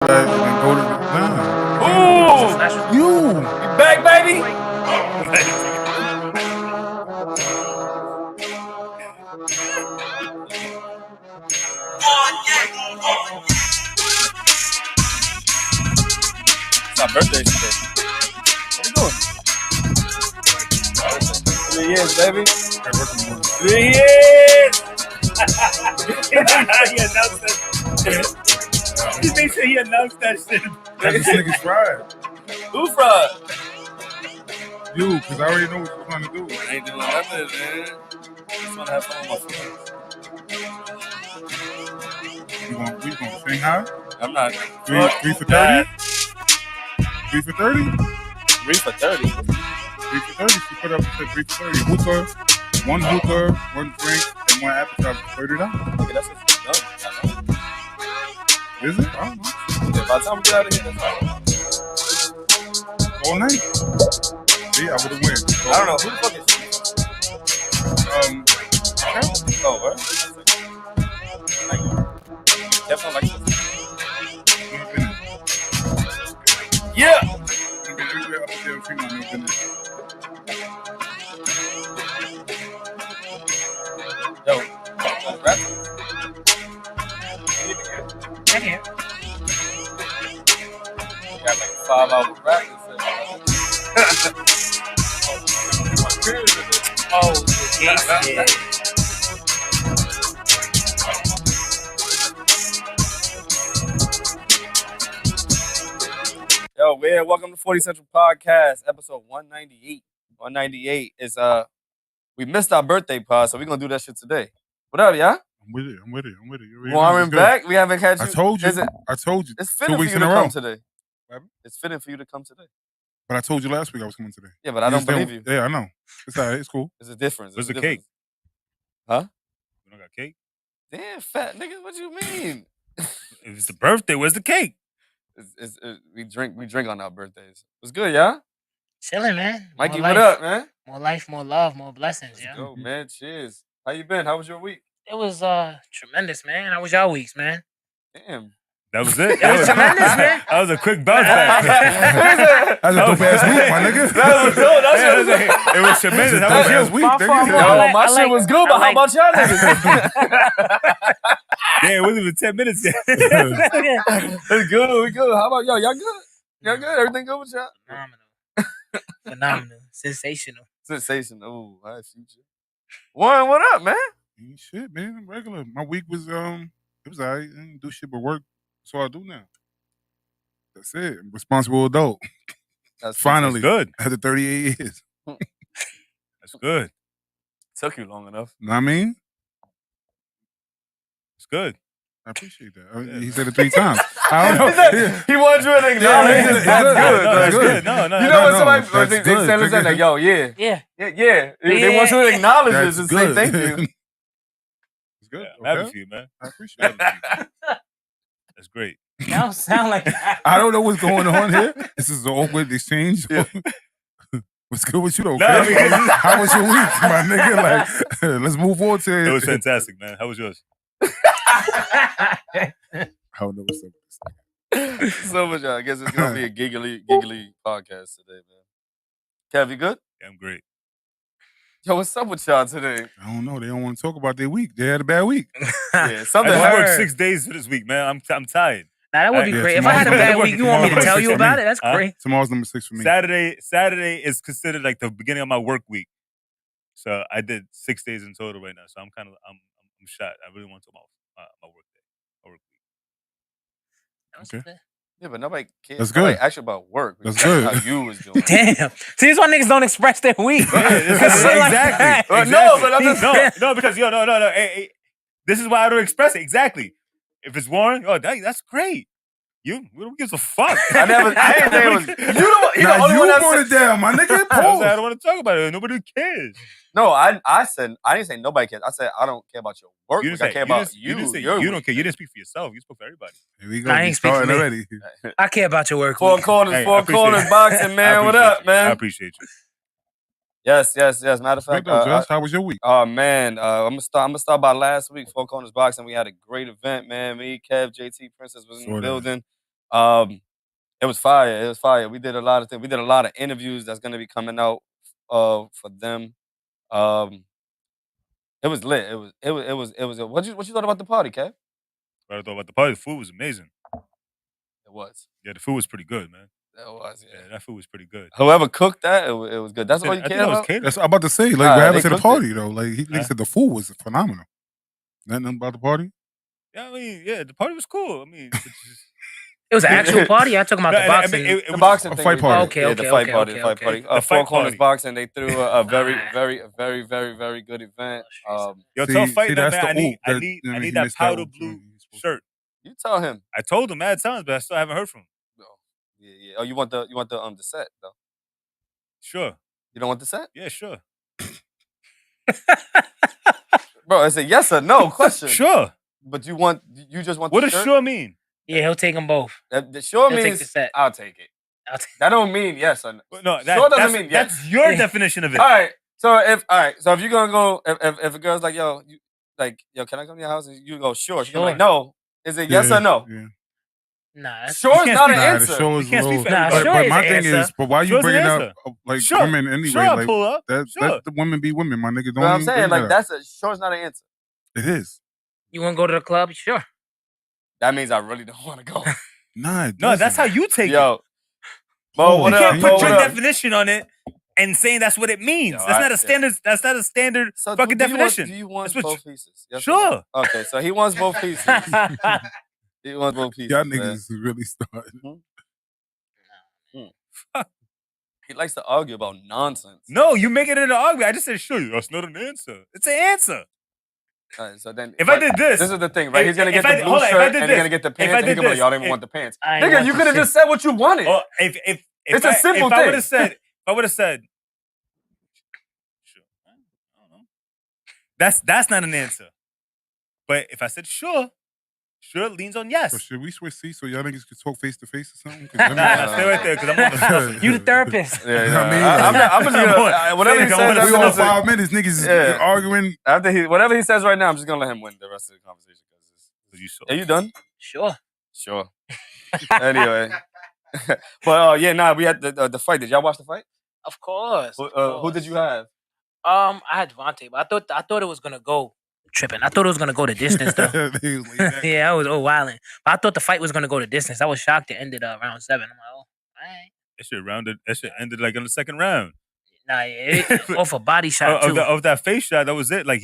Go to Ooh! you. You back, baby? It's our birthday today. What you doing? 3 years, baby. 3 years! He announced that. He makes sure he announced that shit. This nigga's fried. Who fried? You, because I already know what you're trying to do. I ain't doing nothing, man. Just want to have fun with my friends. We gonna sing high? I'm not. 3 for 30? 3 for 30? 3 for 30? 3 for 30. She put up and said 3 for 30. Hookah, one hookah, one drink, and one appetizer for $30. Okay, that's just done. Is it? I don't know. Yeah, by the time we get out of here, that's All night. See, I would have win. I don't know. Who the fuck is she? Oh, what? Definitely like this. Yeah! Yo, rap. Got like 5 hours rapping. Oh, yeah. Yo, man, welcome to 40 Central Podcast, episode 198. 198 is we missed our birthday pod, so we're gonna do that shit today. What up, y'all? I'm with it. Warren back. We haven't had you. I told you. It's fitting 2 for weeks you in to a row. come today. It's fitting for you to come today. But I told you last week I was coming today. Yeah, but I don't believe you. Yeah, I know. It's all right. It's cool. There's a difference. Where's the cake? Huh? You don't got cake? Damn, fat nigga. What you mean? It's the birthday. Where's the cake? We drink on our birthdays. What's good, y'all? Chilling, man. Mikey, what up, man? More life, more love, more blessings, Let's go, man. Cheers. How you been? How was your week? It was tremendous, man. How was y'all weeks, man? Damn. That was it. That was tremendous, man. That was a quick bounce back. That's a dope ass week, my nigga. That was dope. It was tremendous. How was your week, My fault, nigga? bro. Yo, my shit was good, but how about y'all niggas? Yeah, it wasn't even 10 minutes yet. It's good. We good. How about y'all? Y'all good? Y'all good? Everything good with y'all? Phenomenal. Sensational. Sensational. Ooh, high future. Warren, what up, man? Shit, man. I'm regular. My week was it was all right. I didn't do shit but work. That's all I do now. That's it. I'm a responsible adult. That's finally good. After 38 years. That's good. Took you long enough. Know what I mean? It's good. I appreciate that. He said it 3 times. I don't know. He wanted you to acknowledge it. That's good. No. You know when somebody they say like, yo, yeah. Yeah. They want you to acknowledge this and say good. thank you. It's good. Yeah, I'm happy for you, man. I appreciate it. That's great. That don't sound like that. I don't know what's going on here. This is an awkward exchange. Yeah. What's good with you though? No, Kev? because- How was your week, my nigga? Like, let's move on to it. It was fantastic, man. How was yours? I don't know what's up with this. So much, I guess it's gonna be a giggly podcast today, man. Kev, you good? Yeah, I'm great. Yo, what's up with y'all today? I don't know. They don't want to talk about their week. They had a bad week. Yeah, something I happened. worked 6 days for this week, man. I'm tired. Now, that would be Yeah, great. If I had a bad tomorrow's week, you want me to number tell 6 you for about me. it? That's Huh? great. Tomorrow's number 6 for me. Saturday is considered like the beginning of my work week. So I did 6 days in total right now. So I'm shot. I really want to talk about my work day, my work week. Okay. Yeah, but nobody cares. That's Nobody good. asked you about work. We That's just asked good. How you was doing? Damn. See, this is why niggas don't express their week. Exactly. No, but I'm just No, because no. Hey, this is why I don't express it. Exactly. If it's Warren, that's great. Who gives a fuck? I didn't say it was. He's the Now only you one that brought said. it down, my nigga. I Pause. don't want to talk about it. Nobody cares. No, I said I didn't say nobody cares. I said I don't care about your work. You week. didn't I care say, about you didn't say your you don't week. care. You didn't speak for yourself. You spoke for everybody. Here we go. I We ain't speak for starting me. already. I care about your work Four week. corners, Hey, I four appreciate corners it. boxing, man. What up, I man? appreciate you. Yes. Matter of What fact, up, Josh? How was your week? oh man, I'm gonna start by last week. Four corners boxing. We had a great event, man. Me, Kev, JT, Princess was in the Sorta. building. It was fire. It was fire. We did a lot of things. We did a lot of interviews that's gonna be coming out for them. It was lit. It was. What you thought about the party, Kev? What I thought about the party, the food was amazing. It was. Yeah, the food was pretty good, man. It was. Yeah, Yeah. that food was pretty good. Whoever cooked that, it was good. That's all you I think care that was about. catered. That's what I'm about to say. Like, Nah, what they happened to the cooked party, though? Like, he Huh? said the food was phenomenal. Nothing about the party? Yeah, I mean, yeah, the party was cool. I mean, it's just, It was an actual party. I talking about No, the I mean, boxing. it The was boxing a thing. fight we party. did. Okay, Yeah, okay, the fight okay, party. okay, The fight okay. party. The Four fight Corners party. boxing. They threw a very, Alright. very, very, very, very good event. yo, See- tell Fight see, Night, that's man, the I need, oop I that- need, I I mean, need he that missed that powder oop, blue so he's supposed to- shirt. You tell him. I told him mad times, but I still haven't heard from him. No. Yeah. Oh, you want the set though? Sure. You don't want the set, Yeah, sure. bro? It's a yes or no question. Sure. But you just want What the does shirt? sure mean? Yeah, he'll take them both. The sure He'll take means the set. I'll take it. I'll take- That don't mean yes or no. No, Sure doesn't that's, mean yes. that's your Yeah. definition of it. All right. So if you're gonna go, if a girl's like, yo, can I come to your house? And you go, sure. She's gonna be like, Sure. no. Is it yes or no? Yeah. Nah, that's- Sure is can't not an speak- Nah, the answer. show You is a can't speak little. for Nah, everybody. sure but is my an thing answer. is, but why you Sure is an bringing up answer. like Sure. women anyway? Sure, I'll Like pull up. that, Sure. let the women be women, my nigga. Don't But I'm even saying, bring like, that up. sure is not an answer. It is. You want to go to the club? Sure. That means I really don't want to go. Nah, it No, that's how doesn't. you take it. Yo. But Oh, what You up? can't you But put what your up? definition on it and saying that's what it means. Yo, That's not yeah. a standard. That's not a standard So fucking do you want- definition. Do you want That's what both pieces? Yes or Sure. no? Okay, so he wants both pieces. He wants both pieces. Y'all man. niggas is really starting. He likes to argue about nonsense. No, you make it an argument. I just said sure. That's not an answer. It's an answer. All right, so then, If I did this, this is the thing, right? He's gonna if get I the did- blue hold on, if I shirt did and this- he's gonna get the if pants, I and he's did gonna be like, this, y'all didn't if- want the pants. I ain't Nigga, want you the could have shit. just said what you wanted. or if It's a simple if I thing. would have said, sure, I don't know. That's not an answer. But if I said sure leans on yes. So should we switch seats so y'all niggas can talk face to face or something? 'Cause Nah, women- stay right there because I'm on the stuff. You the therapist. Yeah, I mean, I'm just gonna whatever he Saying I says. wanna I'm we gonna on say- 5 minutes, niggas is Yeah. arguing. After whatever he says right now, I'm just gonna let him win the rest of the conversation. You saw. Are you done? Sure. Sure. Anyway, but we had the fight. Did y'all watch the fight? Of course. Who did you have? I had Devontae, but I thought it was gonna go tripping. I thought it was gonna go the distance though. They was like that. Yeah, I was wilding. But I thought the fight was gonna go the distance. I was shocked it ended round 7. I'm like, oh, all right. That shit ended like in the second round. Nah, yeah, off a body shot too. Of that face shot, that was it. Like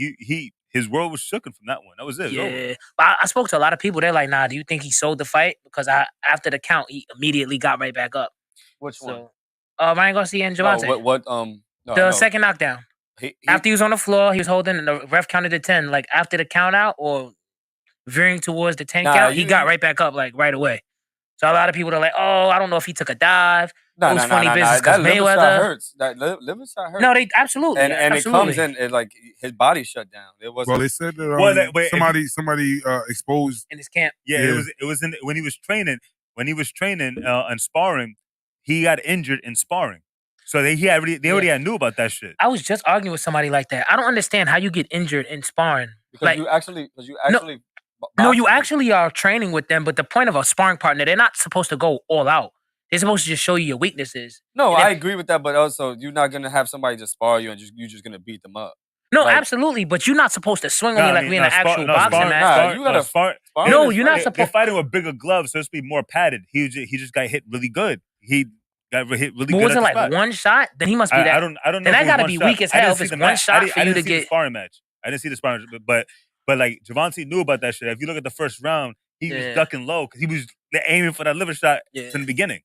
his world was shooken from that one. That was it. It was over. Yeah, but I spoke to a lot of people. They're like, "Nah, do you think he sold the fight?" Because after the count, he immediately got right back up. Which one? So, Ryan Garcia and Javante. No, what? The second knockdown. He, After he was on the floor, he was holding, and the ref counted to 10. Like after the count out or veering towards the 10 Nah, count, he you- got right back up like right away. So a lot of people are like, "Oh, I don't know if he took a dive." Nah, It was funny business 'cause That liver Mayweather- shot hurts. That liver shot hurts. No, they absolutely, and it absolutely. comes in like his body shut down. It wasn't. Well, they said that Well, wait, if somebody exposed. in his camp. Yeah, Yeah. it was in when he was training and sparring, he got injured in sparring. So they already knew about that shit. I was just arguing with somebody like that. I don't understand how you get injured in sparring. because like- you actually. No, you boxing- actually are training with them, but the point of a sparring partner, they're not supposed to go all out. They're supposed to just show you your weaknesses. No, and I then- agree with that, but also you're not gonna have somebody just spar you and you're just gonna beat them up. No, Like- absolutely, but you're not supposed to swing on Nah, me I like mean, we're in nah, an actual spar- nah, boxing spar- match. Nah, spar- you gotta- spar- No, is you're not fight. They're supposed. fighting with bigger gloves, so it's be more padded. He just got hit really good. He got hit really But good. was at it the like spot. one shot? Then he must be I that. don't know. Then if I it was gotta one be shot. weak as I didn't hell see if the it's one match. shot I didn't for you to see the get- sparring match. I didn't see the sparring, but like Javante knew about that shit. If you look at the first round, he Yeah. was ducking low because he was aiming for that liver shot Yeah. from the beginning.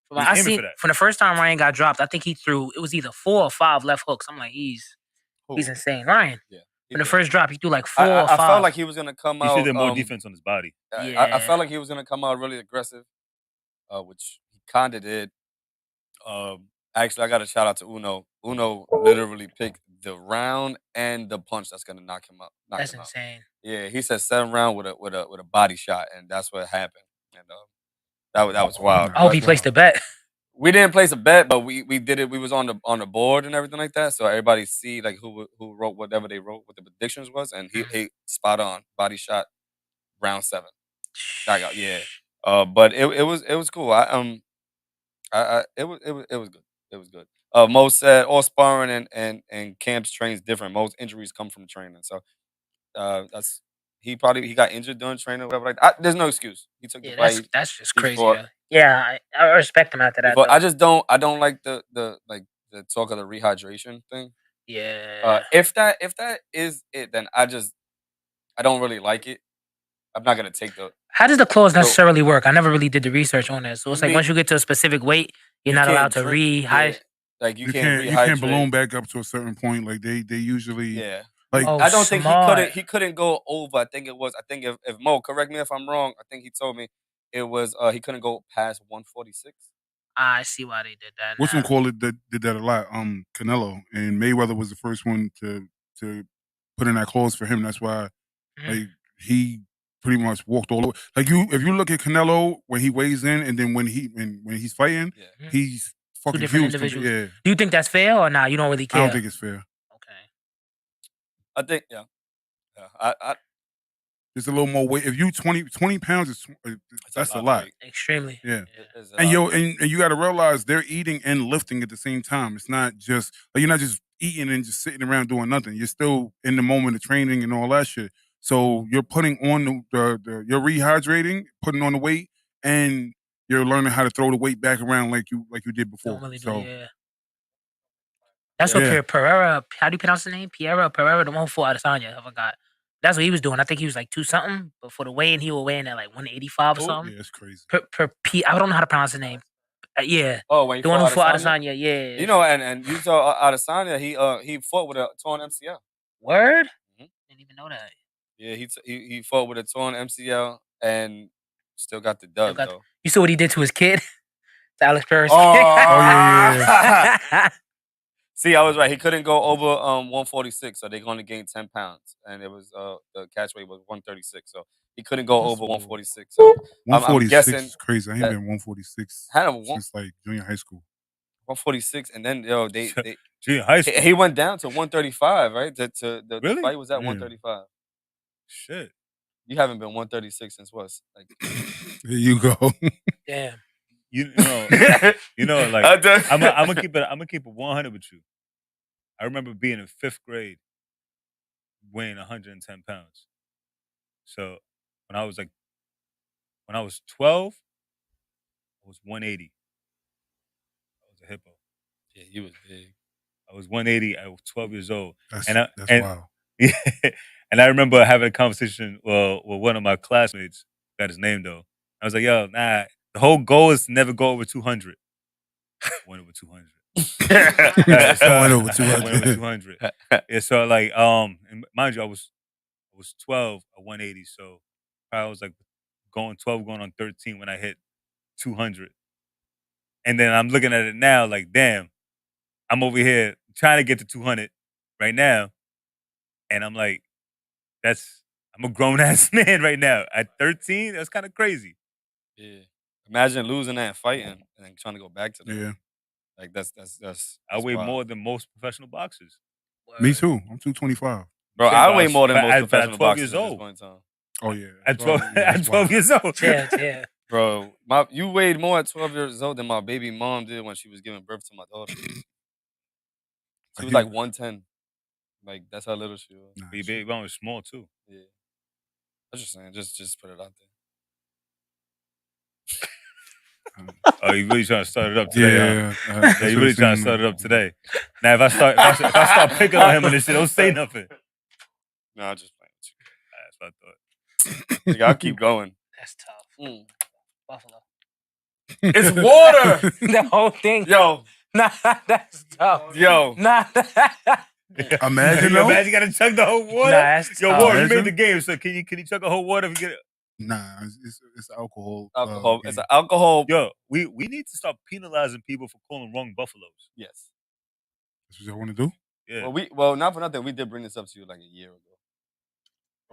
From, He's I aiming seen for that. from the first time Ryan got dropped, I think he threw it was either 4 or 5 left hooks. I'm like, he's insane. Ryan. He From the did. first drop, he threw like 4 I or 5. felt like he was gonna come He out. should have more defense on his body. I Yeah. felt like he was gonna come out really aggressive, which he kinda did. Actually, I got to shout out to Uno. Uno literally picked the round and the punch that's gonna knock him out. That's insane. Yeah, he said 7th round with a body shot, and that's what happened. And that was wild. I hope he placed a bet. We didn't place a bet, but we did it. We was on the board and everything like that, so everybody see like who wrote whatever they wrote, what the predictions was, and he spot on body shot round 7. Yeah. But it was cool. It was good. It was good. Mo said all sparring and camps trains different. Most injuries come from training. So that's he got injured during training or whatever. Like there's no excuse. He took the Yeah, fight. that's just He crazy. fought. Yeah, I respect him after He that fought. though. I don't like the the talk of the rehydration thing. Yeah. If that is it, then I don't really like it. I'm not gonna take the. How does the clause So necessarily work? I never really did the research on that. So it's I like mean, once you get to a specific weight, you're you not allowed can't to drink. Yeah, rehydrate. like you You can't can't balloon rehydrate. back up to a certain point. Like they usually Yeah. like Oh, I don't think smart. he couldn't go over. I think if Mo, correct me if I'm wrong. I think he told me it was he couldn't go past 146. I see why they did that what's now. gonna call it that did that a lot. Canelo and Mayweather was the first one to put in that clause for him. That's why like he pretty much walked all the way. Like if you look at Canelo when he weighs in and then when he's fighting, Yeah. he's Two fucking different huge. individuals. Yeah, Do you think that's fair or not? You don't really I care. don't think it's fair. Okay. I think yeah. I Just a little more weight. If you 20 pounds is that's a lot. weight. Extremely. Yeah. It's a And lot of weight. and you got to realize they're eating and lifting at the same time. It's not just like you're not just eating and just sitting around doing nothing. You're still in the moment of training and all that shit. So you're putting on you're rehydrating, putting on the weight, and you're learning how to throw the weight back around like you did before. Don't really do. So Yeah. That's Yeah. what Pereira. How do you pronounce the name? Pereira, the one who fought Adesanya. I forgot. That's what he was doing. I think he was like 2 something, but for the weigh-in, he was weighing at like 185 or Who? something. yeah, it's crazy. I don't know how to pronounce his name. Yeah, Oh, when he the one who fought Adesanya? Adesanya. Yeah. You know, and you saw Adesanya. He fought with a torn MCL. Word? Mhm. Didn't even know that. Yeah, he fought with a torn MCL and still got the dub though. You saw what he did to his kid? To Alex Perez. Oh, yeah. See, I was right. He couldn't go over 146, so they're going to gain 10 pounds, and it was the catch weight was 136, so he couldn't go over 146. So I'm 146 guessing is crazy. I ain't that- been 146 had him since like junior high school. 146, and then they Junior high school. he went down to 135, right? The Really? fight was at Yeah. 135. Shit. You haven't been 136 since what? Like There you go. Damn. You know, like I'm gonna keep it 100 with you. I remember being in 5th grade, weighing 110 pounds. So when I was 12, I was 180. I was a hippo. Yeah, he was big. I was 180. I was 12 years old. That's And wild. Yeah, and I remember having a conversation with one of my classmates. Got his name though. I was like, "Yo, nah. The whole goal is to never go over 200. Went over 200. Went over 200. Went over 200. Yeah, so like, and mind you, I was 12 at 180. So I was like going 12, going on 13 when I hit 200. And then I'm looking at it now, like, damn, I'm over here trying to get to 200 right now, and I'm like, I'm a grown ass man right now at 13. That's kind of crazy. Yeah. Imagine losing that and fighting and then trying to go back to that. Yeah. Like that's I weigh wild. more than most professional boxers. Me too. I'm 225. Bro, Yeah, I but weigh more than but most at 12 professional boxers years at this old. point in time. Oh yeah. At 12, yeah, at that's 12 wild. years old. Yeah. Bro, you weighed more at 12 years old than my baby mom did when she was giving birth to my daughter. She was like 110. Like that's how little she was. Nah, Baby mom was small too. Yeah. I'm just saying, just put it out there. Oh, you really trying to start it up today? Yeah. Yeah, you really trying to start it up today. Now, if I start picking on him and this shit, don't say nothing. No, I'm just playing with That's what I thought. you. Like, I'll keep going. That's tough. Buffalo. It's water. The whole thing. Yo. Nah, that's tough. Yo. Nah. Imagine Yo, though. imagine you gotta chug the whole water. Nah, that's Yo, tough. Warren, you Imagine. made the game, so can you chug a whole water if you get it? Nah, it's alcohol. Alcohol. It's game. an alcohol. Yo, we need to stop penalizing people for calling wrong buffaloes. Yes. That's what y'all want to do? Yeah. Well, not for nothing. We did bring this up to you like a year ago.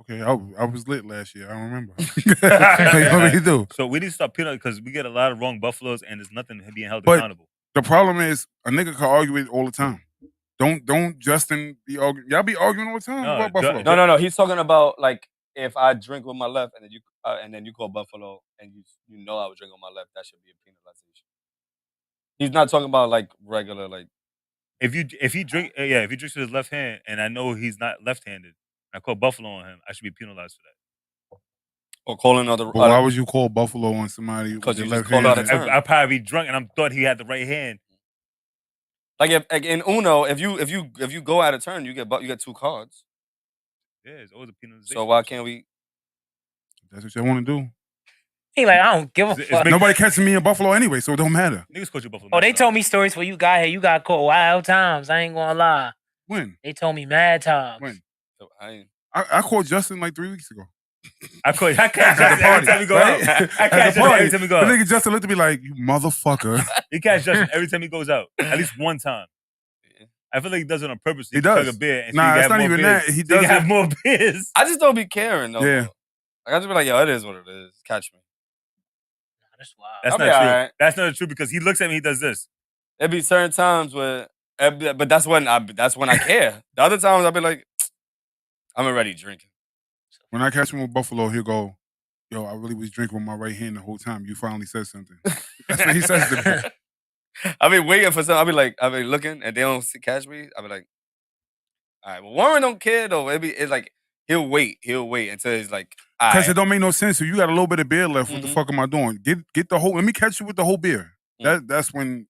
Okay, I was lit last year. I don't remember. Like, what do you do? So we need to stop penalizing because we get a lot of wrong buffaloes and there's nothing being held But- accountable. The problem is a nigga can argue it all the time. Don't Justin be arguing. Y'all be arguing all the time No, about Buffalo. No. He's talking about like if I drink with my left and then you call Buffalo and you know I was drinking with my left, that should be a penalization. He's not talking about like regular like. If he drinks with his left hand, and I know he's not left-handed, and I call Buffalo on him, I should be penalized for that. Or calling other. But why would you call Buffalo on somebody? Because you with their just left called hand? out a turn. I probably be drunk, and I thought he had the right hand. Like in Uno, if you go out of turn, you get 2 cards. Yeah, it's always a penalization. So why can't we? That's what you want to do. He like, I don't give a It's fuck. Nobody catching me in Buffalo anyway, so it don't matter. Niggas caught you Buffalo. Oh, they told me stories where you got here. You got caught wild times. I ain't gonna lie. When? They told me mad times. When? I called Justin like 3 weeks ago. I catch Justin every time we go out. I catch Justin every time we go out. The nigga Justin looked at me like, you motherfucker. He catch Justin every time he goes out. At least one time. I feel like he does it on purpose. He does. Chug a beer and Nah, it's not even that. He does have more beers. I just don't be caring though. Yeah. Like, I just be like, yo, it is what it is. Catch me. That's wild. That's I'll not be true. alright. That's not true because he looks at me. He does this. There be certain times where, but that's when I care. The other times I'll be like, I'm already drinking. When I catch him with Buffalo, he'll go, yo, I really was drinking with my right hand the whole time. You finally said something. That's what he says to me. I be waiting for something. I be looking and they don't catch me. I be like, all right. Well, Warren don't care though. It's like he'll wait until he's like, because it don't make no sense. So you got a little bit of beer left. What the Mhm. fuck am I doing? Get the whole. Let me catch you with the whole beer. That's when.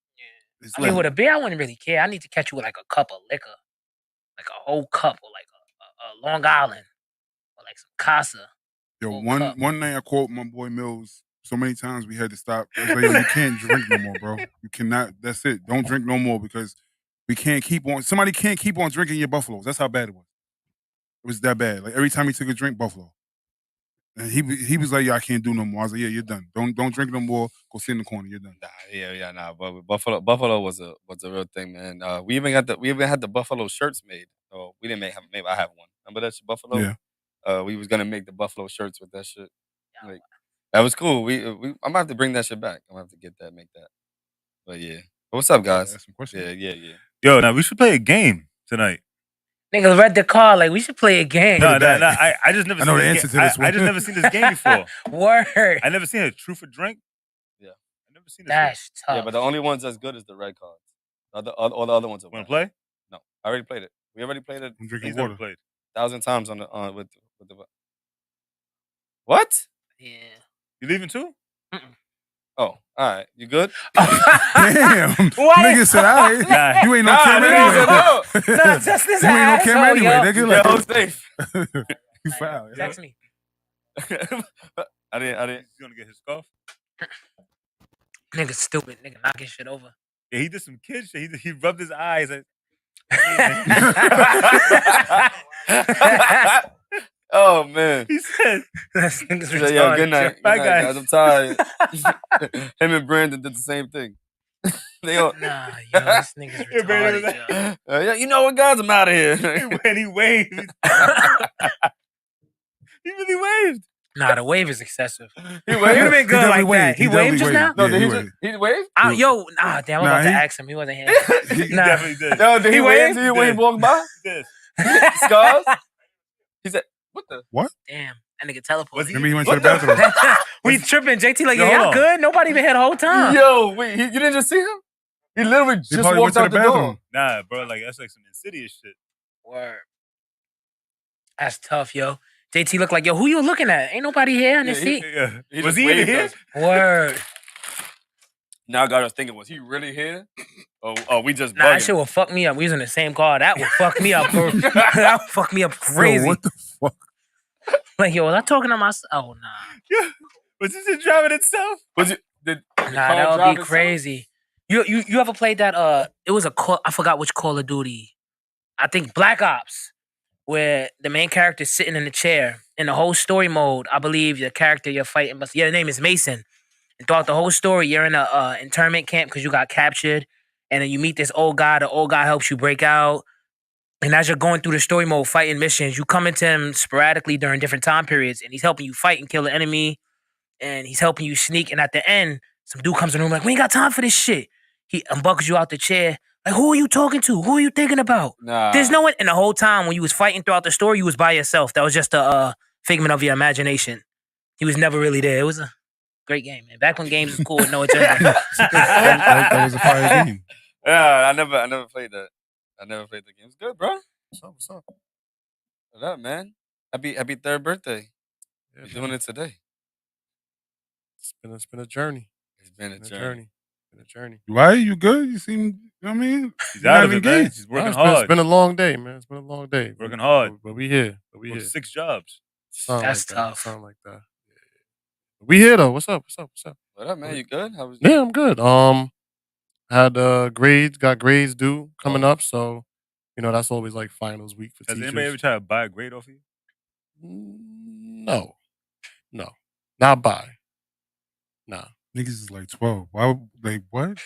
It's I mean, lit. with a beer, I wouldn't really care. I need to catch you with like a cup of liquor, like a whole cup, or like a Long Island, or like some Casa. Yo, whole one cup. night I called my boy Mills so many times we had to stop. I was like, yo, you can't drink no more, bro. You cannot. That's it. Don't drink no more because we can't keep on. Somebody can't keep on drinking your Buffaloes. That's how bad it was. It was that bad. Like every time he took a drink, Buffalo. And he was like, yeah, I can't do no more. I was like, yeah, you're done. Don't drink no more. Go sit in the corner. You're done. Nah. But Buffalo was a real thing, man. We even had the Buffalo shirts made. Oh, we didn't make. Maybe I have one. Remember that shit, Buffalo? Yeah. We was gonna make the Buffalo shirts with that shit. Like, that was cool. I'm gonna have to bring that shit back. I'm gonna have to make that. But yeah. What's up, guys? Ask some questions. Yeah. Yo, now we should play a game tonight. Niggas read the card like we should play a game. No. I just never. I know seen the this answer game. to this I one. just never seen this game before. Word. I never seen a truth or drink. Yeah. I never seen this. That's tough. Yeah, but the only ones that's good is the red cards. All the other ones are Want bad. to play? No, I already played it. We already played it I'm drinking He's never water. played. 1,000 times with the. What? Yeah. You leaving too? Oh, all right. You good? Damn. Nigga said, all right. Nah. You ain't no camera anyway. Nah, just this You ain't no asshole, camera anyway, yo. nigga. Yeah, Like, I'm safe. you foul. yo. Text me. I didn't. You gonna get his scarf? Nigga stupid. Nigga knocking shit over. Yeah, he did some kid shit. He rubbed his eyes. Like, Oh man. he said, This nigga's He said, yo, retarded, good night. Bye, Good night, guys. I'm tired. Him and Brandon did the same thing. They all, Nah, yo, this nigga's Yeah, Brandon was retarded, yo. yeah, you know what, guys? I'm out of here. when he waved, he really waved. Nah, the wave is excessive. He You'd have waved. been good definitely like that. waved. He He waved definitely just now? waved. No, Yeah, did he he waved. he waved? Yo, nah, damn, I'm Nah, about to he- ask him. He wasn't here. He Nah. definitely did. No, did he He wave waved? to you when he Did. walked by? This. Scars? He said, what the? Damn, that nigga teleported. Was he- Maybe he went to What the the- bathroom. We tripping. JT like, Yo, yeah, hold y'all on. good? Nobody been here the whole time. Yo, wait, you didn't just see him? He literally He just probably walked went to out the the door. bathroom. Nah, bro, like that's like some insidious shit. Word. That's tough, yo. JT looked like, yo, who you looking at? Ain't nobody here in the Yeah, seat. Yeah. He Was just he even waved here? us. Word. Now I got us thinking, was he really here? Oh, we just Nah, that bugging. shit will fuck me up. We was in the same car. That would fuck me up. That would fuck me up crazy. Yo, what the fuck? Like, yo, was I talking to myself? Oh, nah. Yeah. Was this it driving itself? Was it? Did the car Nah, that drive would be itself? crazy. You ever played that? It was a call. I forgot which Call of Duty. I think Black Ops, where the main character's sitting in the chair. In the whole story mode, I believe the character you're fighting, your name is Mason. And throughout the whole story, you're in a internment camp because you got captured, and then you meet this old guy. The old guy helps you break out. And as you're going through the story mode, fighting missions, you come into him sporadically during different time periods, and he's helping you fight and kill the enemy, and he's helping you sneak. And at the end, some dude comes in the room like, we ain't got time for this shit. He unbuckles you out the chair. Like, who are you talking to? Who are you thinking about? Nah. There's no one. And the whole time when you was fighting throughout the story, you was by yourself. That was just the figment of your imagination. He was never really there. It was a great game, man. Back when games was cool with no agenda. that was a fire game. Yeah, I never played that. I never played the game. It's good, bro. What's up? What up, man? Happy third birthday. Yeah, You're doing it today. It's been a journey. It's been a It's journey. been a journey. Why are you good? You seem, you know what I mean, He's you're out not of it, man. engaged. He's working It's hard. been a long day, man. It's been a long day. Working hard. But we here. Worked 6 jobs. Something That's like that. tough. Something like that. Yeah. We here though. What's up? What up, man? You good? How was Yeah, I'm good. Had grades, got grades due coming up, so that's always like finals week for Has teachers. anybody ever tried to buy a grade off of you? No, not buy. Nah. Niggas is like 12. Why? Like what?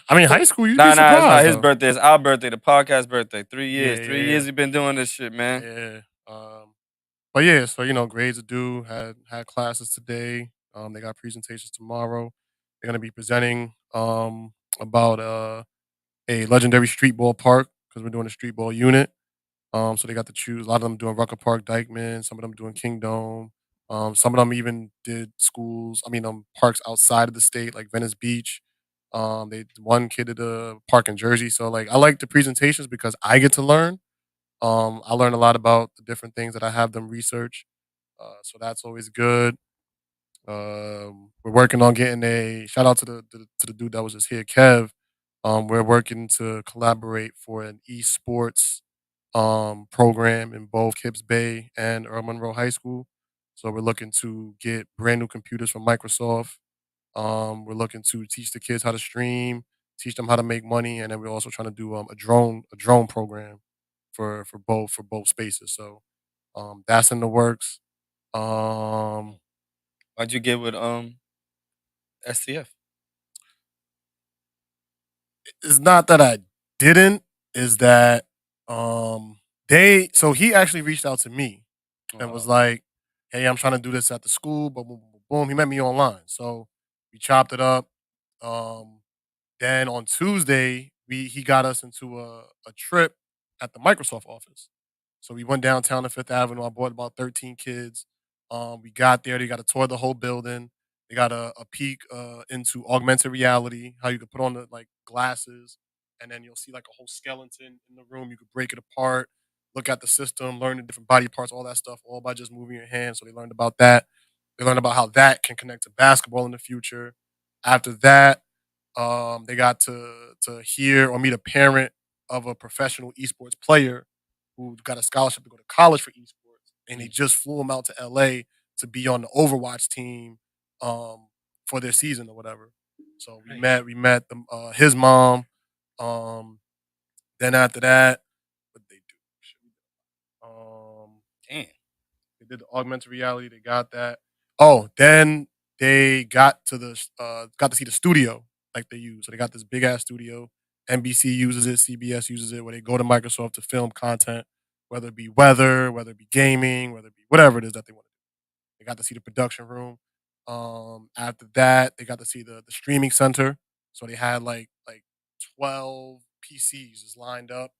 I mean, high school. You'd Nah, be it's surprised. not his though. birthday. It's our birthday. The podcast birthday. 3 years. Yeah, 3 yeah. years we've been doing this shit, man. Yeah. But yeah, so grades are due. Had classes today. They got presentations tomorrow. They're gonna be presenting about a legendary street ball park because we're doing a street ball unit. So they got to choose. A lot of them doing Rucker Park, Dykeman. Some of them doing Kingdom. Some of them even did parks outside of the state, like Venice Beach. One kid did a park in Jersey. So like, I like the presentations because I get to learn. I learn a lot about the different things that I have them research. So that's always good. We're working on getting a shout out to the dude that was just here, Kev. We're working to collaborate for an esports program in both Kips Bay and Earl Monroe High School. So we're looking to get brand new computers from Microsoft. We're looking to teach the kids how to stream, teach them how to make money, and then we're also trying to do a drone program for both spaces. So that's in the works. Why'd you get with STF? It's not that I didn't, is that he actually reached out to me and was like, "Hey, I'm trying to do this at the school," but boom, boom, boom, boom. He met me online. So we chopped it up. Then on Tuesday, he got us into a trip at the Microsoft office. So we went downtown to Fifth Avenue. I brought about 13 kids. We got there. They got a tour of the whole building. They got a peek into augmented reality, how you could put on the like glasses, and then you'll see like a whole skeleton in the room. You could break it apart, look at the system, learn the different body parts, all that stuff, all by just moving your hands. So they learned about that. They learned about how that can connect to basketball in the future. After that, they got to hear or meet a parent of a professional esports player who got a scholarship to go to college for esports, and they just flew him out to LA to be on the Overwatch team for their season or whatever. So we met his mom. Then after that, what did they do? Damn. They did the augmented reality. They got that. Oh, then they got to see the studio like they use. So they got this big ass studio. NBC uses it, CBS uses it, where they go to Microsoft to film content, whether it be weather, whether it be gaming, whether it be whatever it is that they want to do. They got to see the production room. After that, they got to see the streaming center. So they had like 12 PCs just lined up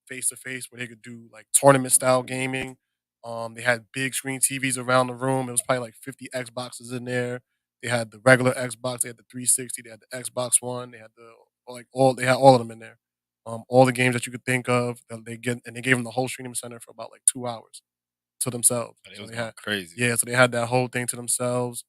face to face where they could do like tournament style gaming. They had big screen TVs around the room. It was probably like 50 Xboxes in there. They had the regular Xbox, they had the 360, they had the Xbox One, they had they had all of them in there. All the games that you could think of that they gave them the whole streaming center for about like 2 hours to themselves. It So was they going had crazy. Yeah, so they had that whole thing to themselves.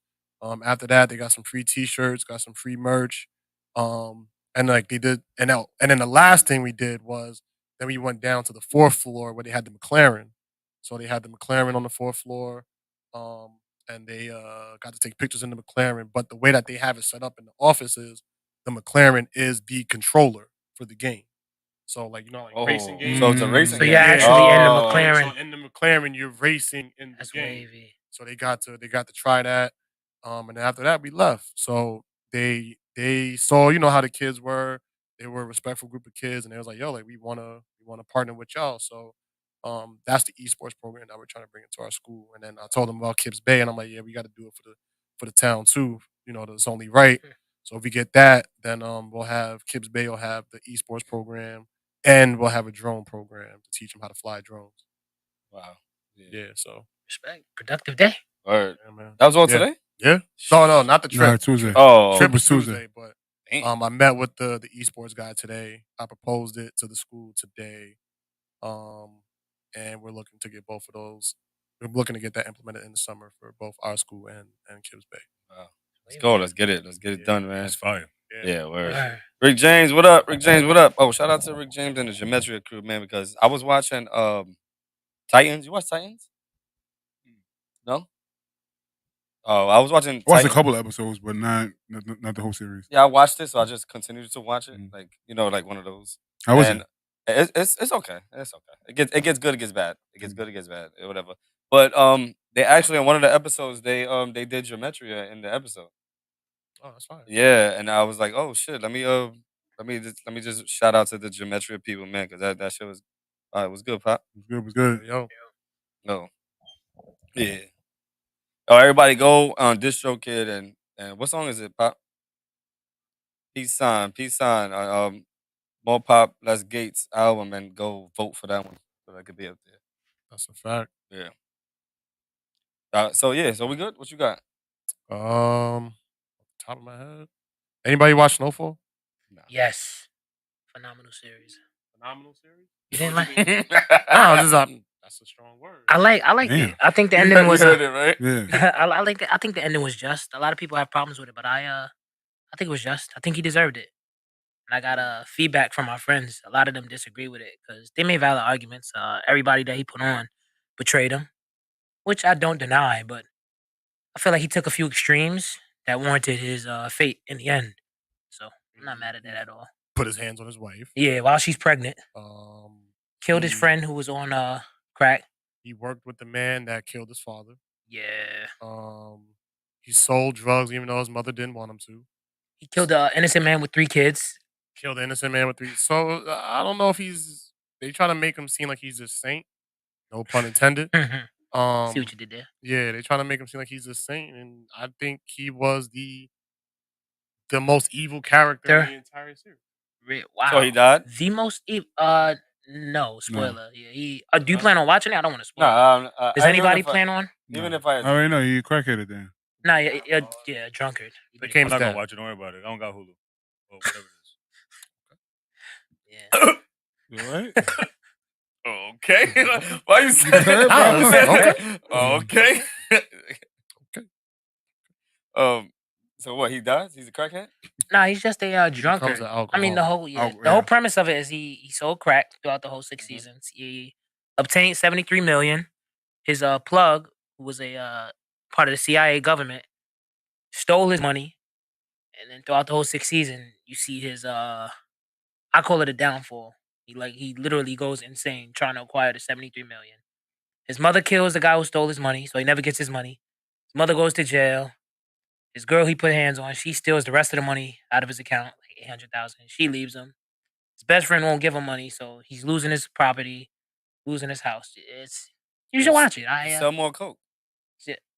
After that, they got some free T-shirts, got some free merch, and like they did, and then the last thing we did was then we went down to the fourth floor where they had the McLaren. So they had the McLaren on the fourth floor, and they got to take pictures in the McLaren. But the way that they have it set up in the office is the McLaren is the controller for the game. So like like racing games. So it's a racing So game. you're actually in the Oh. McLaren. So in the McLaren, you're racing in the That's game. wavy. So they got to try that. And after that we left. So they saw, how the kids were. They were a respectful group of kids, and they was like, yo, like we wanna partner with y'all. So that's the esports program that we're trying to bring into our school. And then I told them about Kips Bay, and I'm like, yeah, we gotta do it for the town too. It's only right. So if we get that, then we'll have Kips Bay will have the esports program, and we'll have a drone program to teach them how to fly drones. Wow. Yeah, so Respect. Productive day. Word. Yeah, man. That was all Yeah. today? Yeah. No, not the trip. Nah, Tuesday. Oh, Trip Trip was was Tuesday. Tuesday, but damn. I met with the esports guy today. I proposed it to the school today. And we're looking to get both of those. We're looking to get that implemented in the summer for both our school and Kibbs Bay. Wow. Let's go. Let's get it. Let's get it Yeah, done, man. That's fire. Yeah, word. Word. Rick James, what up? Rick James, what up? Oh, shout out to Rick James and the Geometria crew, man, because I was watching Titans. You watch Titans? No? Oh, I was watching I watched a Titans. couple of episodes, but not the whole series. Yeah, I watched it, so I just continued to watch it. Mm. Like, you know, like one of those. How was And it? it's okay. It's okay. It gets good, it gets bad. It gets good, it gets bad. Whatever. But they actually in one of the episodes they did Geometria in the episode. Oh, that's fine. Yeah, and I was like, oh shit, let me just shout out to the Geometria people, man, because that shit was it was good, Pop. It was good. Yo, No. Yeah. Oh, everybody go on Distro Kid and what song is it, Pop? Peace sign, More Pop, Less Gates album, and go vote for that one so that could be up there. that's a fact. Yeah. So we good? What you got? Top of my head. Anybody watch Snowfall? Nah. Yes. Phenomenal series. Phenomenal series. You didn't like? No, that's a strong word. I like Damn. it. I think the You ending was. heard it, right? Yeah. I think the ending was just. A lot of people have problems with it, but I think it was just. I think he deserved it. And I got feedback from my friends. A lot of them disagree with it because they made valid arguments. Everybody that he put on betrayed him, which I don't deny, but I feel like he took a few extremes that warranted his fate in the end. So I'm not mad at that at all. Put his hands on his wife. Yeah, while she's pregnant, killed his he- friend who was on crack. He worked with the man that killed his father. Yeah, He sold drugs even though his mother didn't want him to. he killed an innocent man with 3 kids. Killed an innocent man with 3. So I don't know if they try to make him seem like he's a saint. No pun intended. See what you did there. Yeah, they try to make him seem like he's a saint, and I think he was the most evil character in the entire series. Wow. So he died? The most evil. No spoiler. Yeah, he. Do you plan on watching it? I don't want to spoil. Nah, Does anybody plan on? Even No. if I I already know you crackheaded then. Nah, yeah, drunkard. They came I'm not dead. gonna watch it. Don't worry about it. I don't got Hulu. Or whatever it is. Yeah. You all right? Okay. Why you saying good, that? bro? Okay. Okay. So what? He dies? He's a crackhead? Nah, he's just a He drunkard. becomes an I mean, the alcoholic. whole premise of it is he sold crack throughout the whole 6 seasons. He obtained $73 million. His plug, who was a part of the CIA government, stole his money, and then throughout the whole 6 season, you see his I call it a downfall. He literally goes insane trying to acquire the $73 million. His mother kills the guy who stole his money, so he never gets his money. His mother goes to jail. His girl he put hands on, she steals the rest of the money out of his account, like $800,000. She leaves him. His best friend won't give him money, so he's losing his property, losing his house. You should watch it. Sell more coke.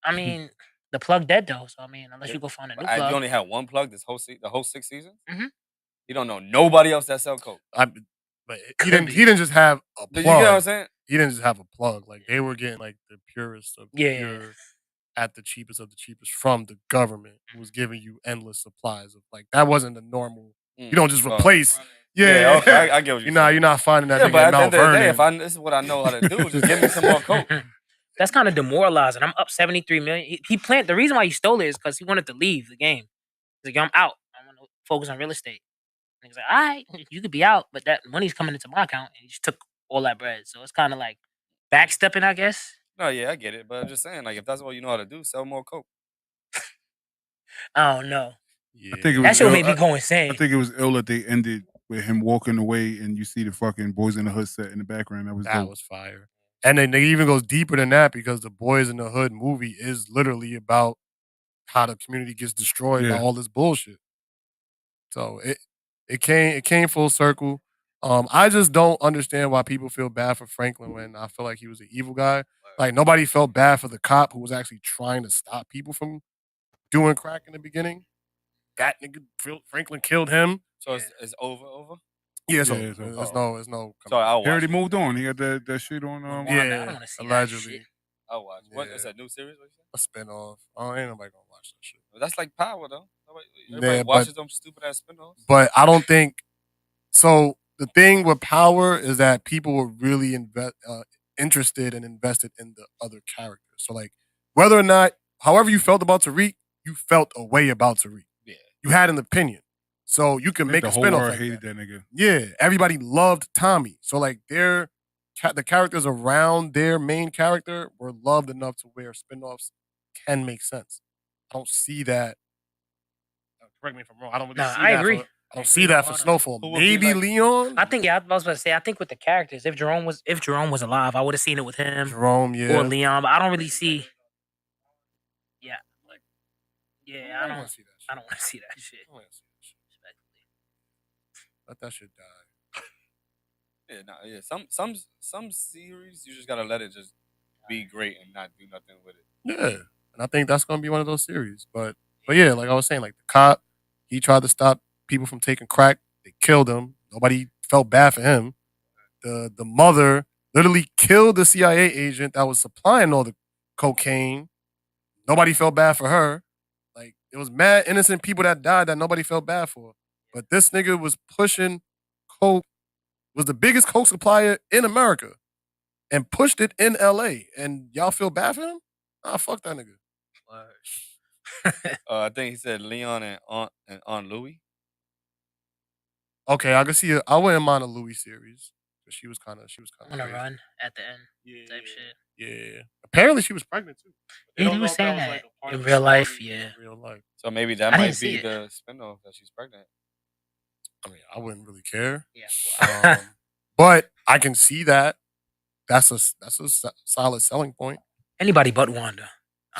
I mean, the plug dead though, so I mean, unless you go find a new plug. You only had one plug the whole 6 seasons? Mhm. You don't know nobody else that sell coke. But he Could be. didn't just have a You plug. get what I'm saying? He didn't just have a plug. Like they were getting like the purest of the Yeah. pure at the cheapest of the cheapest from the government, who was giving you endless supplies of like that wasn't the normal. You don't just replace. Yeah, okay, I get what you're saying. You're not finding that Yeah, nigga but at at the Mount end of the day, Vernon. this is what I know how to do, just give me some more coke. That's kind of demoralizing. I'm up $73 million. He planned. The reason why he stole it is because he wanted to leave the game. He's like, I'm out. I want to focus on real estate. And he's like, all right, you could be out, but that money's coming into my account, and he just took all that bread. So it's kind of like backstepping, I guess. No, yeah, I get it, but I'm just saying, like, if that's what you know how to do, sell more coke. I don't know. Yeah. I think it was That shit ill. made me go insane. I think it was ill that they ended with him walking away and you see the fucking Boys in the Hood set in the background. That was dope. was fire. And then it even goes deeper than that because the Boys in the Hood movie is literally about how the community gets destroyed by Yeah. all this bullshit. So it came full circle. I just don't understand why people feel bad for Franklin when I feel like he was an evil guy. Like nobody felt bad for the cop who was actually trying to stop people from doing crack in the beginning. That nigga Franklin killed him. So it's over? Yeah, Yeah, it's it's no. So I'll He already watch it. moved on. He got that shit on. I don't want to see that allegedly. shit. I'll watch. What Yeah. is that new series? What you A spinoff. Oh, ain't nobody gonna watch that shit. said? That's like Power though. Everybody Yeah, watches them stupid ass spinoffs. but I don't think so. The thing with Power is that people were really interested and invested in the other characters. So like whether or not, however you felt about Tariq, you felt a way about Tariq. Yeah. You had an opinion. So you can I make think a the whole spinoff world like hated that. that nigga. Yeah, everybody loved Tommy. So like the characters around their main character were loved enough to where spinoffs can make sense. I don't see that. Correct me if I'm wrong. I don't really Nah, see I that. agree. I I don't agree see that for wholeheartedly. Snowfall. Who would be Maybe like- Leon. I think I was about to say. I think with the characters, if Jerome was alive, I would have seen it with him Jerome, yeah. or Leon. But I don't really see. Yeah, I don't want to see that shit. I don't want to see that shit. I don't wanna see that shit. Let that shit die. Yeah, nah, yeah. Some series you just gotta let it just be great and not do nothing with it. Yeah, and I think that's gonna be one of those series. But yeah, like I was saying, like the cop, he tried to stop people from taking crack. They killed him. Nobody felt bad for him. The mother literally killed the CIA agent that was supplying all the cocaine. Nobody felt bad for her. Like it was mad innocent people that died that nobody felt bad for. But this nigga was pushing coke, was the biggest coke supplier in America, and pushed it in LA. And y'all feel bad for him? Ah, fuck that nigga. I think he said Leon and Aunt Louie. Okay, I can see it. I wouldn't mind a Louis series. But she was kind of On a crazy. run at the end Yeah, type shit. yeah. Apparently she was pregnant too. They Yeah, don't he know was if saying was, that like, a part in of the real life, story yeah. in real life. So maybe that I might didn't see be it. the spinoff that she's pregnant. I mean, I wouldn't really care. Yeah. But I can see that. That's a solid selling point. Anybody but Wanda.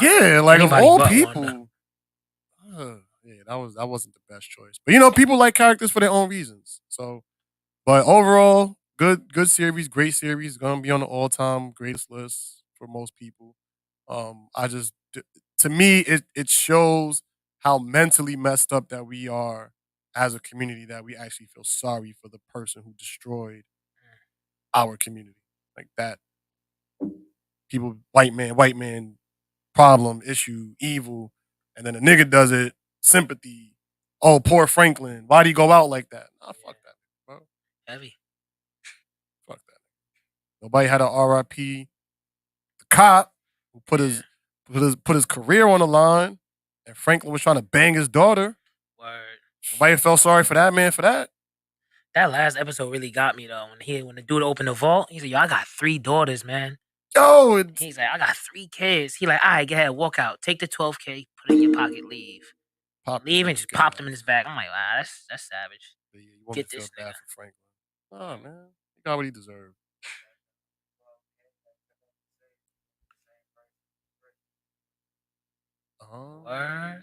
Yeah, like of Anybody all but people. Wanda. Yeah, that wasn't the best choice. But you know, people like characters for their own reasons. So, but overall, good series, great series. Gonna be on the all time greatest list for most people. To me, it shows how mentally messed up that we are as a community. That we actually feel sorry for the person who destroyed our community, like that. People, white man, problem, issue, evil, and then a nigga does it, sympathy. Oh, poor Franklin. Why'd he go out like that? Nah, fuck that, bro. Heavy. Fuck that. Nobody had a RIP. The cop who put his career on the line, and Franklin was trying to bang his daughter. Word. Nobody felt sorry for that man for that. That last episode really got me though. When the dude opened the vault, he said, "Yo, I got 3 daughters, man." Yo, He's like, "I got 3 kids." He like, "All right, go ahead, walk out, take the 12K, put it in your pocket, leave." Leave and just popped him in his back. I'm like, wow, that's savage. Yeah, you want me to feel bad for Franklin? Oh man, he got what he deserved.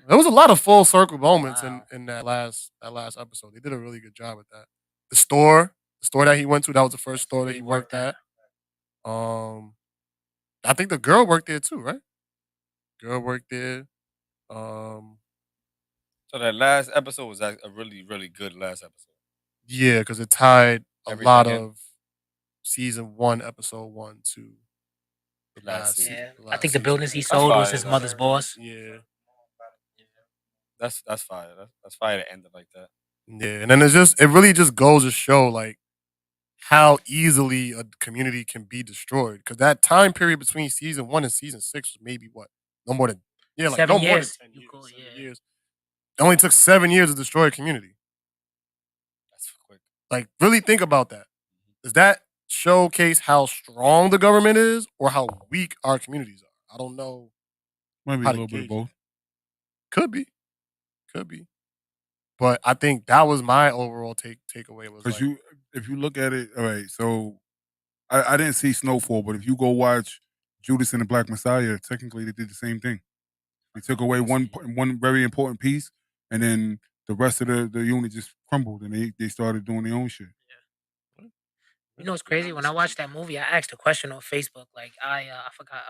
There was a lot of full circle moments in that last episode. They did a really good job with that. The store that he went to, that was the first store that he worked at. I think the girl worked there too, right? Girl worked there. So that last episode was a really, really good last episode. Yeah, because it tied Everything lot in. of season 1, episode 1 to the Last last. Yeah, the I last think the season. buildings he That's sold was fire, his though. mother's boss. Yeah. That's fire. That's fire to end it like that. Yeah, and then it really just goes to show like how easily a community can be destroyed. Because that time period between season 1 and season 6 was maybe what? No more than 7 no more than years. 10 years. 7 years. It only took 7 years to destroy a community. That's quick. Like, really think about that. Does that showcase how strong the government is or how weak our communities are? I don't know. Might be a how to little bit of gauge both. Could be. But I think that was my overall takeaway was Because like, if you look at it, all right. So I didn't see Snowfall, but if you go watch Judas and the Black Messiah, technically they did the same thing. They took away one very important piece, and then the rest of the unit just crumbled, and they started doing their own shit. You know what's crazy? When I watched that movie, I asked a question on Facebook. Like I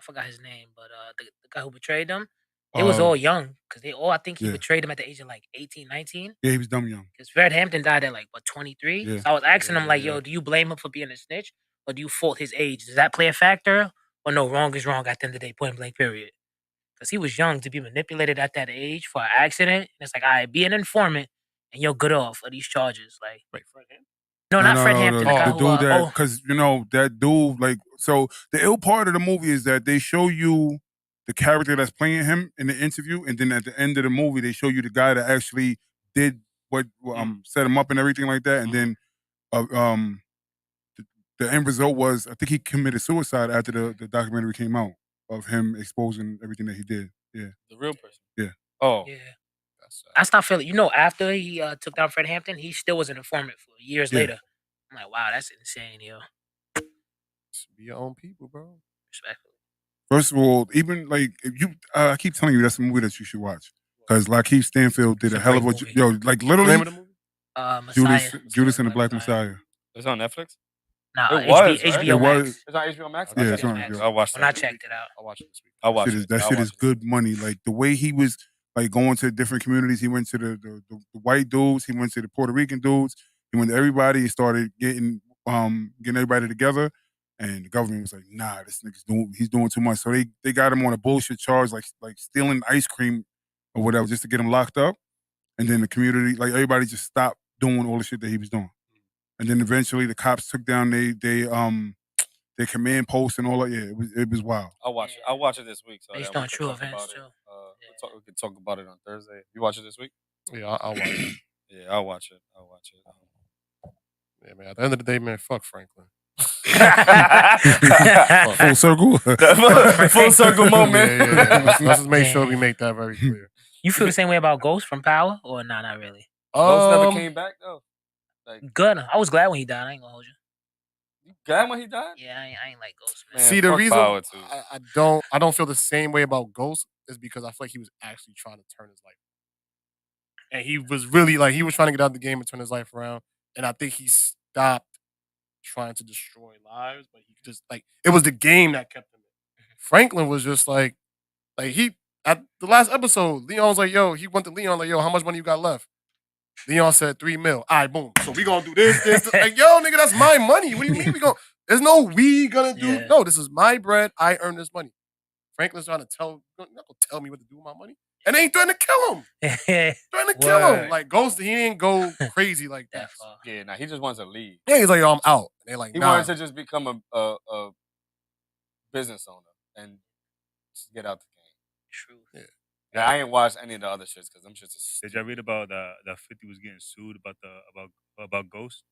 forgot his name, but the guy who betrayed them, they was all young because I think he Yeah. betrayed them at the age of like 18, 19. Yeah, he was dumb young. Because Fred Hampton died at like what 23. Yeah. So I was asking him like, Yeah. yo, do you blame him for being a snitch or do you fault his age? Does that play a factor Well, no, wrong is wrong at the end of the day, point blank, period. Because he was young to be manipulated at that age for an accident. And it's like, all right, be an informant and you're good off of these charges. Like, Wait, Fred Hampton? no, not Fred Hampton. The guy the who, dude that, because that dude, like, so the ill part of the movie is that they show you the character that's playing him in the interview, and then at the end of the movie, they show you the guy that actually did what set him up and everything like that, and then the end result was, I think he committed suicide after the documentary came out of him exposing everything that he did. Yeah, The real person. yeah. Oh, yeah. I stopped feeling, after he took down Fred Hampton, he still was an informant for years Yeah. later. I'm like, wow, that's insane, yo. Be your own people, bro. Respectfully. First of all, even like if you, I keep telling you that's a movie that you should watch because Lakeith Stanfield did It's a a hell of a great movie. like Name literally of the movie? Messiah. Judas and the Black Messiah. it's on Netflix. Nah, It was, right? HBO It Max. was. It's on HBO Max. Yeah, I'll it's check on it out. HBO. I'll watch When I that. checked it out. I'll watch it this week. I'll watch it. That I'll shit watch is it. good money. Like the way he was like going to different communities. He went to the white dudes. He went to the Puerto Rican dudes. He went to everybody. He started getting everybody together. And the government was like, nah, this nigga's he's doing too much. So they got him on a bullshit charge, like stealing ice cream or whatever, just to get him locked up. And then the community, like everybody just stopped doing all the shit that he was doing. And then eventually the cops took down their command post and all that. Yeah, it was wild. I'll watch it. I'll watch it this week. So Based that we on can true talk events, about it. too. We can talk about it on Thursday. You watch it this week? Yeah, I'll watch it. Yeah, I'll watch it. Yeah, man. At the end of the day, man, fuck Franklin. Full circle. Full circle moment. Yeah. Let's just make sure we make that very clear. You feel the same way about Ghost from Power? Or nah, not really? Ghost never came back though. Like, Good. I was glad when he died. I ain't gonna hold you. you glad when he died? Yeah, I ain't like Ghost, man. Man, See, the fuck reason Power too. I don't feel the same way about Ghost is because I feel like he was actually trying to turn his life around. And he was really he was trying to get out of the game and turn his life around. And I think he stopped trying to destroy lives, but he just it was the game that kept him in. Franklin was just he at the last episode, Leon was like, yo, he went to Leon like, yo, how much money you got left? Leon said $3 million. All right, boom. So we gonna do this. Like, yo, nigga, that's my money. What do you mean we gonna? There's no we gonna do. Yeah. No, this is my bread. I earned this money. Franklin's trying to not gonna tell me what to do with my money, and they ain't trying to kill him. Trying to kill him. Like Ghost, he didn't go crazy like that. Yeah, nah, he just wants to leave. Yeah, he's like, yo, I'm out. And they're like, He nah. wanted to just become a business owner and just get out the game. True. Yeah, I ain't watched any of the other shits because them shits is. Did y'all read about that 50 was getting sued about Ghost?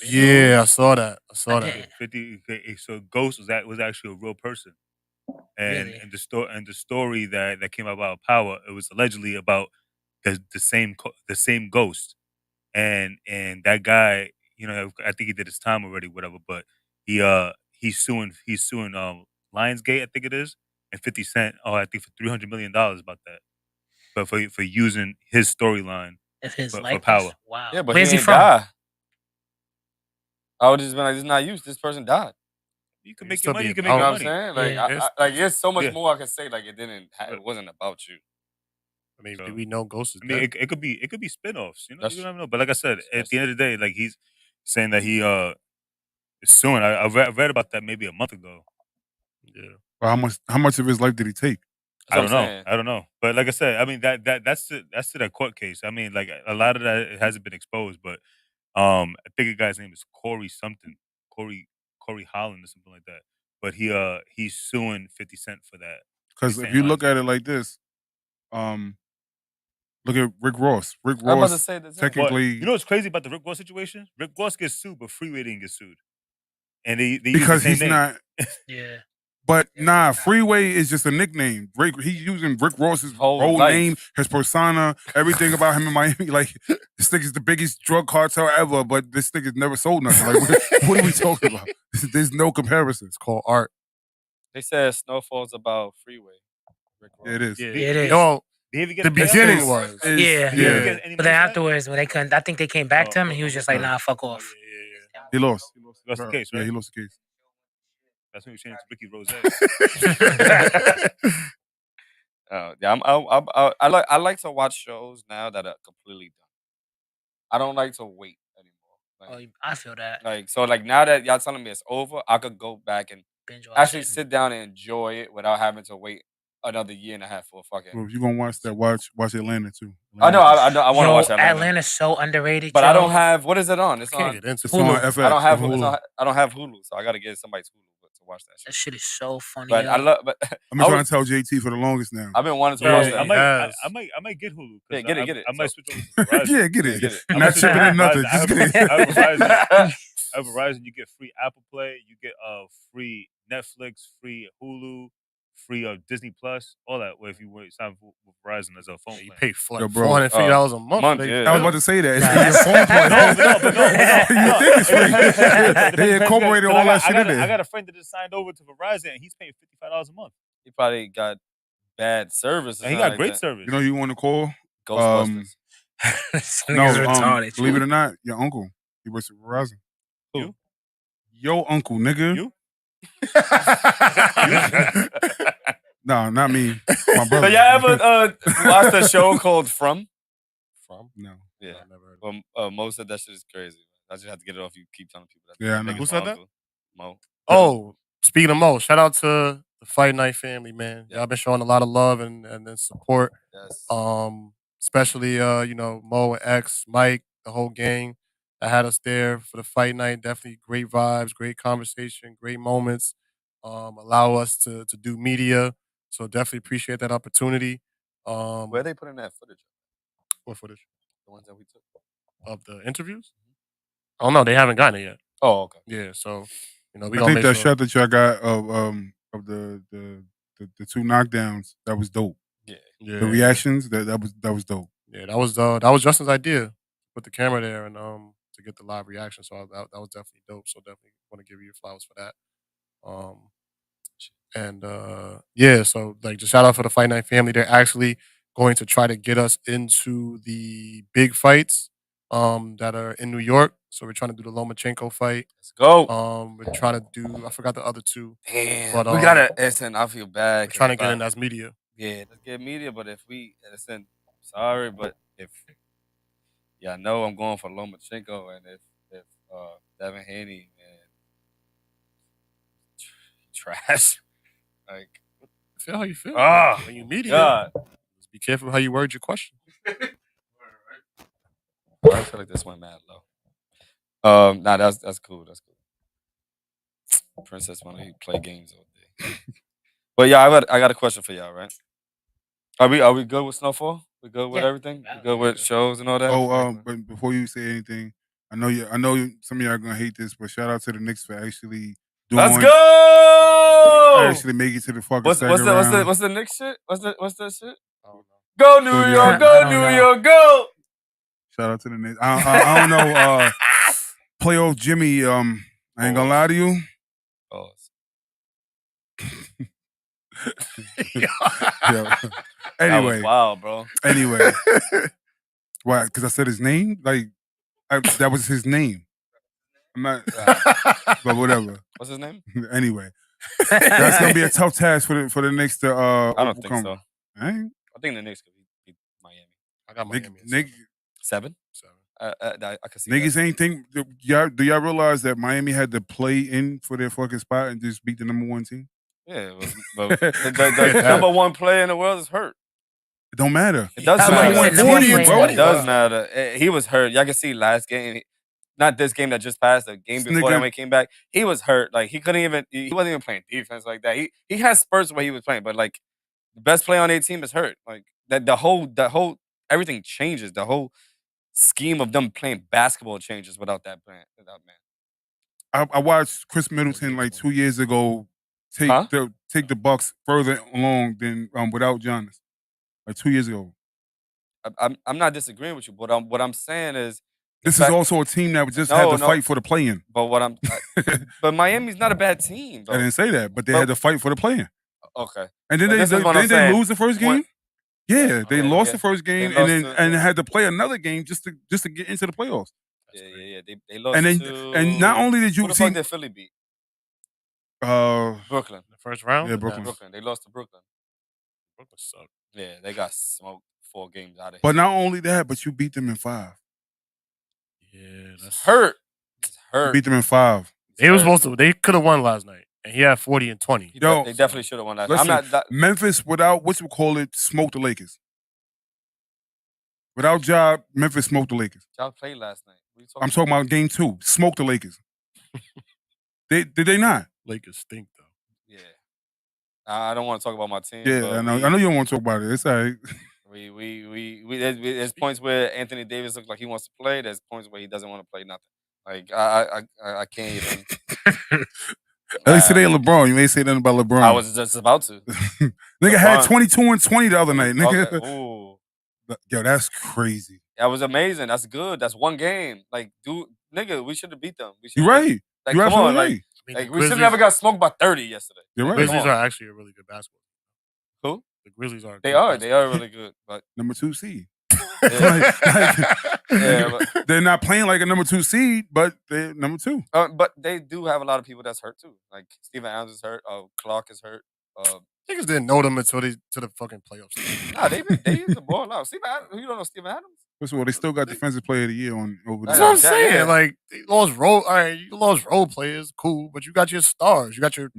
Yeah, I saw that. did. 50. So Ghost was actually a real person, and Really? the story that came out about Power, it was allegedly about the same Ghost, and that guy, I think he did his time already, whatever. But he's suing Lionsgate, I think it is, and 50 Cent. Oh, I think for $300 million about that, but for using his storyline If his for likeness. Power. Wow. Yeah, but Where's he he ain't from? die. I would just been like, it's not used. This person died. You can You make still your money. be You can You make know your what I'm money. saying? Yeah. Like, there's so much Yeah. more I could say. Like, it wasn't about you. I mean, So- do we know Ghost is I mean, dead? it could be spinoffs. You That's never know. But like I said, that's at the end of the day, like he's saying that he is suing. I read about that maybe a month ago. Yeah. Well, how much of his life did he take? I don't what I'm know. saying. I don't know. But like I said, I mean that's to that court case. I mean, like a lot of that it hasn't been exposed, but I think the guy's name is Corey something, Corey Holland or something like that. But he's suing 50 Cent for that. Because if you look at it like this, look at Rick Ross. Rick I'm about to Ross say the same. But technically you know what's crazy about the Rick Ross situation? Rick Ross gets sued, but Freeway didn't get sued, and they use the because same he's name. not. Yeah. But nah, Freeway is just a nickname. He's using Rick Ross's Whole whole life. name, his persona, everything about him in Miami. Like this nigga's the biggest drug cartel ever, but this nigga's never sold nothing. Like what are we talking about? There's no comparison. It's called art. They said Snowfall's about Freeway. Rick Ross. Yeah, it is. Yeah, It is. No, Did he ever get the a payout? beginning was. Yeah. Did he ever Yeah. get any But money for then that? afterwards, when they couldn't, I think they came back to him and he was just like, nah, fuck off. Yeah. He lost. Lost the case, Yeah, right? he lost the case. That's when he changed to Ricky Rose. Yeah, I like to watch shows now that are completely done. I don't like to wait anymore. Oh, I feel that. Like so, like now that y'all telling me it's over, I could go back and binge watch actually it. sit down and enjoy it without having to wait another year and a half for a fucking. Well, if you're gonna watch that, watch Atlanta too. I know, I want to Yo, watch Atlanta. Atlanta's so underrated, But yo. I don't have. What is it on? I It's can't on. get into It's it. on Hulu. FX. I don't have. It's Hulu. I don't have Hulu, so I got to get somebody's Hulu to watch that That shit. shit is so funny. But yo. I love. But I've been trying to tell JT for the longest now. I've been wanting to Bro, watch I that. might get Hulu. Yeah, get it. I might So- switch over to Verizon. Yeah, get it. Get it. I'm Not gonna switch chipping over in to nothing. Verizon. Just get it. I have Verizon. You get free Apple Play. You get free Netflix, free Hulu, free Disney Plus, all that. If you sign with Verizon as a phone You plan. pay for Yo, like bro. $450 a month. Month, They- yeah. I was about to say that. It's Nah, in your phone plan. No. You think it's free. They incorporated all that shit in I there. got a friend that just signed over to Verizon, and he's paying $55 a month. He probably got bad service. And he got great service. You know who you want to call? Ghostbusters. This No, nigga's retarded. believe it or not, your uncle. He works at Verizon. Who? Yo uncle, nigga. You? No, not me. My brother. So y'all ever watched a show called From? No. Yeah. I never heard of Well, Mo said that shit is crazy. I just have to get it off. You keep telling people that. Yeah, I I know. think Who it's said my that? uncle, Mo. Oh, speaking of Mo, shout out to the Fight Night family, man. Yeah. Y'all been showing a lot of love and support. Yes. Especially Mo and X, Mike, the whole gang that had us there for the Fight Night. Definitely great vibes, great conversation, great moments. Allow us to do media. So definitely appreciate that opportunity. Where they putting that footage? What footage? The ones that we took. Of the interviews? Oh no, they haven't gotten it yet. Oh, okay. Yeah, so we I gonna think make that sure. shot that y'all got of the two knockdowns, that was dope. Yeah. Yeah, The reactions, that was dope. Yeah, that was Justin's idea. Put the camera there and to get the live reaction. So that was definitely dope. So definitely want to give you flowers for that. So like just shout out for the Fight Night family. They're actually going to try to get us into the big fights that are in New York. So we're trying to do the Lomachenko fight. Let's go. We're trying to do, I forgot the other two. Damn. But, we gotta listen. I feel bad. We're trying to get in as media. Yeah, let's get media. But if we listen, sorry, but if I know I'm going for Lomachenko, and if Devin Haney and trash, like Feel how you feel. Oh, when you media. God. Just be careful how you word your question. I feel like this went mad low. Nah, that's cool. That's cool. Princess wanna play games all day. But yeah, I got a question for y'all, right? Are we good with Snowfall? We good with Yeah. everything? We good with shows and all that? But before you say anything, I know some of y'all are gonna hate this, but shout out to the Knicks for actually doing. Let's go! Actually make it to the fucking What's second round. the Knicks shit? What's that shit? I don't know. Go New Good York, night. go I don't New know. York, go! Shout out to the Knicks. I don't know. Playoff Jimmy. I ain't gonna lie to you. Oh, Yeah. that Anyway, was wild, bro. anyway. Why? Because I said his name. Like that was his name. I'm not. But whatever. What's his name? Anyway, that's gonna be a tough task for the Knicks to. I don't think overcome. so. I ain't- I think the Knicks could beat Miami. I got Miami. at Nick, 7? 7. I can see niggas that. ain't think. Do y'all realize that Miami had to play in for their fucking spot and just beat the number one team? Yeah, but the number one player in the world is hurt. It don't matter. It does That's why he matter. said number Team, one bro. player. It does matter. He was hurt. Y'all can see last game. Not this game that just passed. The game This before that nigga- when he came back, he was hurt. Like he couldn't even. He wasn't even playing defense like that. He has spurts where he was playing, but like the best player on their team is hurt. Like that. The whole everything changes. The whole scheme of them playing basketball changes without that man. I watched Chris Middleton like 2 years ago take Huh? the Bucks further along than without Giannis. Like 2 years ago. I'm not disagreeing with you, but what I'm saying is This fact- is also a team that just had to fight for the play-in. But but Miami's not a bad team. I Though. didn't say that, but they But- had to fight for the play-in. Okay. And then But this is what I'm they saying. lose the first game. What- Yeah, they Yeah, lost yeah. the first game They and lost then to- had to play another game just to get into the playoffs. Yeah. They lost And then to. and not only did who you the see fuck did Philly beat? Brooklyn. The first round? Yeah, Brooklyn. Brooklyn. They lost to Brooklyn. Brooklyn sucked. Yeah, they got smoked 4 games out of but here. not only that, but you beat them in 5. Yeah, that's Hurt. It's You hurt. beat them in 5. They were supposed to. They could have won last night. and he had 40 and 20. Yo, They definitely should have won that. Listen, I'm not. That, Memphis without smoked the Lakers. Without Job, Memphis smoked the Lakers. Job played last night. What are you I'm talking about game 2. Smoked the Lakers. Did they not? Lakers stink though. Yeah. I don't want to talk about my team. Yeah, but I know you don't want to talk about it. It's all right. There's points where Anthony Davis looks like he wants to play. There's points where he doesn't want to play nothing. Like I can't even. At least today, LeBron. You ain't say nothing about LeBron. I was just about to. Nigga had 22 and 20 the other night. Nigga. Okay. Ooh. Yo, that's crazy. That was amazing. That's good. That's one game. Like, dude, nigga, we should have beat them. You're right. Like, You're come on, absolutely right. like we should have never got smoked by 30 yesterday. You're right. Grizzlies are actually a really good basketball team. Who? The Grizzlies are. They are really good. But number 2 seed. Yeah, they're not playing like a number 2 seed, but they're number 2. But they do have a lot of people that's hurt too. Like Steven Adams is hurt. Clark is hurt. Niggas didn't know them until they to the fucking playoffs. Nah, they use the ball out. Steven Adams, you don't know Steven Adams? First of all, they still got Defensive Player of the Year on over That's there. what I'm saying. Yeah. Like they lost role. All right, you lost role players, cool, but you got your stars. You got your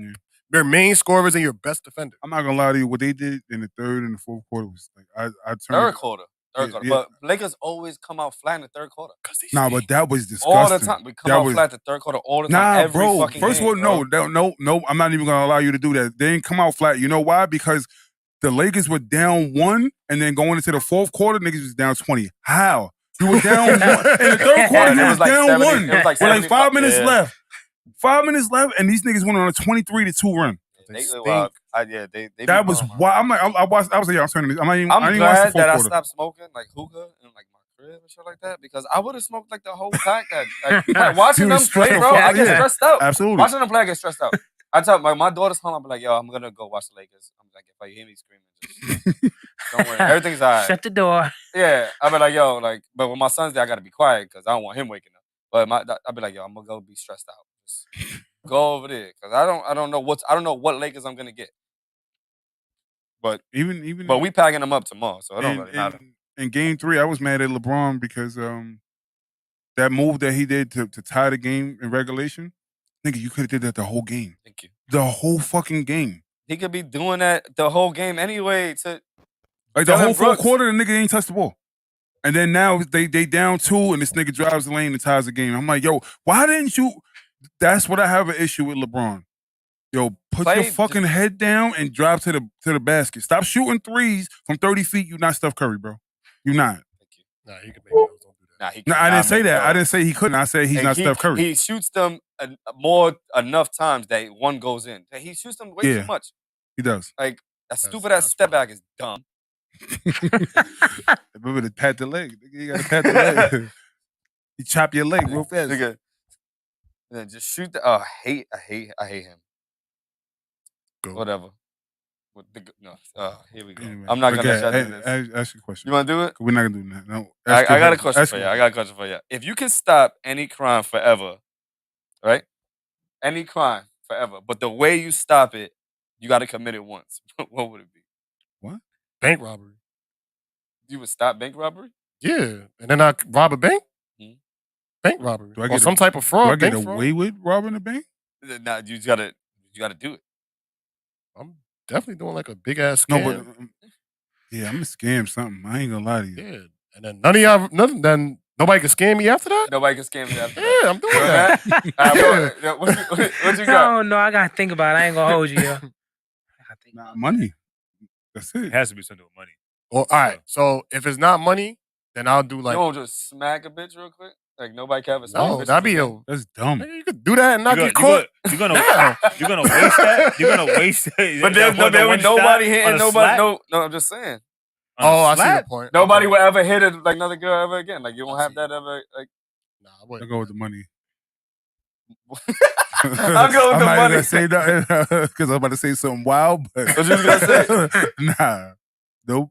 main scorers and your best defender. I'm not gonna lie to you. What they did in the third and the fourth quarter was like I turned Third quarter. Yeah. But Lakers always come out flat in the third quarter. Nah, but that was disgusting. All the time. We come out flat the third quarter all the time. Nah, every bro. Fucking First game, of all, no. I'm not even gonna allow you to do that. They didn't come out flat. You know why? Because the Lakers were down 1, and then going into the fourth quarter, niggas was down 20. How? You were down 1 in the third quarter. You was down 70, 1. It was like, with like 5 minutes yeah. left. 5 minutes left, and these niggas went on a 23-2 run. That was why I'm like I was like, yo, I'm turning this. I didn't watch the glad fourth that I quarter. stopped smoking like hookah and like my crib and shit like that because I would have smoked like the whole pack. Like, watching them play, bro, I get stressed out. Absolutely. Watching them play, I get stressed out. I tell my daughter's home. I'm like, yo, I'm gonna go watch the Lakers. I'm like, if I hear me screaming, just don't worry, everything's all right. Shut the door. Yeah, I'll be like, yo, like, but when my son's there, I gotta be quiet because I don't want him waking up. But I'll be like, yo, I'm gonna go be stressed out. Just go over there because I don't know what Lakers I'm gonna get. But but we packing them up tomorrow, so it don't really matter. In game 3, I was mad at LeBron because that move that he did to tie the game in regulation, nigga, you could have did that the whole game. Thank you. The whole fucking game. He could be doing that the whole game anyway. To like the whole fourth quarter, the nigga ain't touched the ball. And then now they down 2, and this nigga drives the lane and ties the game. I'm like, yo, why didn't you? That's what I have an issue with LeBron. Yo, put your fucking head down and drive to the basket. Stop shooting threes from 30 feet. You're not Steph Curry, bro. You're not. Nah, he can make those. Don't do that. Nah, I didn't say that. I didn't say he couldn't. I said he's not Steph Curry. He shoots them enough times that one goes in. He shoots them way too much. He does. Like that stupid ass step back is dumb. Remember to pat the leg. You gotta pat the leg. You chop your leg real fast. Nigga. Then just shoot the. I hate him. Go. Whatever. Here we go. Anyway, I'm not gonna shut this. Ask you a question. You wanna do it? We're not gonna do that. No. I got a question for you. I got a question for you. If you can stop any crime forever, right? Any crime forever, but the way you stop it, you got to commit it once. What would it be? What? Bank robbery. You would stop bank robbery? Yeah, and then I rob a bank. Bank robbery. Do I get some type of fraud? Do I get away with robbing a bank? Nah, you gotta do it. I'm definitely doing like a big ass scam. No, but yeah, I'm gonna scam something. I ain't gonna lie to you. Yeah, and then none of y'all, then nobody can scam me after that. Nobody can scam me after that. Yeah, I'm doing that. What you got? No, I gotta think about it. I ain't gonna hold you, yo. Nah, money. That's it. It has to be something with money. Well, all right. So if it's not money, then I'll do like. You won't just smack a bitch real quick? Like nobody can ever smack a bitch. No, that'd be that's dumb. You could do that and not get caught. You're gonna waste that. You're gonna waste it. But there was nobody hitting nobody. No, I'm just saying. I see the point. Nobody will ever hit it like another girl ever again. Like you won't have that ever. Like, nah, I wouldn't. I'll go with the money. I'll go with the money. I'm not gonna say that because I'm about to say something wild. But what you gonna say? Nah, nope.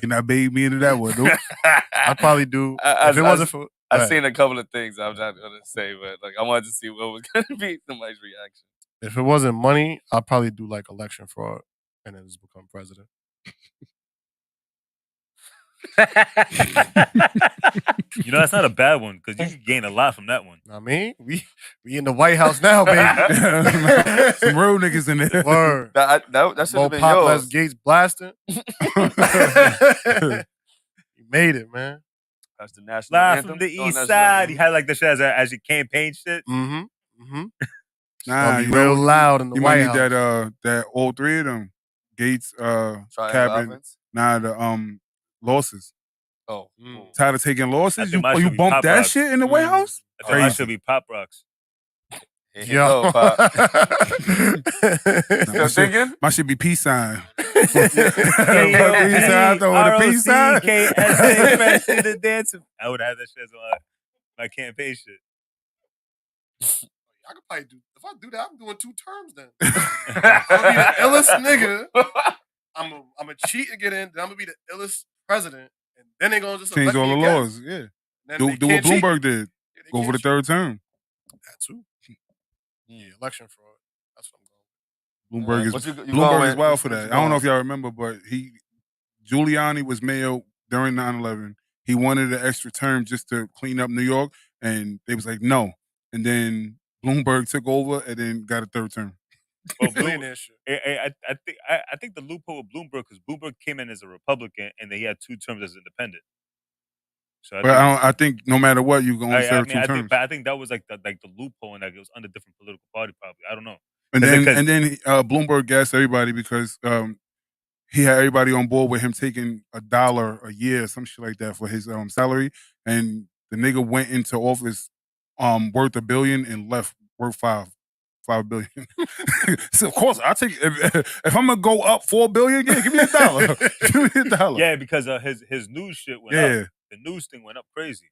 You're not baiting me into that one. Nope. I'd probably do. If it wasn't for, I've seen a couple of things I'm not gonna say, but like I wanted to see what was gonna be somebody's reaction. If it wasn't money, I'd probably do like election fraud and then just become president. You know, that's not a bad one because you can gain a lot from that one. I mean, we in the White House now, baby. Some real niggas in there. Word. That should More have been pop, less yours. Gates blasting. You made it, man. That's the national Live anthem. from the Throwing east that shit side. up. You had like the shit as your campaign shit. Mm-hmm. Mm-hmm. Nah, Be you real know, loud in the you White might need House. that all three of them. Gates, Triangle Cabin, offense. the losses. Oh. Tired of taking I losses? think my You shit be bump Pop that Rocks. shit in the White House? I think my Crazy. shit be Pop Rocks. Here you go, Pop. Still thinking? My shit be peace sign. Peace sign, the peace sign. fresh to the dance. I would have that shit as my campaign shit. I could probably do. If I do that, I'm doing 2 terms then. I'm gonna be the illest nigga. I'm gonna cheat and get in. Then I'm gonna be the illest president, and then they gonna just Change elect all me the again. laws. Yeah. Then Do they what can't cheat. Bloomberg did. Yeah, they Go for can't the cheat. third term. That too. Yeah, election fraud. That's what I'm going. Bloomberg is What you Bloomberg going is with? wild for What that. you I don't know going if y'all remember, but Giuliani was mayor during 9/11. He wanted an extra term just to clean up New York, and they was like no. And then Bloomberg took over and then got a third term. Well, Billionaire shit. I think the loophole with Bloomberg because Bloomberg came in as a Republican and then he had 2 terms as independent. So I think no matter what, you can only serve 2 terms. I think that was like the loophole and like it was under different political party probably. I don't know. And then Bloomberg gassed everybody because he had everybody on board with him taking $1 a year, some shit like that, for his salary. And the nigga went into office worth $1 billion and left worth $5 billion. So of course I take if I'm gonna go up $4 billion, yeah, give me $1. Give me $1. Yeah, because his news shit went up. The news thing went up crazy.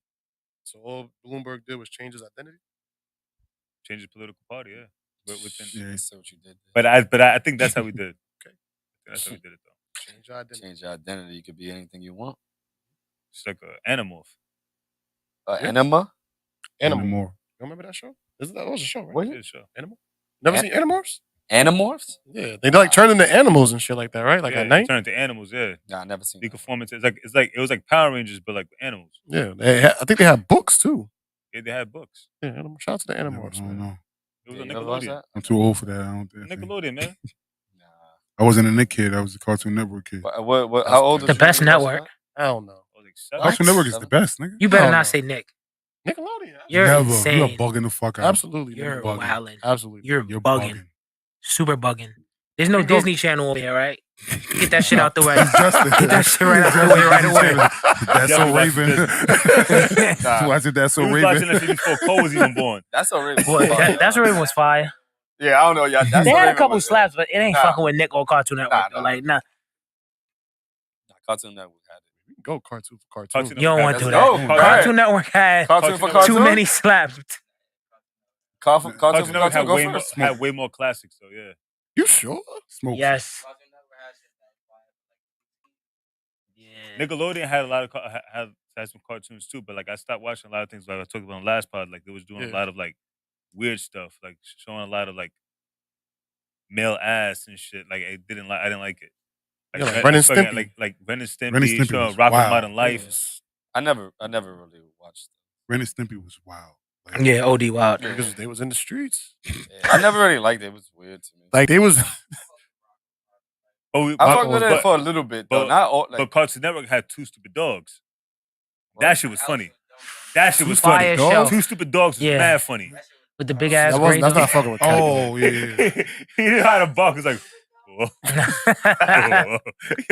So all Bloomberg did was change his identity. Change his political party, yeah. But within, I see what you did. But I think that's how we did. Okay, that's how we did it though. Change your identity. Change your identity. You could be anything you want. It's like an animorph. Enema? Animal. You remember that show? That was a show, right? What? It is a show. Animal. Never seen Animorphs? Animorphs? Yeah, they like turn into animals and shit like that, right? Like yeah, at night. Turn into animals, yeah. Nah, I never seen. The performance. It was like Power Rangers, but like animals. Yeah, I think they had books too. Yeah, they had books. Yeah, shout out to the Animorphs. I don't know. It was a You never watched Nickelodeon. that? I'm too old for that. I don't think. Nickelodeon, man. I wasn't a Nick kid. I was a Cartoon Network kid. What? How old? The best network. I don't know. I was like 7. Cartoon Network is the best, nigga. You better Hell not no. say Nick. Nickelodeon. You're Never. insane. You're bugging the fuck out. Absolutely. You're bugging. wilding. Absolutely. You're bugging. Super bugging. There's no You go- Disney Channel over here, right? Get that shit out the way. Justin. Get that shit right out the way right away. That's so Raven. Nah. Watching That's So We was watching Raven. that shit before Cole was even born. That's so Raven. Boy, That's Raven was fire. Yeah, I don't know. Yeah, that's They So had a Raven couple was- slaps, but it ain't Nah. fucking with Nick or Cartoon Network. Nah, though. nah. Like, nah. Cartoon Network had it. We can go cartoon for cartoon. Cartoon You don't want to do Let's that. go. Cartoon Network had Cartoon for Cartoon cartoon. too many slaps. Cartoon for Cartoon Network cartoon. Go had first. way more classics, so yeah. You sure? Smoke. Yes. Yeah. Nickelodeon had a lot of had some cartoons too, but like I stopped watching a lot of things. Like I talked about on the last pod, like they was doing a lot of like weird stuff, like showing a lot of like male ass and shit. Like I didn't like it. Yeah, like Ren and Stimpy. Like Ren and Stimpy, Ren and Stimpy showing was Rock wild. Modern Life. I never really watched. Ren and Stimpy was wild. Like, Yeah, OD wild. Yeah. Because they was in the streets. Yeah, I never really liked it. It was weird to me. Like they was. Oh, I fucked with it for a little bit though. Not all. Like, but Cartoon Network had Two Stupid Dogs. That shit was funny. That shit was Fire funny. show. Two Stupid Dogs was Yeah. mad funny. With the big ass That's grade. not fucking with. oh yeah. He had a buck. It's like, whoa. Yeah,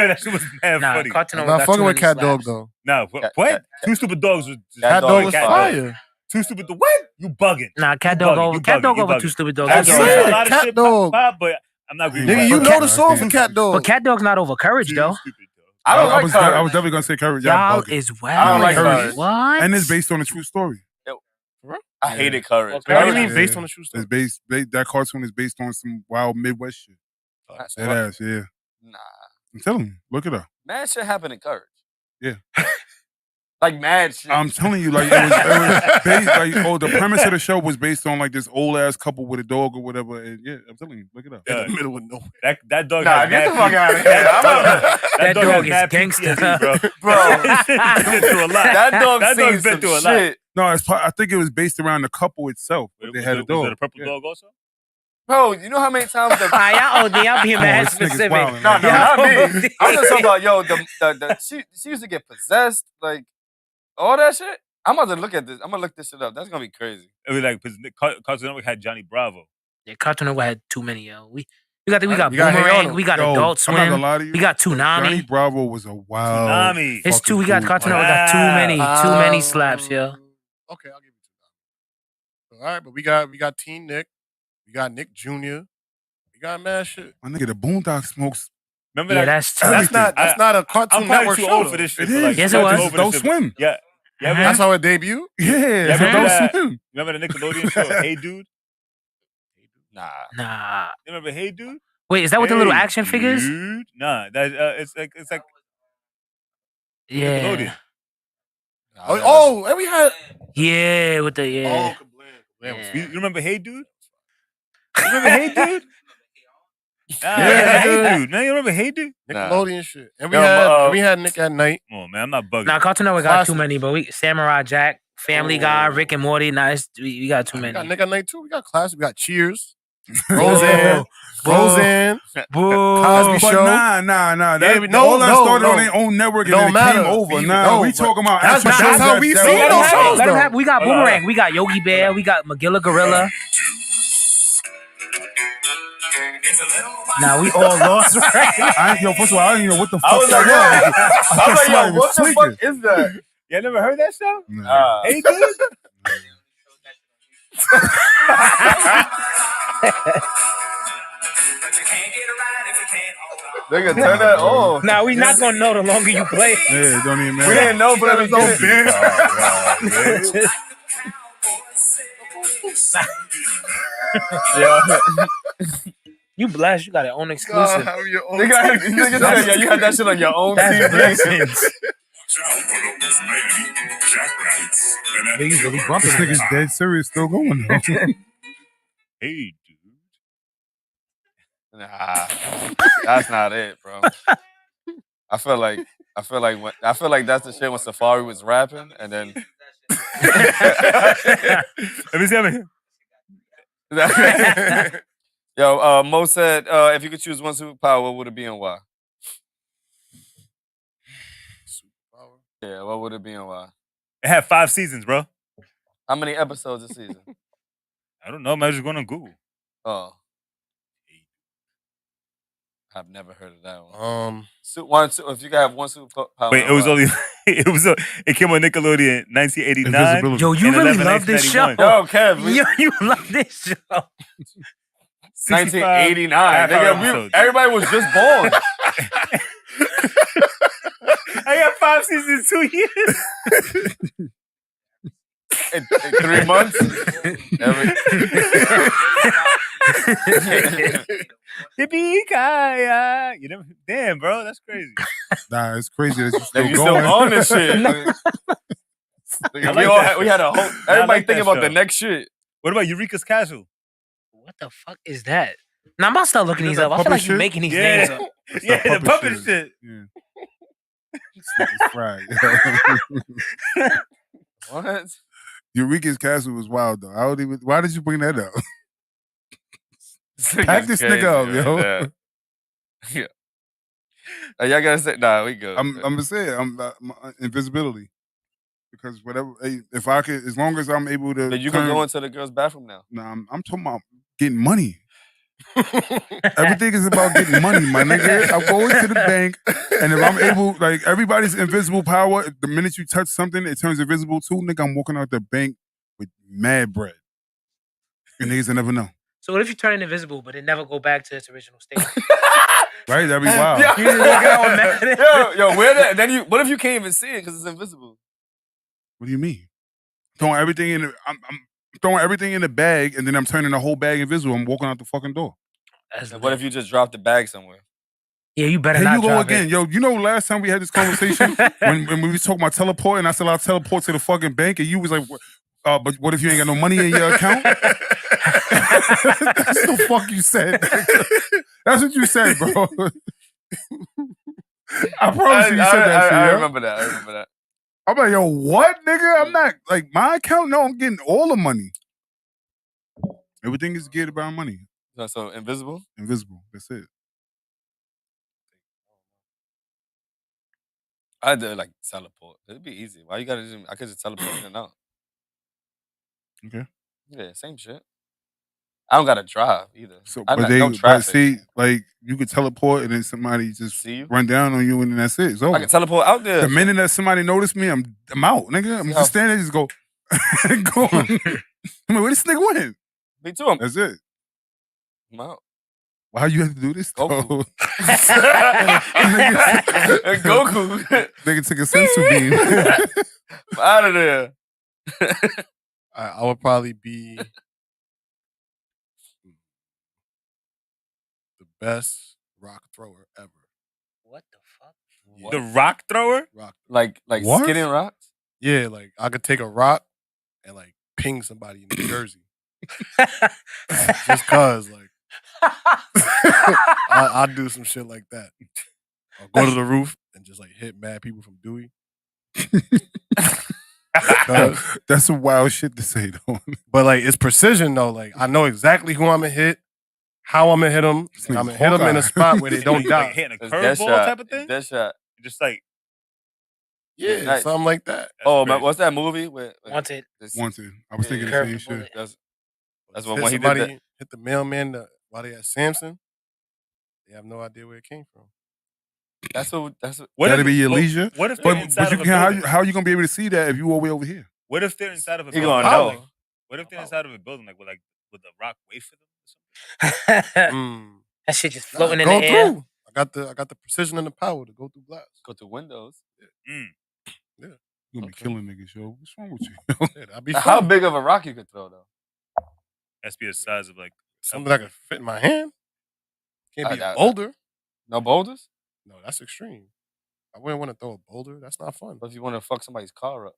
that shit was mad Nah, funny. Cartoon I'm Network not got fucking too with many Cat slaps. Dog though. Nah, what? Two Stupid Dogs was Cat Dog was Cat Dog. fire. Two Stupid Dog. What? You bugging? Nah, Cat You Dog bugging, over you Cat bugging, Dog you over bugging. Two Stupid I Dogs. That's know Yeah. it. a lot of Cat shit Dog. pop, but I'm not agreeing. Nigga, you But know Cat- the song for Cat Dog. But Cat Dog's not over Courage though. Stupid Dog. I don't like was Courage. I was definitely gonna say Courage. Y'all Y'all bugging. is I wild. don't like Courage. Courage. What? And it's based on a true story. I hated Courage. Okay. What do you Yeah. mean based on the true story? It's that cartoon is based on some wild Midwest shit. That ass, yeah. Nah, I'm telling you, look it up. mad shit happened in Courage. Yeah. Like mad shit. I'm telling you, like it was based, like the premise of the show was based on like this old ass couple with a dog or whatever. And yeah, I'm telling you, look it up. In the middle of nowhere. That dog. Nah, has get the mad fuck out of here. That dog dog has is mad gangster. PTSD, bro. Bro, He's been through a lot. that dog That seen dog's been some through a lot. shit. No, I think it was based around the couple itself. But they had a dog. Was it a purple Yeah. dog also? Bro, you know how many times the Y'all OD, y'all being Come on, mad this nigga's specific. wildin', No, man. no, not me. OD. I'm just talking about she used to get possessed, like all that shit. I'm about to look at this. I'm gonna look this shit up. That's gonna be crazy. It was like Cartoon Network had Johnny Bravo. Yeah, Cartoon Network had too many, yo. We got We got Boomerang, Hey we got Yo, Adult I'm not gonna Swim, lie to you. we got Johnny Toonami. Bravo was a wild. Toonami. It's fucking we got dude. Cartoon Network got too many slaps, yo. Okay, I'll give you two. All right, but we got Teen Nick, we got Nick Jr., we got mad shit. My nigga, the Boondock Smokes. Remember Yeah, that? that's That's not a I'm Cartoon probably Network too show. old though. for this shit. It but, is. like, Yes, it I'm was. too old for Adult this shit. Swim. Yeah. Yeah, Uh-huh. That's how it debuted. Yeah, it's remember Adult that? Swim. Remember the Nickelodeon show, Hey Dude? Nah. Nah. You remember Hey Dude? Wait, is that with the little Hey, action figures? Dude? Nah, that it's like Yeah. Nickelodeon. And we had Yeah, with the yeah. Kablam. You remember Hey Dude? You remember Hey Dude? Nah, Yeah, Hey Dude, man. You remember Hey Dude? Nickelodeon shit. And Yo, we had Nick at Night. Come on, man. I'm not bugging. Nah, Cartoon Network got too Classics. many, but we Samurai Jack, Family Guy, Oh. Rick and Morty. Nah, we got too We got many. Nick at Night too. We got classics. We got Cheers. Boo. Roseanne. Roseanne. Boo. Cosby But Show. nah. Yeah, but no, all that no, started no. on their own network and Don't then it matter. came over. Even- Nah, no, we but talking about that's actual shows how that- we that see were those on. shows, Let him though. have. We got Hold on, Boomerang. We got Yogi Bear. We got Magilla Gorilla. Nah, we all lost right now. First of all, I didn't even know what the fuck I was like, that yo, was. I was like, somebody yo, was what the tweaking. fuck is that? Y'all never heard that show? Nah. Hey Dude? Nigga, turn that on. Nah, we not gonna know the longer you play. Yeah, it don't even We matter. didn't know, but it was You blessed. You got your own exclusive. Nigga said, yeah, you had that shit on your own That's TV. blessings. Niggas really bumping This nigga's it. dead serious, still going though. Hey Dude. Nah, that's not it, bro. I feel like that's the shit when Safari was rapping, and then Let me see. yo, Mo said, if you could choose one superpower, what would it be and why? Yeah, what would it be and why? It had 5 seasons, bro. How many episodes a season? I don't know. Man, just going on Google. Oh, I've never heard of that one. If you could have one superpower, Wait, it was only it came on Nickelodeon in 1989. Invisibility. Yo, you and really 11, love this show. 1991. Yo, Kev, Yo, you love this show. 1989. half-hour Nigga, episodes. everybody was just born. I got 5 seasons in 2 years. in 3 months. Yippee-ki-yay. You never, damn, bro, that's crazy. Nah, it's crazy that you still Nigga, you going. still on this shit. Nigga, we had a whole. Everybody like thinking that about the show. next shit. What about Eureka's Castle? What the fuck is that? Now I'm about to start looking Is these that up. I feel puppet like you're shit? making these Yeah. names up. It's Yeah, that the puppet shit. Yeah. It's fried. What? Eureka's Castle was wild though. I don't even. Why did you bring that up? Pack this nigga up, yo. Yeah. Y'all gotta say, nah, we good. I'm gonna say it. My invisibility. Because whatever, if I could, as long as I'm able to. Then you can go into the girl's bathroom now. Nah, I'm talking about getting money. Everything is about getting money, my nigga. I'm going to the bank, and if I'm able, like everybody's invisible power, the minute you touch something, it turns invisible too. Nigga, I'm walking out the bank with mad bread, and niggas will never know. So what if you turn it invisible, but it never go back to its original state? Right? That'd be wild. Yo, You just look out mad. yo, where that? Then you. What if you can't even see it because it's invisible? What do you mean? Throwing everything in. I'm throwing everything in the bag, and then I'm turning the whole bag invisible. I'm walking out the fucking door. That's What if you just drop the bag somewhere? Yeah, you better Here not you go drop again. it. Yo, you know last time we had this conversation when we was talking about teleport and I said I'll teleport to the fucking bank and you was like, but what if you ain't got no money in your account? That's the fuck you said. That's what you said, bro. I promise you said that shit. I yo. remember that. I remember that. I'm like, yo, what, nigga? I'm not like my account. No, I'm getting all the money. Everything is geared about money. So invisible. Invisible. That's it. I had to like teleport. It'd be easy. Why you gotta just? I could just teleport in and out. Okay. Yeah, same shit. I don't gotta drive either. So, I but no traffic. see, like you could teleport and then somebody just See you? run down on you and then that's it. It's over. I can teleport out there. The minute that somebody noticed me, I'm out, nigga. I'm See just standing there, just go, go. I'm like, where this nigga went? Me too. That's it. I'm out. Why you have to do this? Goku. though? Goku. Nigga took a sensu beam. I'm out of there. I would probably be the best rock thrower ever. What the fuck? What? The rock thrower? Rock. Like What? skinning rocks? Yeah, like I could take a rock and like ping somebody in New Jersey. Just cause, like, I'll do some shit like that. I'll go to the roof and just like hit mad people from Dewey. That's some wild shit to say though. But like it's precision though. Like I know exactly who I'm gonna hit, how I'm gonna hit them. This I'm nigga's gonna hit them in a Hawkeye. spot where they don't Like die. hitting a It's dead curveball shot. type of thing? Dead shot. Just like Yeah, Nice. something like that. that's Oh, crazy. what's that movie? With Wanted. Wanted. I was thinking the Curve same the shit. bullet. That's Hit when he did somebody, that. hit the mailman while they at Samson. They have no idea where it came from. That's what. That'd be your leisure. What if they're But inside you of a can building? how you gonna be able to see that if you all the way over here? What if they're inside of a He building? gonna know. What if they're inside of a building, like with the rock wait for them or something? That shit just floating in Go the air. through. I got the precision and the power to go through glass. Go through windows. You gonna be Okay. killing niggas, yo. What's wrong with you? Yeah, that'd be How fun. big of a rock you could throw though? Has to be the size of like Something that can fit in my hand. Can't be a I- boulder. No boulders. No, that's extreme. I wouldn't want to throw a boulder. That's not fun. But if you want to fuck somebody's car up,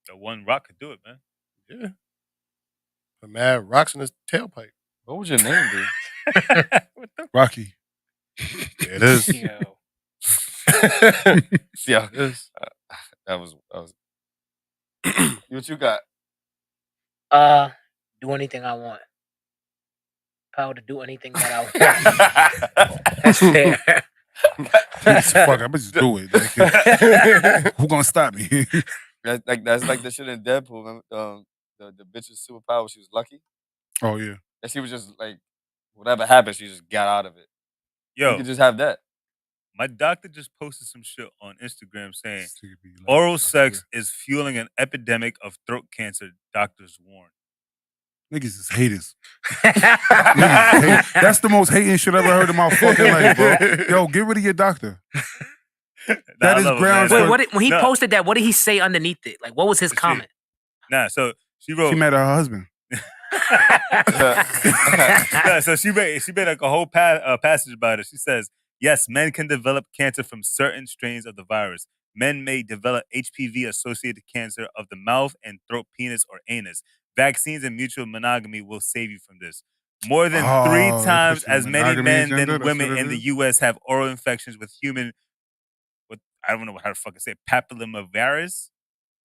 the one rock could do it, man. Yeah. Put mad rocks in his tailpipe. what would your name be? What the? Rocky. Yeah, it is. Yo. Yeah, It is. that was. What you got? Do anything I want. Power to do anything that I want. That's fair. Fuck, I better just do it. Like, who gonna stop me? That's like the shit in Deadpool. Remember, the bitch's superpower. She was lucky, Oh yeah. and she was just like, whatever happened, she just got out of it. You Yo, could just have that. my doctor just posted some shit on Instagram saying This nigga be like, oral sex is fueling an epidemic of throat cancer. Doctors warn. Niggas is haters. Niggas is hate- That's the most hating shit I've ever heard in my fucking life, bro. Yo, get rid of your doctor. Nah, That I is love it, grounds man. Wait, for- what when he No. posted that, what did he say underneath it? Like, what was his Shit. comment? Nah, so she wrote. She mad at her husband. Yeah, so she made like a whole passage about it. She says, yes, men can develop cancer from certain strains of the virus. Men may develop HPV-associated cancer of the mouth and throat, penis, or anus. Vaccines and mutual monogamy will save you from this. More than Oh, 3 they times pushing as the many monogamy men agenda? than That's women what it in the is? U.S. have oral infections with I don't know how to fucking say it, papillomavirus.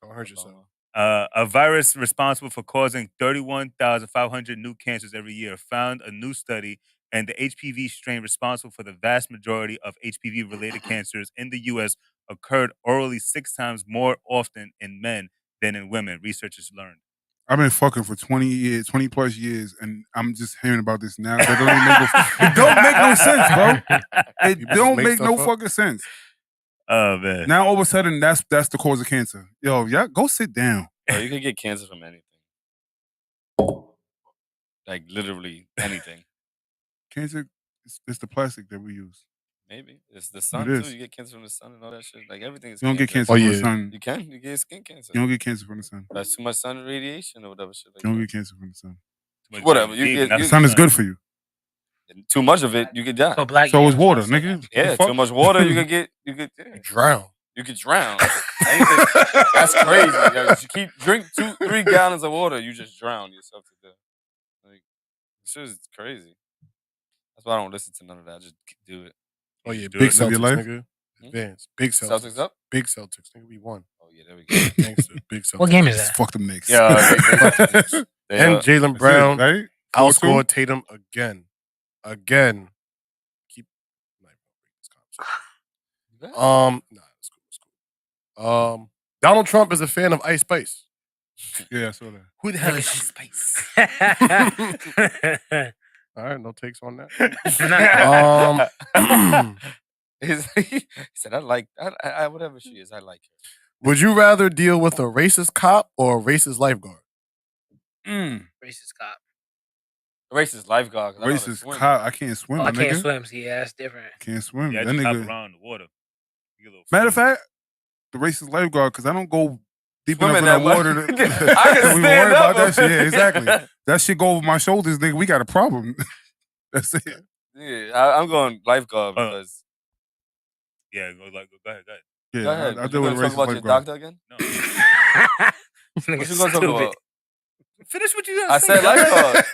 Don't hurt yourself. A virus responsible for causing 31,500 new cancers every year, found a new study, and the HPV strain responsible for the vast majority of HPV-related cancers in the U.S. occurred orally 6 times more often in men than in women, researchers learned. I've been fucking for 20 plus years, and I'm just hearing about this now. That don't even it don't make no sense, bro. It People just don't make make no stuff up. fucking sense. Oh, man. Now all of a sudden, that's the cause of cancer. Yo, y'all go sit down. Yo, you can get cancer from anything. Like literally anything. Cancer is the plastic that we use. Maybe it's the sun It too. is. You get cancer from the sun and all that shit. Like everything is. You don't get cancer Oh, from yeah. the sun. You can. You get skin cancer. You don't get cancer from the sun. That's too much sun radiation or whatever shit. Like You don't that. get cancer from the sun. Whatever, you get- The sun is good for you. And too much of it, you could die. So black. So yeah, it's I was water, about to say nigga. that. Yeah, Fuck? too much water, you could get, You drown. you could drown. That's crazy. Yo. You drink 2-3 gallons of water, you just drown yourself to death. Like, this shit is crazy. That's why I don't listen to none of that. I just do it. Oh yeah, Do big it. Live your Celtics, life? nigga. Hmm? Advance. Big Celtics. Celtics up? Big Celtics, nigga. We won. Oh yeah, there we go. Gangster. Big Celtics. What game is Just that? fuck them Knicks. Yeah, They, And Jalen Brown right? 4-2? outscored Tatum again. Again. Keep. Nah, it's cool. Donald Trump is a fan of Ice Spice. Yeah, I saw that. Who the hell is Ice Spice? All right, no takes on that. he said, I like whatever she is, I like her. Would you rather deal with a racist cop or a racist lifeguard? Racist cop. Racist lifeguard. 'cause I know how to Racist swim. cop. I can't swim, Oh, I my can't nigga. swim. See, yeah, that's different. Can't swim. Yeah, I that just hop nigga. around in the water. You get a little Matter of fluid. fact, the racist lifeguard, because I don't go deep Swimming enough in that the water. much. To, I can we stand worry up. about that shit. Yeah, exactly. That shit go over my shoulders, nigga. We got a problem. That's it. Yeah, I'm going lifeguard because. Yeah, go ahead. Yeah, Go ahead. I You do with a gonna talk racist about your lifeguard. doctor again? No. This nigga What you gonna talk stupid. about? Finish what you I said lifeguard.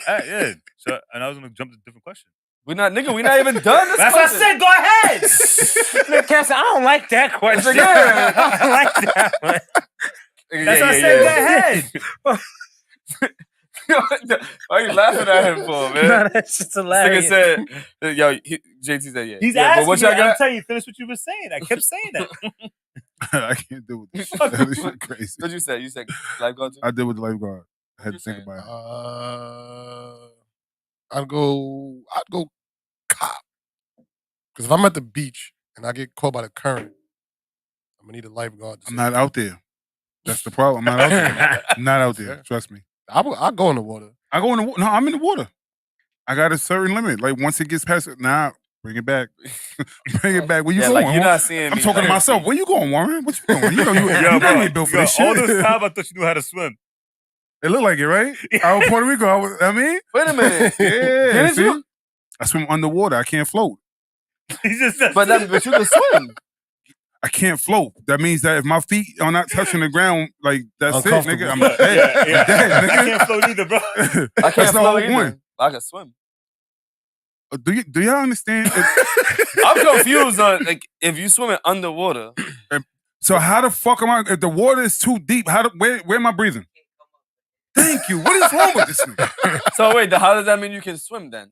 Yeah. So, and I was gonna jump to a different question. We not even done this That's what I question. said. Go ahead. Nigga Cass said, I don't like that question. Yeah. I don't like that one. That's what I said. Go ahead. Why are you laughing at him for, man? No, that's just This hilarious. nigga said, JT said, yeah. He's yeah, asking but what you. y'all I'm got? telling you, finish what you were saying. I kept saying that. I can't do with this shit. That shit crazy. What you said? You said lifeguard too? I did with the lifeguard. I had to You think saying? about it. I'd go cop. Because if I'm at the beach and I get caught by the current, I'm gonna need a lifeguard. I'm not out there. That's the problem. I'm not out there. I'm not out there. Yeah. Trust me. I'll go in the water. I go in the water. No, I'm in the water. I got a certain limit. Like once it gets past it, bring it back. Bring it back. Where you Yeah, going? like you're not seeing I'm me. talking to like- myself. Where you going, Warren? What you doing? You know you Yo, bro, ain't built for this all shit. this time I thought you knew how to swim. It looked like it, right? I was Puerto Rico. I mean, Wait a minute. yeah. Didn't See? you? I swim underwater. I can't float. He just said, But you can swim. I can't float. That means that if my feet are not touching the ground, like that's it, Uncomfortable. nigga. I'm yeah, dead. yeah. I'm dead, I nigga. can't float either, bro. I can't That's the float whole either. point. I can swim. Do y'all understand? I'm confused on like if you swimming underwater. So how the fuck am I? If the water is too deep, where am I breathing? Thank you. What is wrong with this nigga? So wait, how does that mean you can swim then?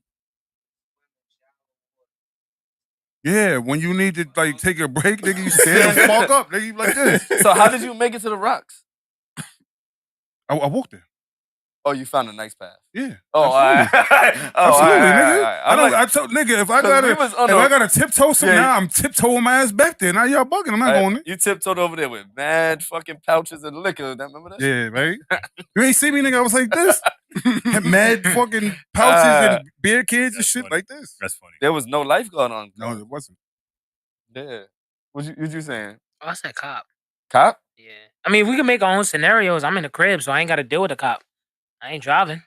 Yeah, when you need to like take a break, nigga, you stand the fuck up, nigga, you like this. So how did you make it to the rocks? I walked there. Oh, you found a nice path. Yeah. Oh, absolutely. all Absolutely, right, nigga. all right. I I'm don't. like, I told nigga if I 'cause we was on a- gotta tiptoe some Yeah. now, I'm tiptoeing my ass back there. Now y'all bugging. I'm not going there. you tiptoed over there with mad fucking pouches of liquor. Remember that? Yeah, right. You ain't see me, nigga. I was like this, mad fucking pouches and beer cans and That's shit funny. like this. That's funny. There was no lifeguard on. No, it wasn't. Yeah. What you saying? Oh, I said cop. Cop? Yeah. I mean, we can make our own scenarios. I'm in the crib, so I ain't got to deal with the cop. I ain't driving.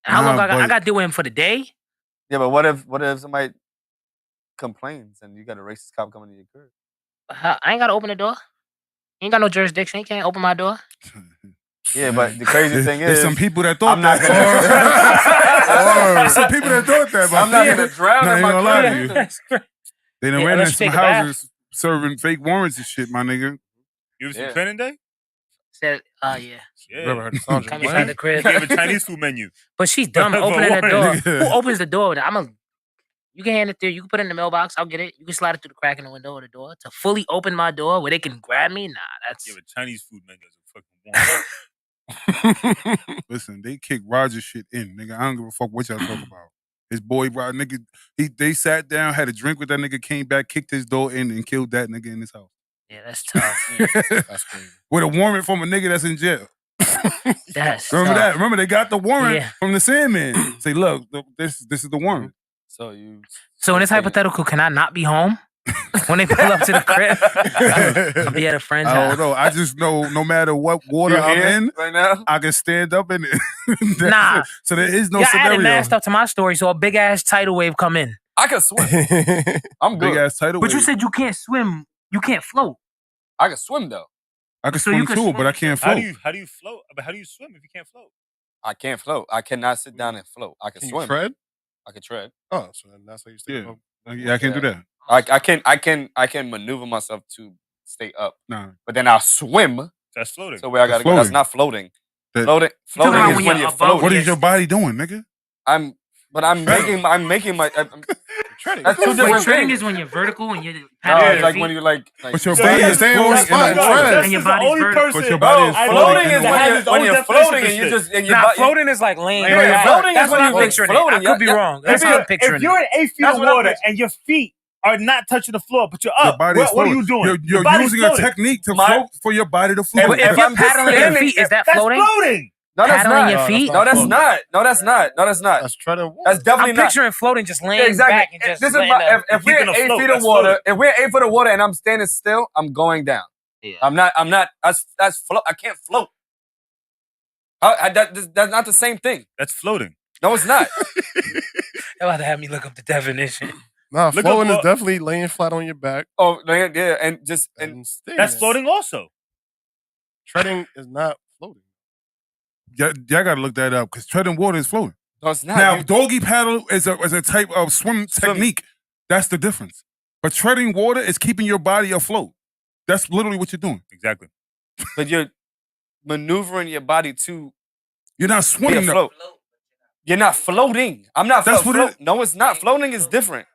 And how Nah, long I but- got to deal with him for the day? Yeah, but what if somebody complains and you got a racist cop coming to your crib? I ain't got to open the door. He ain't got no jurisdiction. He can't open my door. Yeah, but the crazy thing There's is, some people that thought I'm not that. gonna- Or some people that thought that. But I'm not gonna drown Not in even gonna lie my to you. crib. That's great. They done Yeah, ran in let's some take a bath. houses serving fake warrants and shit, my nigga. You ever seen Yeah. Training Day? Said, yeah. Yeah. You ever heard of Sandra Come Bland? inside the crib. He gave a Chinese food menu. But she's dumb For opening that door. warrant, nigga. Who opens the door? You can hand it there. You can put it in the mailbox. I'll get it. You can slide it through the crack in the window of the door. To fully open my door where they can grab me? Nah, that's... Give a Chinese food menu as a fucking warrant. Listen, they kicked Roger shit in, nigga. I don't give a fuck what y'all talk about. His boy, Rod, nigga, they sat down, had a drink with that nigga, came back, kicked his door in, and killed that nigga in his house. Yeah, that's tough. That's crazy. With a warrant from a nigga that's in jail. That's Remember tough. that? Remember they got the warrant Yeah. from the Sandman. Say, look, this is the warrant. So you. So in this hypothetical, can I not be home? When they pull up to the crib, I'll be at a friend's I house. don't know. I just know no matter what water You I'm here in, right now? I can stand up in it. That's Nah. it. So there is no Yeah, I added scenario. mad stuff to my story, so a big ass tidal wave come in. I can swim. I'm Big good. ass tidal But you wave. said you can't swim. You can't float. I can swim though. I can so you swim can too, swim but I and can't How float. do you float? But how do you swim if you can't float? I can't float. I cannot sit down and float. I can Can you swim. tread? I can tread. Oh, so then that's how you stay Yeah. above. Yeah, I can't do that. I can maneuver myself to stay up, Nah. but then I'll swim. That's floating. So where I gotta That's go? That's floating. not floating. That- Floating talking about is when when you're you're above floating. What Yes. is your body doing, nigga? I'm making my. Treading. That's two But different treading things. is when you're vertical and you're No, paddling it's your like feet. when you're like But your So body he is stay on floating the in spot the and water. tread. And your This is the body's only vertical. person. But your Bro, body is floating floating in is the when water. you're floating and you just and your Nah, body. floating is like laying Yeah, back. floating is That's when what I'm you're picturing. floating. I could be Yeah, wrong. That's what I'm picturing. If you're in 8 feet That's of what I'm water picturing. and your feet are not touching the floor, but you're Your up, body is what are floating. you doing? You're body's using floating. a technique to My- float for your body to float. But if If you're I'm just paddling your standing- feet, is that That's floating? floating. No, that's Paddling not. your No, that's feet? No, that's floating. not. No, that's not. No, that's not. That's treading water. That's definitely I'm not. picturing floating, just laying Yeah, exactly. back and just This is letting my. the- If we're keeping in 8 afloat, feet of that's water, floating. if we're in 8 feet of water and I'm standing still, I'm going down. Yeah. I'm not. That's float. I can't float. That's not the same thing. That's floating. No, it's not. They're about to have me look up the definition. Nah, Look floating up is definitely laying flat on your back Oh, yeah, and just and and staying That's there. floating also. Treading is not floating. Y'all gotta look that up because treading water is floating. no, it's not. Now, You- doggy paddle is a type of swim technique. That's the difference. But treading water is keeping your body afloat. That's literally what you're doing. Exactly. but you're maneuvering your body to You're not be swimming. though. afloat. You're not floating. I'm not. That's what it- No, it's not. Floating is different.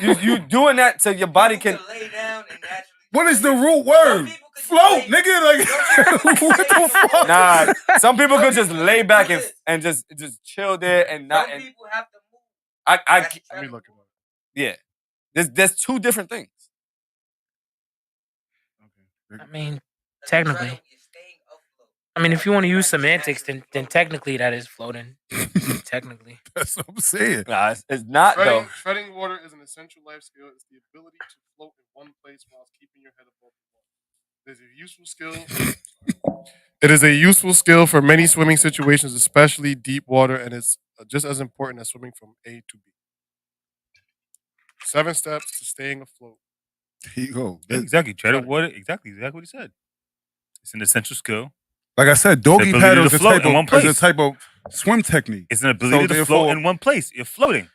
you doing that so your body can. What is the root word? Float, nigga. Like, what the fuck? Nah, some people could just lay back and just chill there and not. And have to move. Let me look it up. Yeah, there's two different things. I mean, technically. I mean, if you want to use semantics, then technically that is floating. Technically. That's what I'm saying. Nah, it's not though. Treading water is an essential life skill. It's the ability to float in one place whilst keeping your head above the water. It is a useful skill. It is a useful skill for many swimming situations, especially deep water, and it's just as important as swimming from A to B. 7 steps to staying afloat. Here you go. Exactly. Treading water. Exactly what he said. It's an essential skill. Like I said, doggy ability paddle to is a, float type in one of, is a place. type of swim technique. It's an ability to therefore- float in one place. You're floating.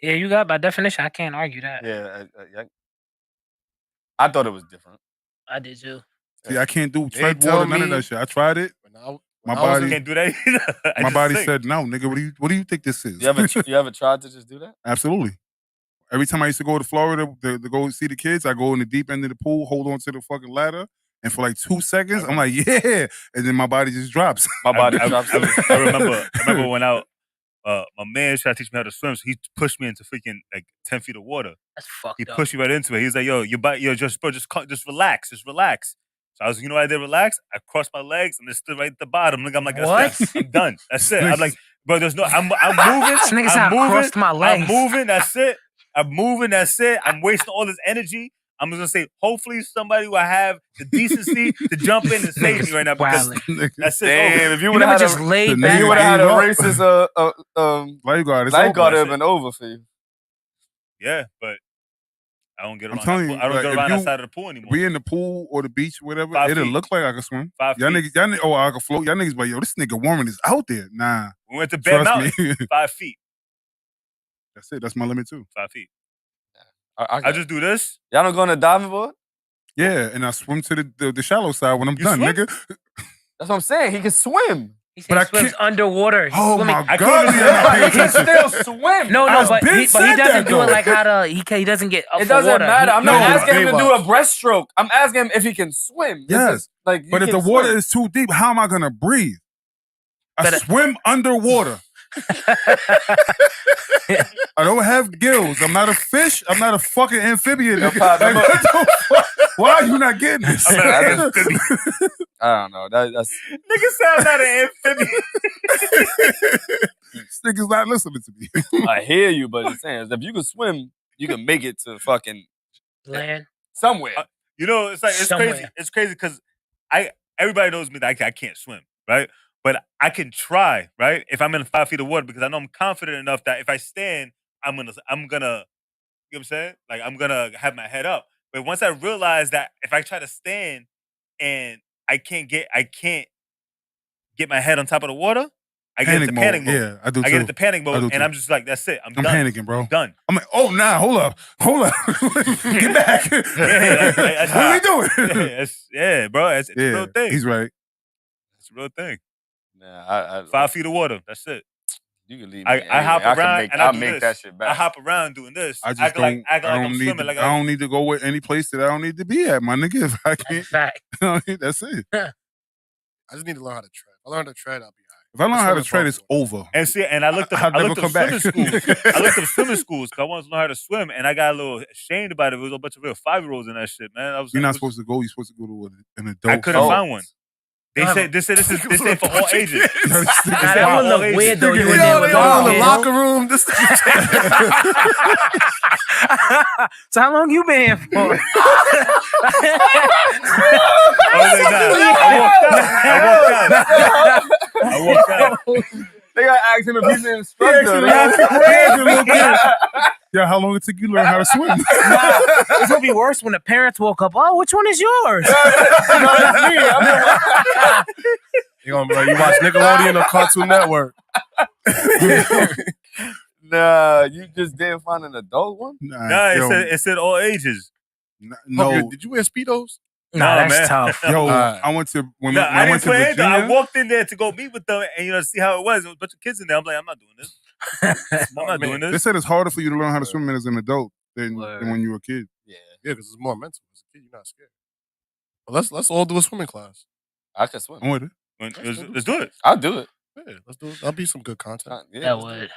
Yeah, you got by definition. I can't argue that. Yeah, I thought it was different. I did too. See, I can't do They tread tell water, none of me- that shit. I tried it. My I was body- in- Can't do that either. I My just body think. said, no, nigga, what do you think this is? You ever tried to just do that? Absolutely. Every time I used to go to Florida to go see the kids, I go in the deep end of the pool, hold on to the fucking ladder, and for like 2 seconds, I'm like, yeah, and then my body just drops. My body I drops. I remember when my man tried to teach me how to swim, so he pushed me into freaking like 10 feet of water. That's fucked He up. pushed me right into it. He was like, yo, your body, just relax. So I was, you know what I did? Relax. I crossed my legs and it stood right at the bottom. Look, I'm like, What? I'm done. That's it. I'm like, bro, there's no, I'm moving. This nigga said I I'm moving. crossed my legs. I'm moving. That's it. I'm moving. That's it. I'm wasting all this energy. I'm just gonna say, hopefully somebody will have the decency to jump in and save me right now because Wildin'. that's it. Damn, if you You would never have just had laid the if you back. nigga would have had a gave up. racist Lifeguard, it's lifeguard, over. it would have been over for you. Yeah, but I don't get I'm around. telling that you, pool. I don't like, get if around you- that side of the pool anymore. We in the pool or the beach, whatever, 5 it'll feet. look like I can swim. 5 Y'all feet. niggas, oh, I can float. Y'all niggas like, yo, this nigga Warren is out there. Nah, We went to Bear trust Mountain. me. 5 feet. That's it. That's my limit too. 5 feet. I I just do this. y'all don't go on a diving board? Yeah, and I swim to the shallow side when I'm You done, swim? nigga. That's what I'm saying. He can swim. He said But he I swims can't- underwater. He's Oh swimming. my I God, couldn't you're not paying He can attention. still swim. No, I no, but been he said doesn't that, do it though. like how to. He doesn't get up It for doesn't water. matter. I'm No, not but asking him to do a Baywatch. breaststroke. I'm asking him if he can swim. This Yes. is, like, he But if can the water swim. is too deep, how am I gonna breathe? I Better- swim underwater. I don't have gills. I'm not a fish. I'm not a fucking amphibian. Yo, nigga. Pop, Like, I'm what the fuck? Why are you not getting this? I'm not an amphibian. I don't know. That's Nigga said I'm not an amphibian. This nigga's not listening to me. I hear you, but it's saying is if you can swim, you can make it to fucking Land. somewhere. You know, it's like it's crazy. Somewhere. It's crazy because everybody knows me that I can't swim, right? But I can try, right? If I'm in 5 feet of water, because I know I'm confident enough that if I stand, I'm gonna, you know what I'm saying? Like I'm gonna have my head up. But once I realize that if I try to stand and I can't get my head on top of the water, I get into panic mode. Yeah, I do too. I get into panic I mode, do and too. I'm just like, that's it. I'm done. panicking, bro. I'm done. I'm like, oh, nah, hold up. Get back. That's What are we doing? bro. It's a real thing. He's right. It's a real thing. Nah, 5 feet of water. That's it. You can leave me. I hop around and I'll do make this. that shit back. I hop around doing this. I just act don't. like I I'm don't need. swimming. I don't need to go with any place that I don't need to be at, my nigga. If I can't, Fact. that's it. I just need to learn how to tread. If I learn how to tread, I'll be all right. If I learn This how one to is tread, bubble it's water. over. And see, and I looked up I'll never come back. swimming schools. I looked up swimming schools because I wanted to learn how to swim, and I got a little ashamed about it. It was a bunch of real 5-year-olds in that shit, man. I was You're like, not supposed to go. You're supposed to go to an adult. I couldn't Oh. find one. They said this is for all ages. Nah, It's that for would all look ages. weird though. You Yo, in there with they all in the kids. locker room. This So how long you been here for? I was like, nah, I walked out. They got asking if he's an instructor. Yeah, how long it took you to learn how to swim? Nah, it's gonna be worse when the parents woke up. Oh, which one is yours? You're gonna be like, you watch Nickelodeon or Cartoon Network. Nah, you just didn't find an adult one? Nah, yo, it said all ages. no. Did you wear Speedos? Nah, that's man. tough. Yo, Alright. I went to when No, I I went didn't to play anything. I Virginia. walked in there to go meet with them and see how it was. There was a bunch of kids in there. I'm like, I'm not doing this. I'm not doing They this. said it's harder for you to learn how to swim as an adult than when you were a kid. Yeah. Yeah, because it's more mental. As a kid, you're not scared. Well, let's all do a swimming class. I can swim. I'm with it. Let's do it. I'll do it. Yeah, let's do it. That'll be some good content. Yeah, That let's do would. it.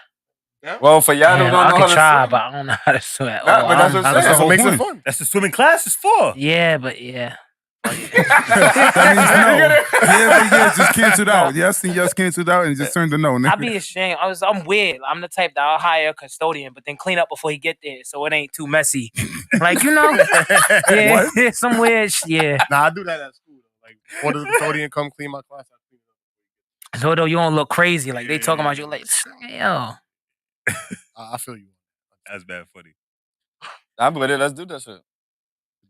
Well, for y'all who Man, don't I know can how to try, swim, but I don't know how to swim at Nah, all. but that's what I'm That's saying. what makes point. it fun. That's the swimming class is for. Yeah, but yeah. That means no. Yeah, just canceled out. Yes and yes canceled out and just turned to no. I'd be ashamed. I'm weird. I'm the type that I'll hire a custodian, but then clean up before he get there, so it ain't too messy. Like yeah, some weird. Yeah. Nah, I do that at school. Like, before the custodian come clean my class, I clean it up. So though you don't look crazy, like they talking about you, like yo. I feel you. That's bad funny. I'm with it. Let's do that shit.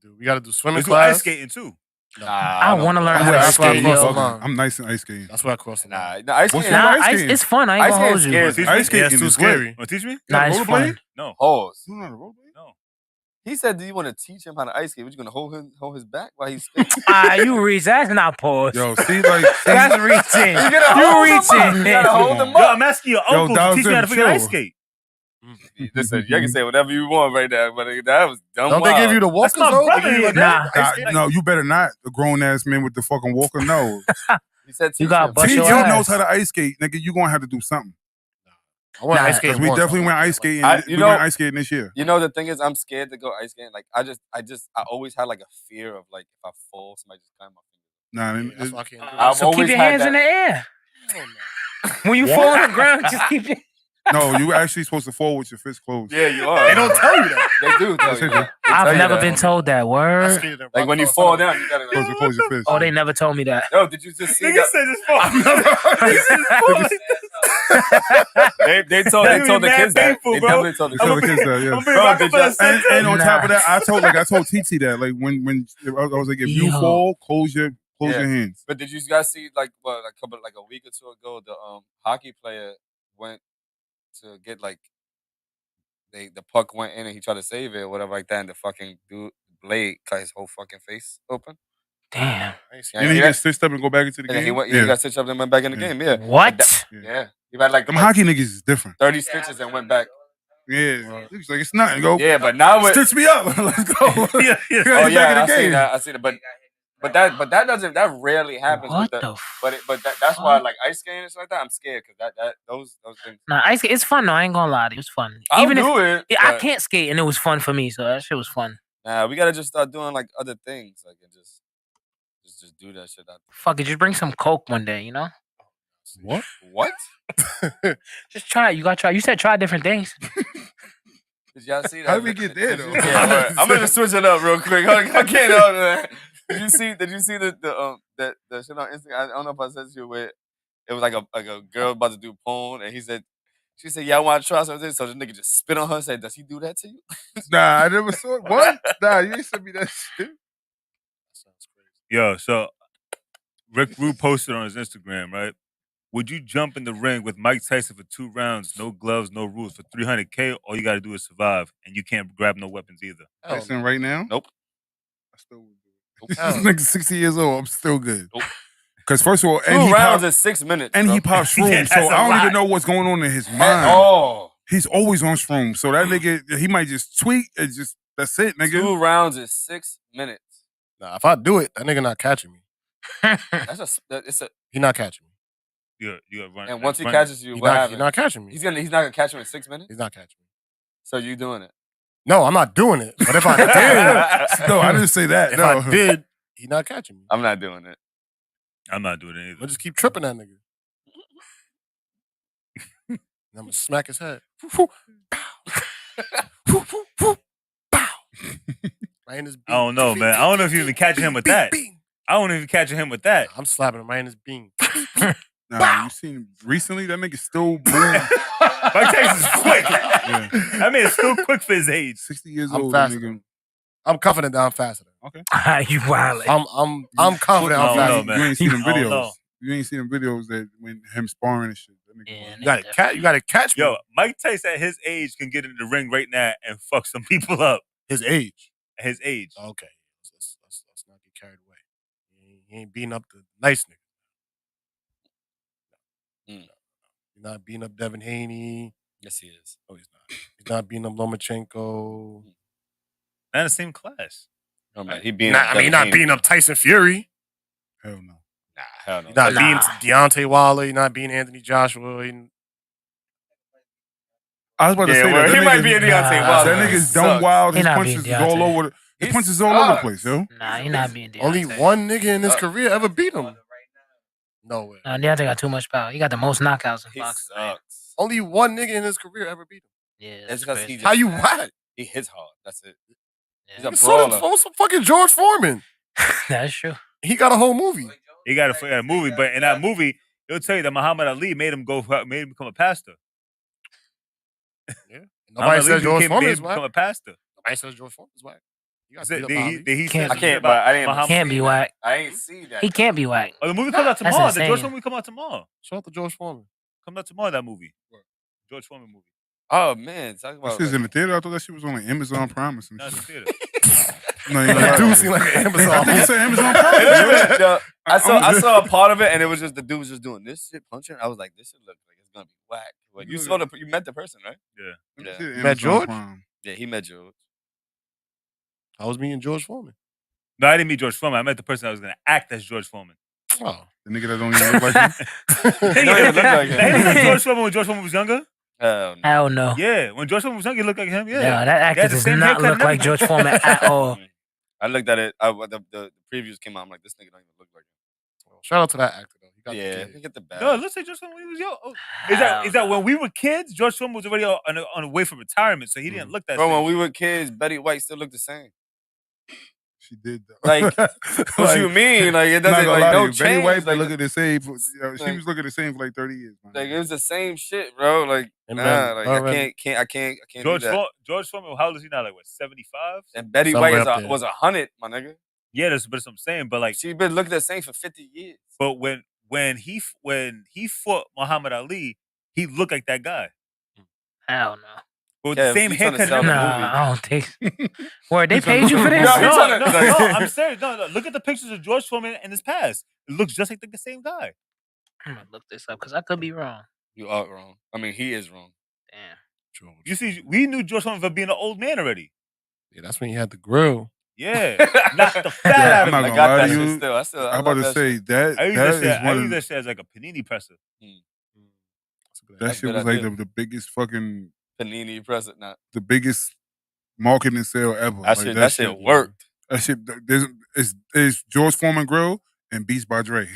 Dude, we got to do swimming Let's do class. ice skating too. I want to learn I'm how to with ice skate, skating. yo. I'm nice in ice skating. That's where I cross the line. Nah, ice What's skating. your Nah, ice ice, skating? it's fun. I ain't Ice gonna hold skating you. scares me. Ice skating it's too is scary. great. Want to teach me? Nah, it's rollerblade? fun. No. Pause. You know how to rollerblade? No. He said, "Do you want to teach him how to ice skate? What you gonna hold his back while he's skating?" You reach. That's not pause. Yo, see, like, That's reaching. You gotta hold him up. reaching. You gotta hold him Yo, up. I'm asking your Yo, uncle to teach me how to Dawson, freaking ice chill. skate. Listen, you can say whatever you want right now, but that was dumb. Don't they give you the walkers? my though? brother. They give you, like, Nah. ice skating? no, you better not. A grown ass man with the fucking walker. No, He said, You teach got him. bust T your you ass. knows how to ice skate, nigga. You gonna have to do something. I want Nah, ice skating. Cause we once. definitely went ice skating. you We know- went ice skating this year. You know the thing is, I'm scared to go ice skating. Like I always had a fear of like if I fall, somebody just climb my finger. Nah, Yeah, that's why I can't do it. I've So keep always your had hands in the air. Hell no. When you fall on the ground, just keep your. no, you actually supposed to fall with your fist closed. Yeah, you are. They don't tell you that. They do tell you that. They tell I've you never that. been told that I word. skated in Like when you Rockford. fall down, you gotta. Close your fist. Oh, they never told me that. Yo, did you just see Nigga that? said this fall. They told That the mad kids that. painful, They bro. definitely told the Tell the kids. kids that, yeah. I'm being Bro, rocking did for the y'all- center. And on top of Nah. that, I told TT that like when I was like, if you Yo. fall, close your Yeah. hands. But did you guys see like a week or two ago, the hockey player went to get like the puck went in and he tried to save it or whatever like that, and the fucking blade cut his whole fucking face open. Damn. I ain't Yeah, And then he yeah. just stitched up and go back into the And then game. he got stitched up and went back in the Yeah. game. Yeah. What? Yeah. He had like Them hockey niggas is different. 30 stitches and went back. Yeah, it's like it's nothing. Go, Yeah, but now with stitch me up. Let's go. Yeah, yeah. oh Get yeah, back in I the see game. that. I see that. But that rarely happens. What with the? that's why like ice skating and shit like that. I'm scared because those things. Nah, ice skate. It's fun though. I ain't gonna lie. It was fun. I'll Even if do it. yeah, I but, can't skate, and it was fun for me. So that shit was fun. Nah, we gotta just start doing like other things, like and just do that shit. Fuck it. Just bring some coke one day. You know. What? What? Just try it. You gotta try. You said try different things. Did y'all see that? How did we get there, though? Yeah, right. I'm gonna switch it up real quick. I can't help that. Did you see the shit on Instagram? I don't know if I said to you where it was like a girl about to do porn, and she said, "Yeah, I want to try something." So the nigga just spit on her and said, "Does he do that to you?" Nah, I never saw it. What? Nah, you ain't sent me that shit. That sounds crazy. Yo, so Rick Rude posted on his Instagram, right? Would you jump in the ring with Mike Tyson for 2 rounds, no gloves, no rules, for $300K? All you got to do is survive, and you can't grab no weapons either. Hell Tyson no. right now? Nope. I still would do it. Nope. This nigga's 60 years old. I'm still good. Nope. Because first of all, 2 rounds is 6 minutes. and bro. he pops shrooms, Yeah, so that's a I don't lot. even know what's going on in his mind. Oh. He's always on shrooms, so that nigga, he might just tweak and just, that's it, nigga. 2 rounds is 6 minutes. Nah, if I do it, that nigga not catching me. It's a. He not catching me. You got run. And once he run- catches you, He what not, happens? he not catching me. He's not gonna catch you in 6 minutes. He's not catching me. So you doing it? No, I'm not doing it. But if I did, No, I didn't say that. if No. I did, he not catching me. I'm not doing it. I'm not doing it either. I'll just keep tripping that nigga. And I'm gonna smack his head. Pow. Pow. Right in his bean. I don't know, man. I don't know if you even catching him with Bing, that. bing. I don't even catching him with that. I'm slapping him right in his bean. Nah, you seen him recently? That nigga still moving. Mike Tyson's quick. Yeah. I mean, it's still quick for his age. 60 years I'm old, faster nigga. than him. I'm confident that I'm faster than him. You wild. I'm confident I I'm don't faster. know, man. You ain't seen them I don't videos. know. You ain't seen them videos that when him sparring and shit. That nigga Yeah, was- You gotta catch me. Yo, Mike Tyson at his age can get in the ring right now and fuck some people up. His age. At his age. Okay. Let's not get carried away. He ain't beating up the nice nigga. Mm. He's not beating up Devin Haney. Yes, he is. No, he's not. He's not beating up Lomachenko. Not in the same class. No, man. He being. He's not beating up Tyson Fury. Hell no. Nah, hell no. He's not Nah. beating Deontay Wilder. He's not beating Anthony Joshua. I was about to Yeah, say well, that. he That might nigga's- be a Deontay Nah. Wilder. That nigga's He dumb sucks. wild. He His not punches being is all Deontay. over. His He punches all over the sucks. place, yo. Nah, you're not being Deontay. Only one nigga in his career ever beat him. No way. Nah, Deontay got too much power. He got the most knockouts in He boxing. sucks. Only one nigga in his career ever beat him. Yeah, That's that's because crazy. he just. How you what? He hits hard. That's it. Yeah. He's a So brawler. did some fucking George Foreman. That's true. He got a whole movie. He got a movie, but in that movie, it'll tell you that Muhammad Ali made him become a pastor. Yeah. Muhammad Nobody Ali says George made Foreman him is whack. become a pastor. Nobody says George Foreman is whack. You got Did beat up Ali. he Can't- say I something can't, but about I didn't. Muhammad? Can't be whack. I ain't see that. He can't be whack. Oh, the movie comes out That's tomorrow. The George insane. Foreman movie come out tomorrow. Shout out to George Foreman. Comes out tomorrow, that movie. George Foreman movie. Oh man, talk That about. shit's in the theater. I thought that shit was on like Amazon Prime or some No, it's a shit. theater. No, you That know, dude seem like an I Amazon. think it's an Amazon Prime. yo. Yo, I saw a part of it, and it was just the dude was just doing this shit, punching. I was like, this shit look like it's gonna be whack. But you met the person, right? Yeah. That Yeah. shit You met Amazon George? Prime. Yeah, he met George. I was meeting George Foreman. No, I didn't meet George Foreman. I met the person that was going to act as George Foreman. Oh. The nigga that don't even look like him. He don't even look like him. He looked like George Foreman when George Foreman was younger. Hell no. Hell no. Yeah, when George Foreman was younger, he looked like him. Yeah. No, that They actor had the does same not haircut look and like George everything. Foreman at all. I looked at it. The previews came out. I'm like, this nigga don't even look like him. Shout out to that actor though. He got the Yeah, kid. he get the bag. No, it looks like George Foreman when he was young. Oh, Hell is that no. when we were kids? George Foreman was already on the way from retirement, so he didn't look that Bro, same. when we were kids, Betty White still looked the same. She did though. Like, what you mean? Like, it I'm not doesn't gonna like lie to no you. Betty change. White been Like, looking the same. She like- was looking the same for like 30 years. Man. like it was the same shit, bro. Like, And nah, then- like already- I can't do George that. George Foreman, how old is he now? Like what, 75? And Betty Somewhere White up there. was 100, my nigga. Yeah, that's what I'm saying. But like, She been looking the same for 50 years. but when he fought Muhammad Ali, he looked like that guy. Hell no. But with Yeah, the same you tryna haircut. sell and the everything. movie. Nah, I don't think. Word, they paid you for this? No, No, tryna- no, I'm serious. No, look at the pictures of George Foreman in his past. It looks just like the same guy. I'm gonna look this up because I could be wrong. You are wrong. I mean, he is wrong. Damn. George. You see, we knew George Foreman for being an old man already. Yeah, that's when he had the grill. Yeah, knocked the fat Yeah, out I'm of not him. I gonna got lie that to shit you. still. I I'm about love to that say shit. that I use that that is shit. I one use of that shit as like a panini presser. that That's shit good was like idea. the biggest fucking Panini press it not. the biggest marketing sale ever. That Like, shit, that shit worked. That shit. Is George Foreman Grill and Beats by Dre.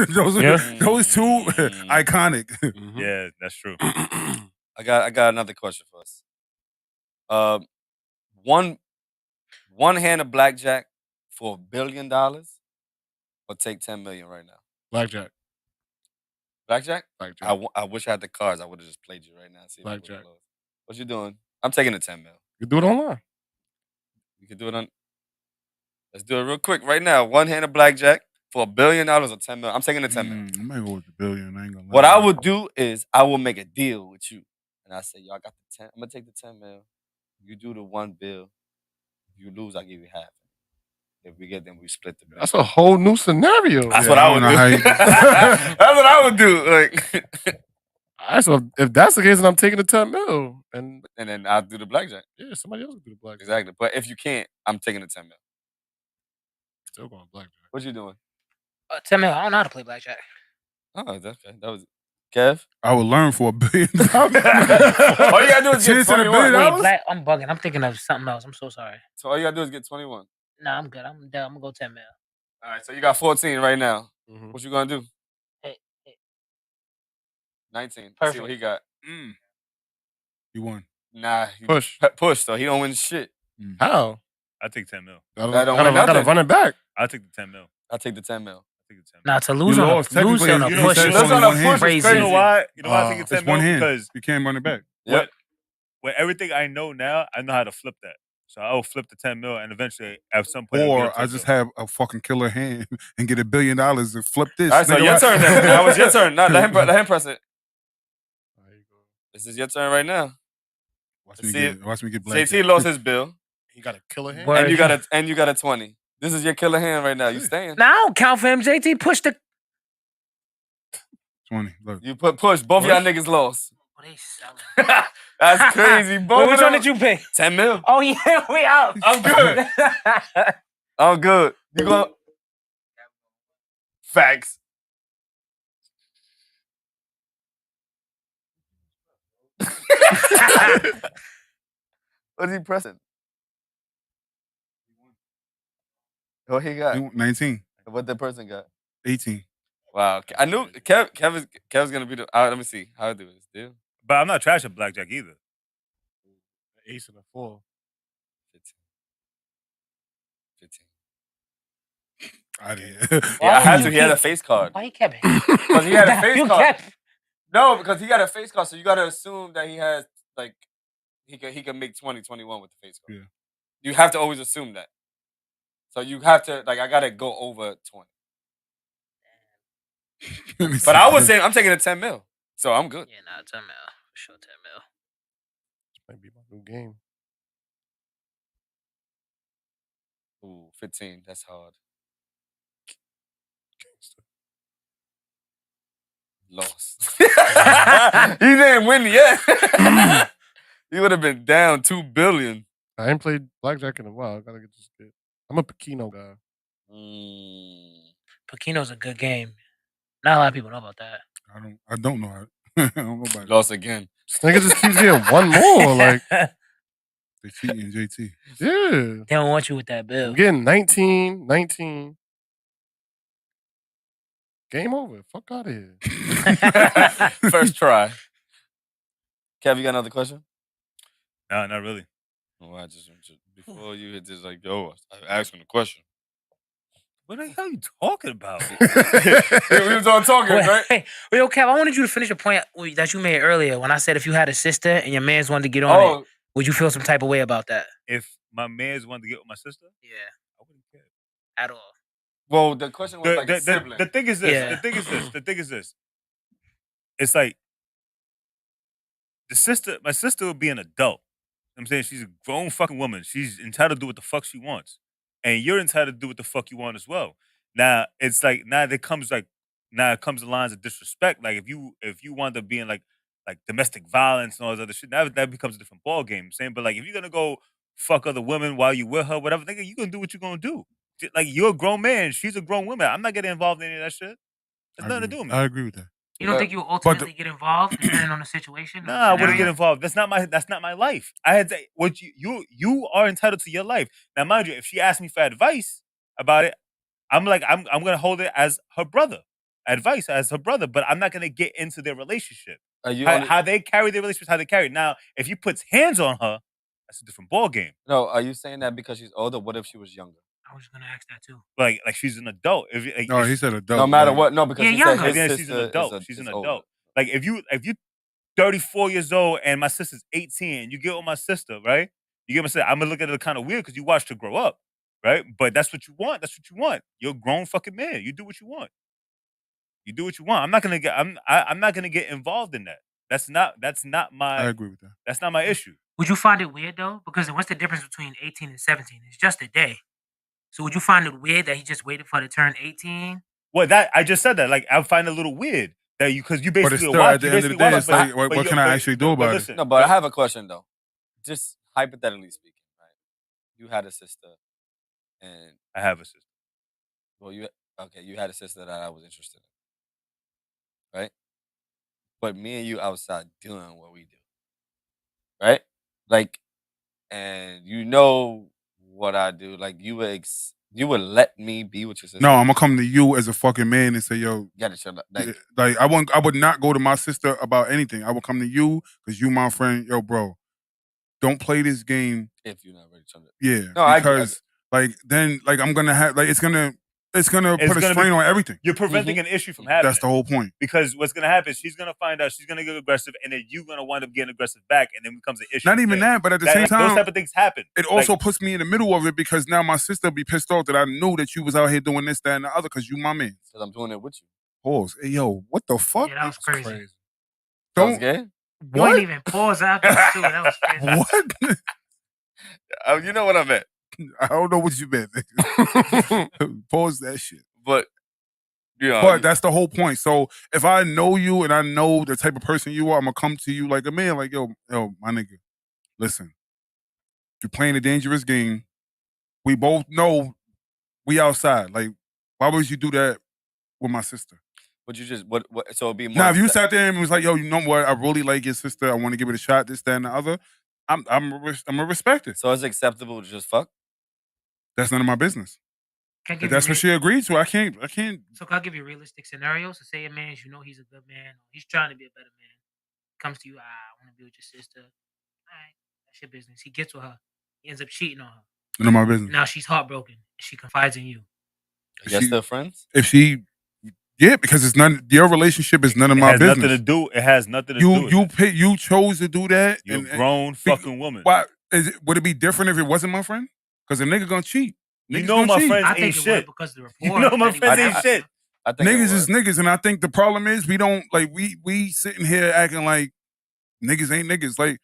those Yeah. those two Mm. iconic. Mhm. Yeah, that's true. I got another question for us. One hand of blackjack for $1 billion, or take 10 million right now. Blackjack. Blackjack? Blackjack. I wish I had the cards. I would have just played you right now. See if I would've Blackjack. lost. What you doing? I'm taking the 10 mil. You can do it online. You can do it on. Let's do it real quick right now. One hand of blackjack for $1 billion or 10 mil. I'm taking the 10 mil. I might go with the billion. I ain't gonna lie. What I would do is I will make a deal with you, and I say, yo, I got the 10. I'm gonna take the 10 mil. You do the 1 bill. If you lose, I give you half. If we get them, we split the bill. That's a whole new scenario. That's what I would do. That's what I would do. Like, All right, so if that's the case, then I'm taking the 10 mil. And then I'll do the blackjack. yeah, somebody else will do the blackjack. Exactly. But if you can't, I'm taking the 10 mil. Still going blackjack. What you doing? 10 mil. I don't know how to play blackjack. Oh, okay. That was Kev. I would learn for $1 billion. All you gotta do is get Chance at $1 $21. billion? Wait, black. I'm bugging. I'm thinking of something else. I'm so sorry. So all you gotta do is get 21. Nah, I'm good. I'm done. I'm gonna go 10 mil. All right, so you got 14 right now. Mhm. What you gonna do? Hey. 19. Let's see Perfect. what he got. You won. Nah, he Push. push, so he don't win shit. How? I take 10 mil. That don't I win gotta nothing. run it back. I take the 10 mil. I'll take the 10 mil. I take the 10 mil. Nah, to lose on lost. a lose Technically, on a you know, push that's is only on a one hand. push. crazy. You You know why? You know why I take the 10 It's one mil? hand. Because You can't run it back. Yep. with everything I know now, I know how to flip that. So I will flip the 10 mil, and eventually, at some point, Or I just have a fucking killer hand and get $1 billion and flip this. All right, so Nigga, your what? turn then. That was your turn. Let him press it. There you go. This is your turn right now. Watch me get black. JT lost his bill, He got a killer hand. Word. and you got a 20. This is your killer hand right now. You staying? Nah, I don't count for him. JT pushed the. 20. Look. You put push. Both of y'all niggas lost. Oh, they selling. That's crazy. Both Which of one them- did you pick? 10 mil. Oh yeah, we out. I'm good. I'm good. You go. Facts. What's he pressing? What he got? 19. What the person got? 18. Wow. I knew Kev's gonna be the. Let me see how I do this. Deal. But I'm not trash at blackjack either. Ace and a 4. 15. Out of here. Yeah, I had you to. He had a keep- face card. Why you kept it? Because he had a face You card. kept- No, because he got a face card, so you gotta assume that he has like he can make 20, 21 with the face card. Yeah. You have to always assume that. So you have to I gotta go over 20. Let me But see. I was saying I'm taking a 10 mil. So I'm good. Yeah, nah, 10 mil. For sure, 10 mil. This might be my new game. Ooh, 15. That's hard. Lost. He didn't win yet. He would have been down $2 billion. I ain't played blackjack in a while. I gotta get this kid. I'm a Pekino guy. Pekino's a good game. Not a lot of people know about that. I don't know how. I don't know about it. Lost again. This nigga just keeps getting one more. Like, They cheating, JT. yeah. They don't want you with that bill. I'm getting 19. Game over. Fuck out of here. First try. Kev, you got another question? No, not really. Oh, I just before you hit this, like, yo, I asked him the question. What the hell are you talking about? We was all talking, right? Wait, Kev, I wanted you to finish a point that you made earlier when I said if you had a sister and your man's wanted to get on it, would you feel some type of way about that? If my man's wanted to get with my sister, Yeah, I wouldn't care. at all. Well, the question was like a sibling. The thing is this. Yeah. The thing is this. It's like my sister would be an adult. You know what I'm saying she's a grown fucking woman. She's entitled to do what the fuck she wants. And you're entitled to do what the fuck you want as well. Now it's like it comes the lines of disrespect. Like if you want to be in like domestic violence and all this other shit, that becomes a different ball game. Saying, but like if you're gonna go fuck other women while you with her, whatever, nigga, you gonna do what you're gonna do. Like you're a grown man, she's a grown woman. I'm not getting involved in any of that shit. There's nothing to do with me. I agree with that. You don't think you will ultimately get involved depending on the situation? Nah, I wouldn't get involved. That's not my life. I had to, what you are entitled to your life. Now, mind you, if she asked me for advice about it, I'm gonna hold it as her brother. Advice as her brother, but I'm not gonna get into their relationship. How they carry their relationship, how they carry it. Now, if you put hands on her, That's a different ball game. No, are you saying that because she's older? What if she was younger? I was just gonna ask that too. Like she's an adult. No, he said adult. No matter like, what, no, because Yeah, he younger. said his Yeah, sister she's an adult. She's an adult. older. Like if you 34 years old and my sister's 18, and you get with my sister, right? You get my sister. I'm gonna look at it kind of weird because you watched her grow up, right? But that's what you want. That's what you want. You're a grown fucking man. You do what you want. You do what you want. I'm not gonna get involved in that. That's not my. I agree with that. That's not my issue. Would you find it weird though? Because what's the difference between 18 and 17? It's just a day. So would you find it weird that he just waited for her to turn 18? Well, that I just said that. Like I find it a little weird that because you But it's basically still watch. at the You end of the basically day, watch, it's but- like, what but can I actually do about it? listen, No, but I have a question though. Just hypothetically speaking, right? You had a sister, and I have a sister. well, you had a sister that I was interested in, right? But me and you outside doing what we do, right? Like, and you know what I do. Like, you would let me be with your sister. No, I'm gonna come to you as a fucking man and say, yo, Get it, shut up. like I would not go to my sister about anything. I would come to you because you my friend. Yo, bro, don't play this game. If you're not ready to turn it. Yeah, No, I because like then like I'm gonna have like it's gonna put a gonna strain on everything. You're preventing an issue from happening. That's the whole point. Because what's gonna happen is she's gonna find out, she's gonna get aggressive, and then you're gonna wind up getting aggressive back, and then it becomes an issue. Not even that, but at the same time, those type of things happen. It also puts me in the middle of it because now my sister be pissed off that I knew that you was out here doing this, that, and the other because you my man. Because I'm doing it with you. Pause. Hey, yo, what the fuck? Yeah, that was crazy. That was Don't. gay? You What? ain't even pause after that too. That was crazy. What? You know what I meant. I don't know what you meant. nigga. Pause that shit. But But that's the whole point. So if I know you and I know the type of person you are, I'm gonna come to you like a man, like, yo, my nigga, listen, you're playing a dangerous game. We both know we outside. Like, why would you do that with my sister? Would you just what so it'd be more Now, if you sat there and was like, yo, you know what, I really like your sister, I want to give it a shot, this, that, and the other, I'm gonna respect it. So it's acceptable to just fuck? That's none of my business. Can't If give that's you what she agreed to, I can't. So can I give you realistic scenarios? So say a man, you know he's a good man, he's trying to be a better man. Comes to you, I want to be with your sister. All right, that's your business. He gets with her. He ends up cheating on her. None of my business. Now she's heartbroken. She confides in you. You guys still friends? If she, yeah, because it's none. Your relationship is none of my business. Nothing to do. It has nothing to do. With You chose to do that. You're a grown fucking woman. Why would it be different if it wasn't my friend? Because a nigga gonna cheat. You Niggas know gonna my cheat. friends I ain't think it shit. was because of the You report. know my that he friends was ain't out shit. I think Niggas is niggas, and I think the problem is we don't like we sitting here acting like niggas ain't niggas. Like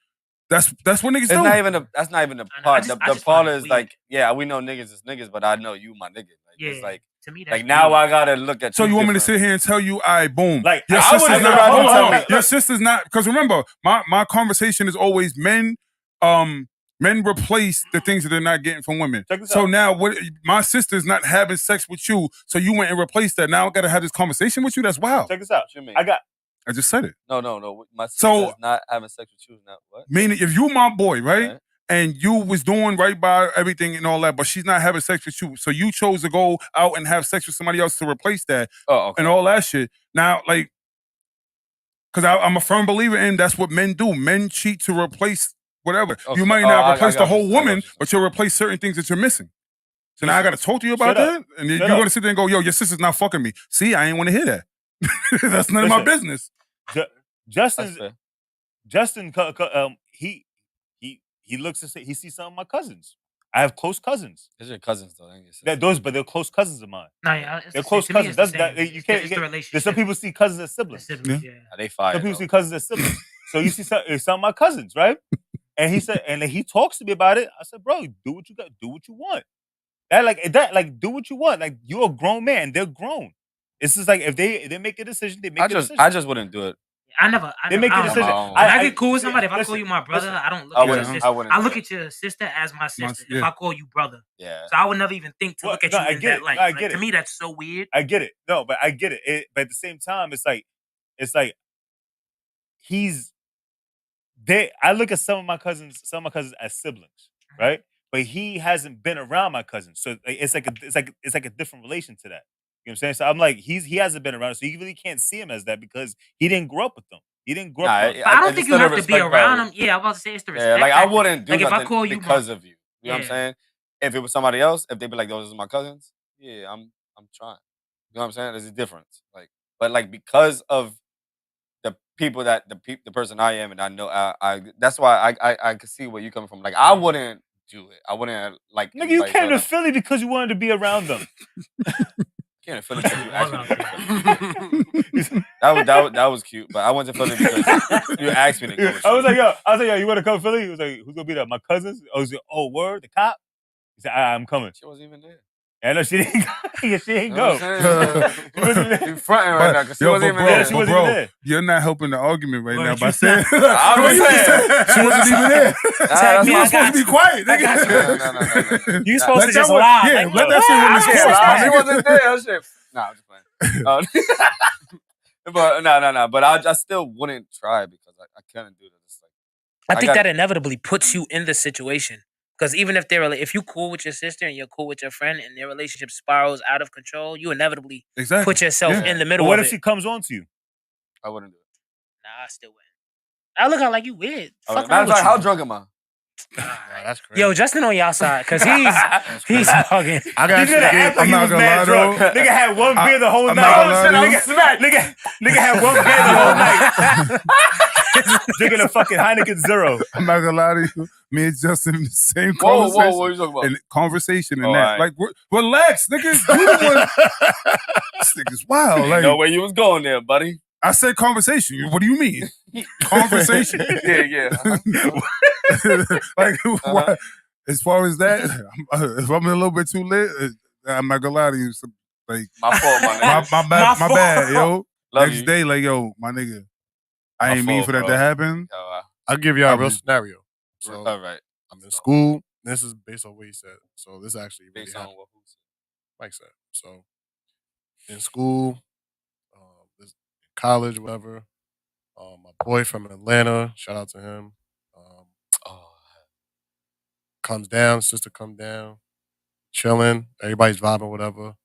that's what niggas It's do. not even that's not even the I know, part. I The just part find it is weird. like, yeah, we know niggas is niggas, but I know you my nigga. Like, Yeah, it's like to me, that's like now weird. I gotta look at So you want me to different. sit here and tell you, I boom. Like, Your I sister's wouldn't not. rather Hold tell on. me- Your sister's not. Because remember, my conversation is always men. Men replace the things that they're not getting from women. Check this So out. now, what? My sister's not having sex with you, so you went and replaced that. Now I got to have this conversation with you. That's wild. Check this out. What you mean? I just said it. No. My sister So- is not having sex with you. Not what? Meaning, if you my boy, right? Okay. And you was doing right by everything and all that, but she's not having sex with you. So you chose to go out and have sex with somebody else to replace that Oh, okay. and all that shit. Now, like, because I'm a firm believer in that's what men do. Men cheat to replace whatever. Okay. You might Oh, not I replace the got what whole you're saying. I got woman, what you're but you'll replace certain things that you're missing. So now I got to talk to you about Shut up. that? And you're Shut going up. to sit there and go, yo, your sister's not fucking me. See, I ain't want to hear that. That's none of my Listen. business. That's Justin, fair. he looks and say he sees some of my cousins. I have close cousins. It's your cousins though. Ain't your sister. But they're close cousins of mine. No, yeah, it's They're the close same. To me, cousins. it's the That's- same. you It's can't- the, it's the relationship. There's some people see cousins as The siblings. siblings, yeah. Are they fire? Some people though? see cousins as siblings. So you see some of my cousins, right? And he said, and he talks to me about it. I said, bro, do what you got, do what you want. Do what you want. Like, you're a grown man. They're grown. It's just like if they make a decision, they make a decision. I just wouldn't do it. I never. They make I a don't decision. know. I- When I get cool with somebody, if I call listen, you my brother, listen. I don't look I at your wouldn't- sister. I wouldn't I do look it. at your sister as my sister. yeah. If I call you brother, Yeah. so I would never even think to Well, look at no, you I in get that it. light. No, I Like, get to it. me, that's so weird. I get it. No, but I get it. But at the same time, it's like I look at some of my cousins as siblings, right? But he hasn't been around my cousins, so it's like a different relation to that. You know what I'm saying? So I'm like, he hasn't been around, so you really can't see him as that because he didn't grow up with them. He didn't grow Nah, up. But I don't it's think still you the have to be respect around value. him. Yeah, I was about to say it's the Yeah, respect. like I factor. wouldn't do Like if I nothing call you because of you. You know what I'm Yeah. saying? If it was somebody else, if they be like, those are my cousins, yeah, I'm trying. You know what I'm saying? There's a difference. Like, but like because of the people that the person I am, and I know I that's why I could see where you coming from. Like I wouldn't do it. I wouldn't like Nigga, you anybody came feel to that. Philly because you wanted to be around them. Can't in Philly because you asked me to go to Philly. Out That was cute, but I went to Philly because you asked me to go with I was you. like, yo, you want to come to Philly? He was like, who's gonna be there? My cousins. I was like, oh, word, the cop. He said, I'm coming. She wasn't even there. I know she didn't. Yeah, she didn't You know go. what I'm saying? She wasn't there. You fronting right now because she wasn't even bro, there. she wasn't even there. You're not helping the argument right Well, now by she's saying. I'm Well, just you just saying. said she wasn't even there. That's You my were supposed to be quiet, I got nigga. No. You supposed to Let just that one- lie. Yeah, Like, let that shit run its I can't course, lie. my She nigga. wasn't there. That shit. Nah, I'm just playing. But no. But I still wouldn't try because I couldn't do that. It's like I think got- that inevitably puts you in the situation. Because even if if you cool with your sister and you're cool with your friend and their relationship spirals out of control, you inevitably Exactly. put yourself Yeah. in the But middle what of if it. she comes on to you? I wouldn't do it. Nah, I still wouldn't. I look out like you weird. Fuck Matter wrong of with fact, you? how drunk am I? Nah, that's crazy. Yo, Justin on y'all side, because he's bugging. I got He didn't act like I'm he not was gonna mad lie, drunk. though. Nigga had one beer the whole I'm night. not gonna lie to you. Nigga smacked. Nigga had one beer the whole night. Drinking a fucking Heineken Zero. I'm not gonna lie to you. Me and Justin in the same Whoa, conversation. what are you talking about? And conversation and Oh, that. alright. Like, relax, nigga. You the one. This nigga's wild. Ain't Like, no way you was going there, buddy. I said conversation. What do you mean? Conversation. Yeah. Like, why- as far as that, if I'm a little bit too lit, I'm not gonna lie to you. Like, My fault, my nigga. my bad, yo. Love Next you. day, like, yo, my nigga, I My ain't mean fault, for that bro. to happen. I'll give y'all a real Probably. scenario. So All right. I'm in school. This is based on what he said. So this actually really Based on happened. what who said. Mike said. So in school, this college, whatever. My boy from Atlanta, shout out to him. Comes down, sister come down, chilling, everybody's vibing, whatever.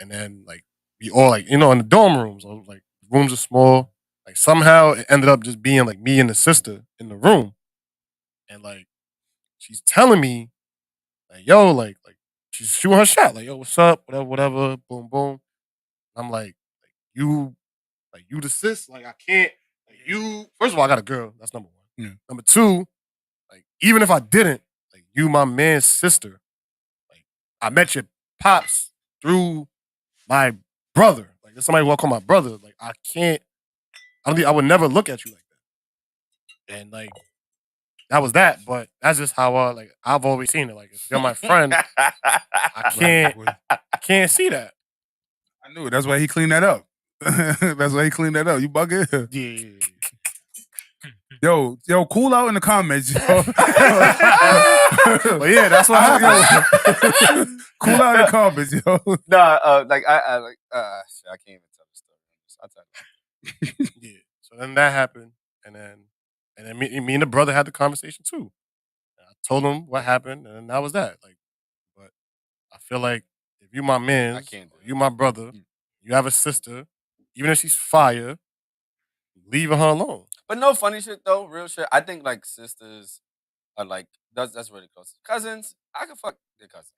And then like we all like, in the dorm rooms, like rooms are small. Like somehow it ended up just being like me and the sister in the room. And like she's telling me, like, yo, like she's shooting her shot, like, yo, what's up? Whatever, boom, boom. I'm like you the sis, like I can't, like you. First of all, I got a girl. That's number one. Yeah. Number two, like even if I didn't, like you, my man's sister, like I met your pops through my brother. Like if somebody walk on my brother, like I can't. I would never look at you like that. And like that was that. But that's just how I've always seen it. Like if you're my friend, I can't see that. I knew it. That's why he cleaned that up. That's why he cleaned that up. You bugging? Yeah. Yo, cool out in the comments, yo. But yeah, that's what happened. Cool out in the comments, yo. Nah, like shit, I can't even tell the story. I'll tell you. Yeah. So then that happened, and then me and the brother had the conversation too. And I told him what happened, and that was that. Like, but I feel like if you my man, I can't do it. you my brother, you have a sister, even if she's fire, leave her alone. But no funny shit though, real shit. I think like sisters are like that's really close. Cousins, I can fuck their cousins.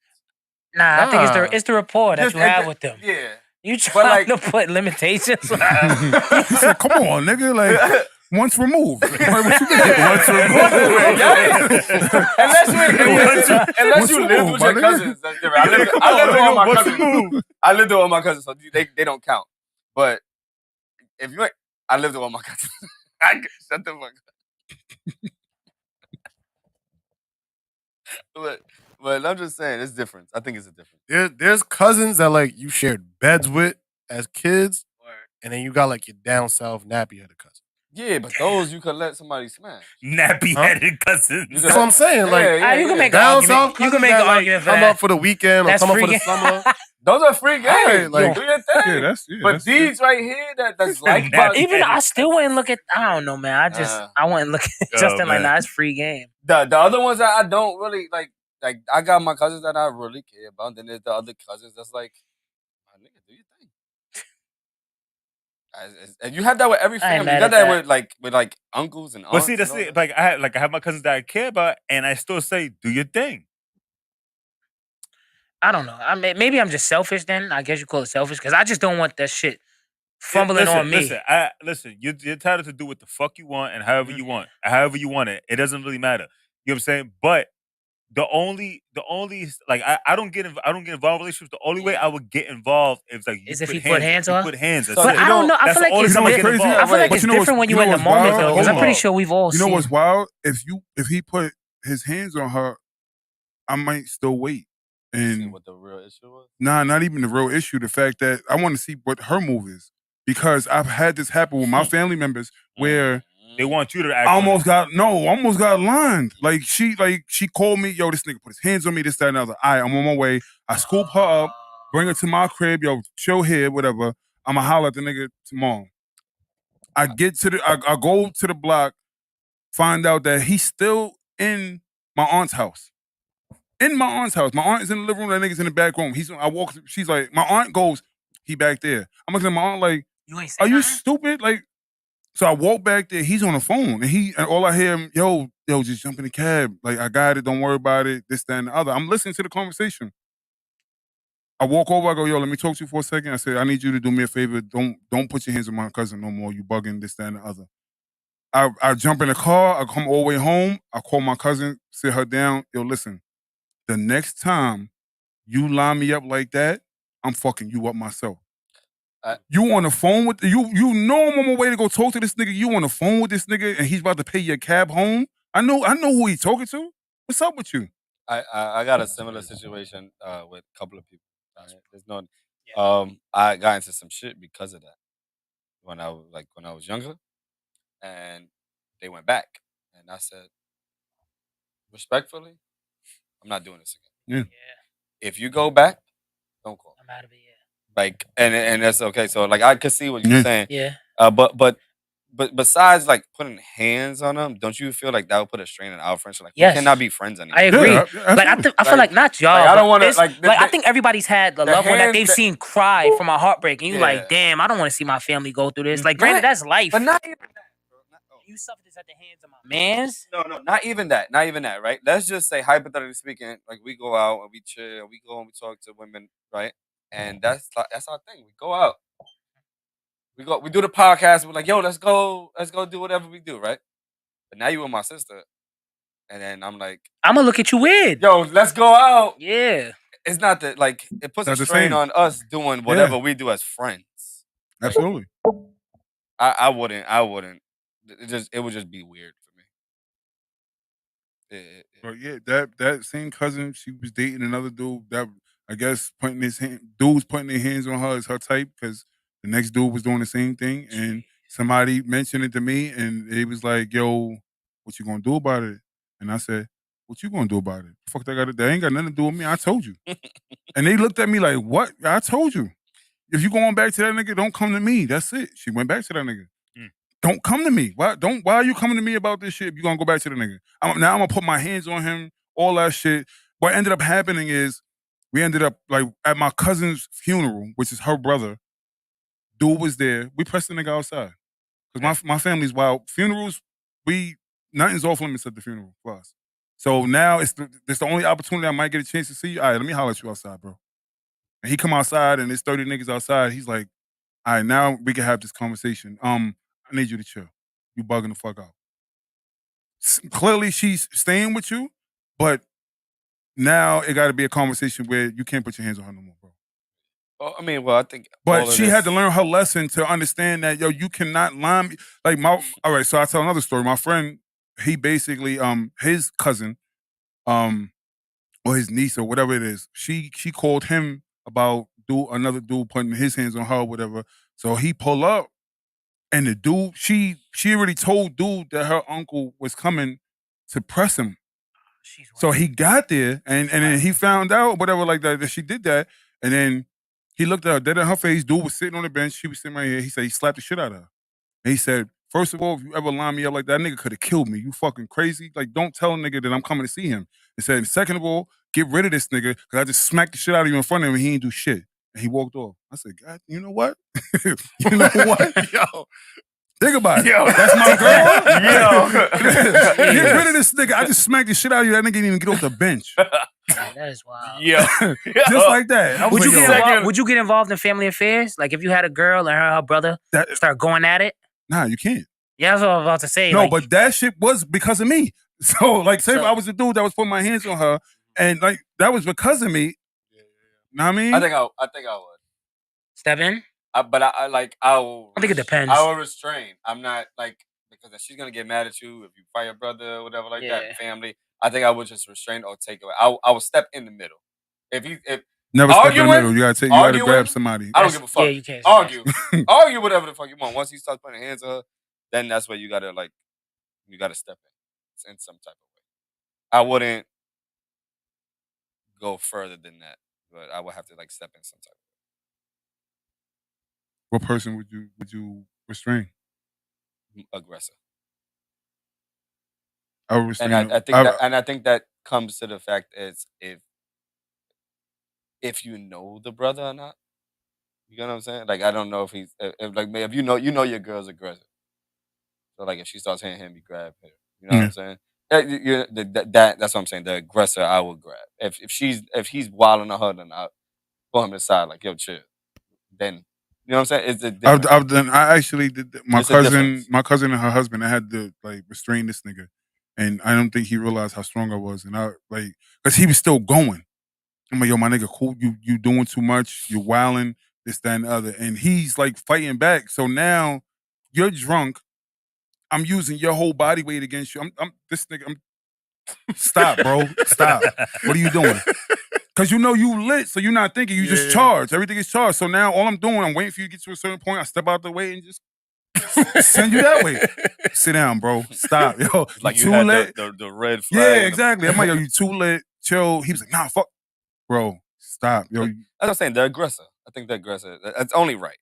Nah, I think Nah. it's the rapport that Just- you have with them. Yeah. You trying like- to put limitations? He said, come on, nigga. Like, once removed. Like, what you mean? Once Unless you live removed, with my your nigga. cousins, that's different. I live with all my cousins. I lived with all my cousins, so they don't count. But if you ain't, I lived with all my cousins. Shut the fuck up. But I'm just saying, it's different. I think it's a difference. There's cousins that like you shared beds with as kids, and then you got like your down south nappy headed cousin. Yeah, but those you could let somebody smash. Nappy headed cousins. You That's what I'm saying. Like You can make an down argument. south You cousins can make that, an like, argument for come that. up for the weekend or That's come up for free the summer. Those are free games. Right, like- Do your thing. Yeah, but that's these right here, that's like about Even I still wouldn't look at. I don't know, man. I wouldn't look at Justin like, man. nah, it's free game. the other ones that I don't really like I got my cousins that I really care about. Then there's the other cousins that's like, my nigga, do your thing. And you have that with every I ain't family. You mad got at that that. with like uncles and aunts. But see, and that's all it. that. I have my cousins that I care about, and I still say, do your thing. I don't know. I mean, maybe I'm just selfish. Then I guess you call it selfish because I just don't want that shit fumbling on me. Listen. You're entitled to do what the fuck you want and however Mhm. you want, however you want it. It doesn't really matter. You know what I'm saying? But the only like I don't get involved in relationships. The only way I would get involved is like Is if he put hands you on? put hands. That's So But it. I don't know. I That's feel the like only it's You know time I what's get crazy? involved. I feel like But it's you know what's- different when you you're know in the what's moment wild? though, because Hold I'm pretty on. sure we've all You know seen. what's wild? If he put his hands on her, I might still wait. See And what the real issue was. nah, not even the real issue. The fact that I want to see what her move is because I've had this happen with my family members where They want you to act. I almost got lined. Like she called me, yo, this nigga put his hands on me, this, that, and the other. I'm on my way. I scoop her up, bring her to my crib, yo, chill here, whatever. I'ma holler at the nigga tomorrow. I get to I go to the block, find out that he's still in my aunt's house. In my aunt's house. My aunt is in the living room, that nigga's in the back room. I walk, she's like, my aunt goes, he back there. I'm looking at my aunt like, You ain't are saying you nothing? stupid? Like, so I walk back there, he's on the phone, and all I hear him, yo, just jump in the cab. Like, I got it, don't worry about it, this, that, and the other. I'm listening to the conversation. I walk over, I go, yo, let me talk to you for a second. I said, I need you to do me a favor. Don't put your hands on my cousin no more. You bugging, this, that, and the other. I jump in the car, I come all the way home, I call my cousin, sit her down, yo, listen, the next time you line me up like that, I'm fucking you up myself. You on the phone with you know I'm on my way to go talk to this nigga. You on the phone with this nigga and he's about to pay your cab home. I know who he's talking to. What's up with you? I got a similar situation with a couple of people. Right? There's no I got into some shit because of that when I was younger, and they went back, and I said respectfully, I'm not doing this again. Yeah. If you go back, don't call. I'm out of it. Like, and that's okay. So like I could see what you're saying. Yeah. But besides like putting hands on them, don't you feel like that would put a strain on our friendship? Like Yes. we cannot be friends anymore. I agree. Yeah, like I feel like not y'all. like, I don't want wanna, to like, I think everybody's had the loved one that hands they've that- seen cry from a heartbreak, and you Yeah. like, damn, I don't want to see my family go through this. Like, Not- granted, that's life. But not even that, bro. You suffered this at the hands of my mans. No, not even that. Not even that, right? Let's just say, hypothetically speaking, like we go out and we chill, we go and we talk to women, right? And that's our thing. We go out. We do the podcast. We're like, yo, let's go do whatever we do, right? But now you with my sister, and then I'm like, I'm gonna look at you weird. yo, let's go out. Yeah. It's not that, like, it puts Not a the strain same. on us doing whatever we do as friends. Absolutely. I wouldn't. It would just be weird for me. But yeah, that same cousin, she was dating another dude that I guess dudes putting their hands on her is her type because the next dude was doing the same thing and somebody mentioned it to me and it was like, yo, what you gonna do about it? And I said, what you gonna do about it? Fuck that ain't got nothing to do with me. I told you. And they looked at me like, what? I told you. If you going back to that nigga, don't come to me. That's it. She went back to that nigga. Don't come to me. Why are you coming to me about this shit if you gonna go back to the nigga? Now I'm gonna put my hands on him, all that shit. What ended up happening is we ended up like at my cousin's funeral, which is her brother. Dude was there. We pressed the nigga outside. Because my family's wild. Funerals, nothing's off limits at the funeral for us. So now it's the only opportunity I might get a chance to see you. All right, let me holler at you outside, bro. And he come outside and there's 30 niggas outside. He's like, all right, now we can have this conversation. I need you to chill. You bugging the fuck out. Clearly she's staying with you, but now it got to be a conversation where you can't put your hands on her no more, bro. Well, I mean, I think. But she had to learn her lesson to understand that, yo, you cannot lie me. Like all right, so I tell another story. My friend, he basically, his cousin, or his niece or whatever it is, she called him about another dude putting his hands on her or whatever. So he pull up. And the dude, she already told dude that her uncle was coming to press him. So he got there and then he found out, whatever, like that she did that. And then he looked at her, dead in her face. Dude was sitting on the bench. She was sitting right here. He said he slapped the shit out of her. And he said, first of all, if you ever line me up like that nigga could have killed me. You fucking crazy. Like, don't tell a nigga that I'm coming to see him. He said, second of all, get rid of this nigga because I just smacked the shit out of you in front of him and he ain't do shit. And he walked off. I said, God, you know what? You know what? Yo. Think about it. Yo. That's my girl. Yo. Get rid of this nigga. I just smacked the shit out of you. That nigga didn't even get off the bench. Yeah, that is wild. Yo. Just like that. I was Would you like, get yo, involved? Would you get involved in family affairs? Like if you had a girl and her brother that, start going at it? nah, you can't. Yeah, that's what I was about to say. No, like, but that shit was because of me. So, like, say if So- I was the dude that was putting my hands on her, and like that was because of me. Know what I mean? I think I would. step in. But I like I will. I think it depends. I will restrain. I'm not like because if she's gonna get mad at you if you fight your brother or whatever like Yeah. that. Family. I think I would just restrain or take away. I will step in the middle. If Never step in the arguing, middle. You gotta grab arguing, somebody. I don't give a fuck. Yeah, you can't. Argue, argue whatever the fuck you want. Once he starts putting hands on her, then that's where you gotta step in some type of way. I wouldn't go further than that, but I would have to like step in some type of What person would you restrain? way. Aggressive. I would restrain. And I think that comes to the fact is if you know the brother or not. You know what I'm saying? Like I don't know if he's if you know your girl's aggressive. So like if she starts hitting him, you grab her. You know what I'm saying? That's what I'm saying. The aggressor, I will grab. If he's wilding on her, then I'll pull him aside like yo, chill. Then you know what I'm saying? It's a difference. I've done. I actually did. My It's a difference. cousin and her husband. I had to like restrain this nigga, and I don't think he realized how strong I was. And I like because he was still going. I'm like, yo, my nigga, cool. You doing too much. You're wilding. This, that, and the other. And he's like fighting back. So now you're drunk. I'm using your whole body weight against you. I'm this nigga. Stop, bro. Stop. What are you doing? Because you know you lit, so you're not thinking. You just charged. Everything is charged. So now all I'm doing, I'm waiting for you to get to a certain point. I step out the way and just send you that way. Sit down, bro. Stop. Yo, Like you you too had lit. the red flag. Yeah, exactly. I'm like, yo, you too lit. Chill. He was like, nah, fuck. Bro, stop. Yo, That's what I'm saying. The aggressor. I think the aggressor. That's only right.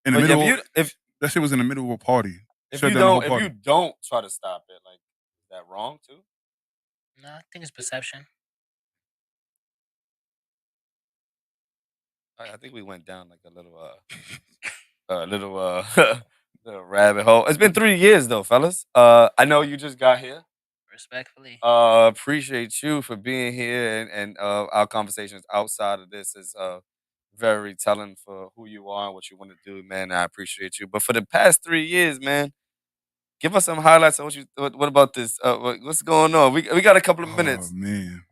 in the But middle. if That shit was in the middle of a party. if Shut you down the whole don't party. if you don't try to stop it, like is that wrong too? No, I think it's perception. I think we went down like a little little rabbit hole. It's been 3 years though, fellas. I know you just got here. Respectfully. Appreciate you for being here and our conversations outside of this is very telling for who you are and what you want to do, man. I appreciate you. But for the past 3 years, man, give us some highlights on what about this? What's going on? We got a couple of minutes. Oh man,